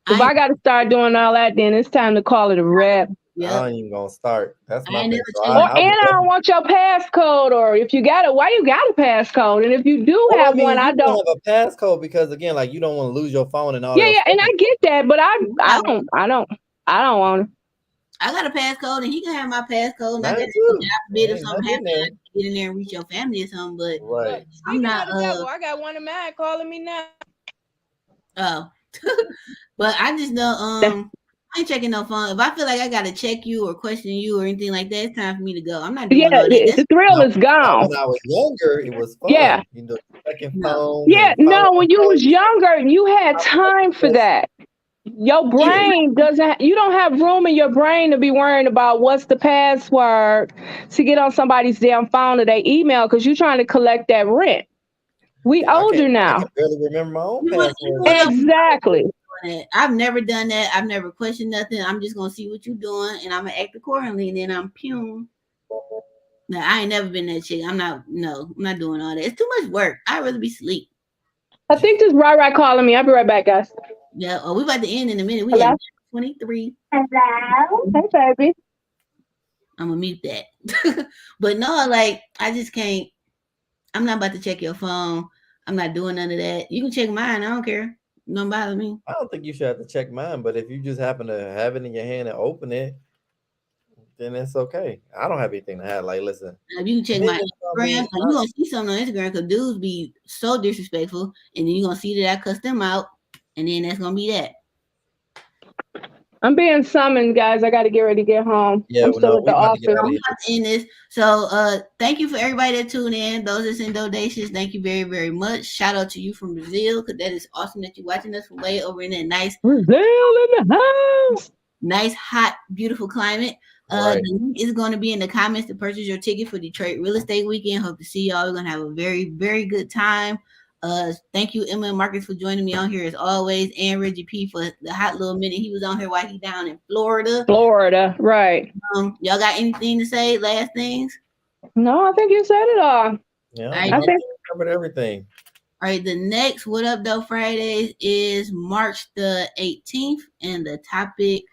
If I got to start doing all that, then it's time to call it a wrap. Yep. I ain't even gonna start. That's my thing. I don't want your passcode, or if you got it, why you got a passcode? And if you do have one, I don't have a passcode because again, like you don't want to lose your phone and all that. Yeah, and I get that, but I don't want it. I got a passcode, and he can have my passcode. And I got to bid if something happens, I can get in there and reach your family or something. But I'm not. I got one of mine calling me now. Oh, but I just know. I ain't checking no phone. If I feel like I gotta check you or question you or anything like that, it's time for me to go. I'm not doing all that. The thrill is gone. When I was younger, it was fun. Yeah. You know, checking phones. Yeah, no, when you was younger, you had time for that. Your brain doesn't, you don't have room in your brain to be worrying about what's the password to get on somebody's damn phone or their email because you're trying to collect that rent. We older now. I can barely remember my own password. Exactly. I've never done that. I've never questioned nothing. I'm just gonna see what you're doing and I'm gonna act accordingly, and then I'm pew. No, I ain't never been that chick. I'm not doing all that. It's too much work. I'd rather be asleep. I think this right calling me. I'll be right back, guys. Yeah, we about to end in a minute. We have 23. Hello. Hey, baby. I'm gonna mute that. But no, like I just can't. I'm not about to check your phone. I'm not doing none of that. You can check mine. I don't care. Don't bother me. I don't think you should have to check mine, but if you just happen to have it in your hand and open it, then it's okay. I don't have anything to have. Like, listen. If you can check my Instagram, you're gonna see something on Instagram because dudes be so disrespectful, and then you're gonna see that I cuss them out, and then that's gonna be that. I'm being summoned, guys. I got to get ready to get home. Yeah, I'm still at the office. I'm about to end this. So, thank you for everybody that tuned in. Those that send donations, thank you very, very much. Shout out to you from Brazil, because that is awesome that you're watching us from way over in that nice Brazil in the house. Nice, hot, beautiful climate. The link is going to be in the comments to purchase your ticket for Detroit Real Estate Weekend. Hope to see y'all. We're going to have a very, very good time. Thank you, Emma and Marcus, for joining me on here as always, and Reggie P for the hot little minute he was on here while he down in Florida. Right. Y'all got anything to say? Last things? No, I think you said it all. Yeah, I think we covered everything. All right, the next What Up Doe Fridays is March the 18th, and the topic,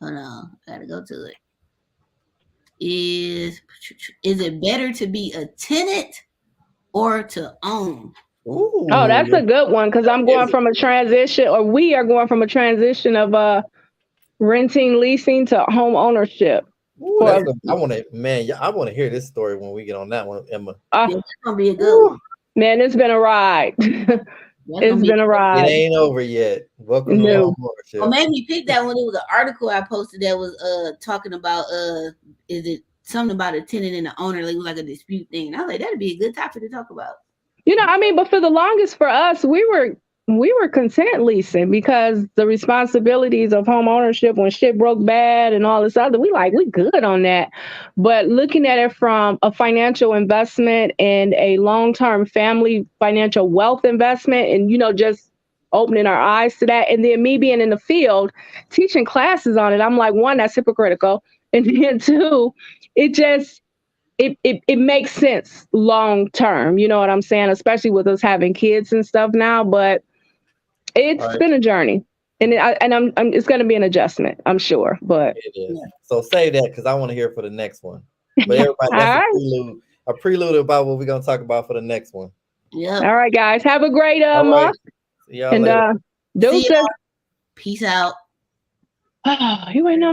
hold on, I gotta go to it. Is it better to be a tenant or to own? Ooh, oh, that's a good one because I'm going from a transition, or we are going from a transition of renting, leasing to home ownership. Ooh, I want to hear this story when we get on that one, Emma. It's gonna be a good one. Man, it's been a ride. It's been a ride. It ain't over yet. Welcome to home ownership. What made me pick that one? It was an article I posted that was talking about is it something about a tenant and the owner? Like it was like a dispute thing. And I was like, that'd be a good topic to talk about. You know, I mean, but for the longest for us, we were content leasing because the responsibilities of home ownership when shit broke bad and all this other, we good on that. But looking at it from a financial investment and a long-term family financial wealth investment and, you know, just opening our eyes to that. And then me being in the field, teaching classes on it, I'm like, one, that's hypocritical. And then two, it makes sense long term, you know what I'm saying, especially with us having kids and stuff now. But it's been a journey, and it's going to be an adjustment, I'm sure. But it is. So save that because I want to hear for the next one. But everybody, that's a prelude about what we're going to talk about for the next one. Yeah. All right, guys, have a great month. See y'all later. Deuces. Peace out. You ain't know me.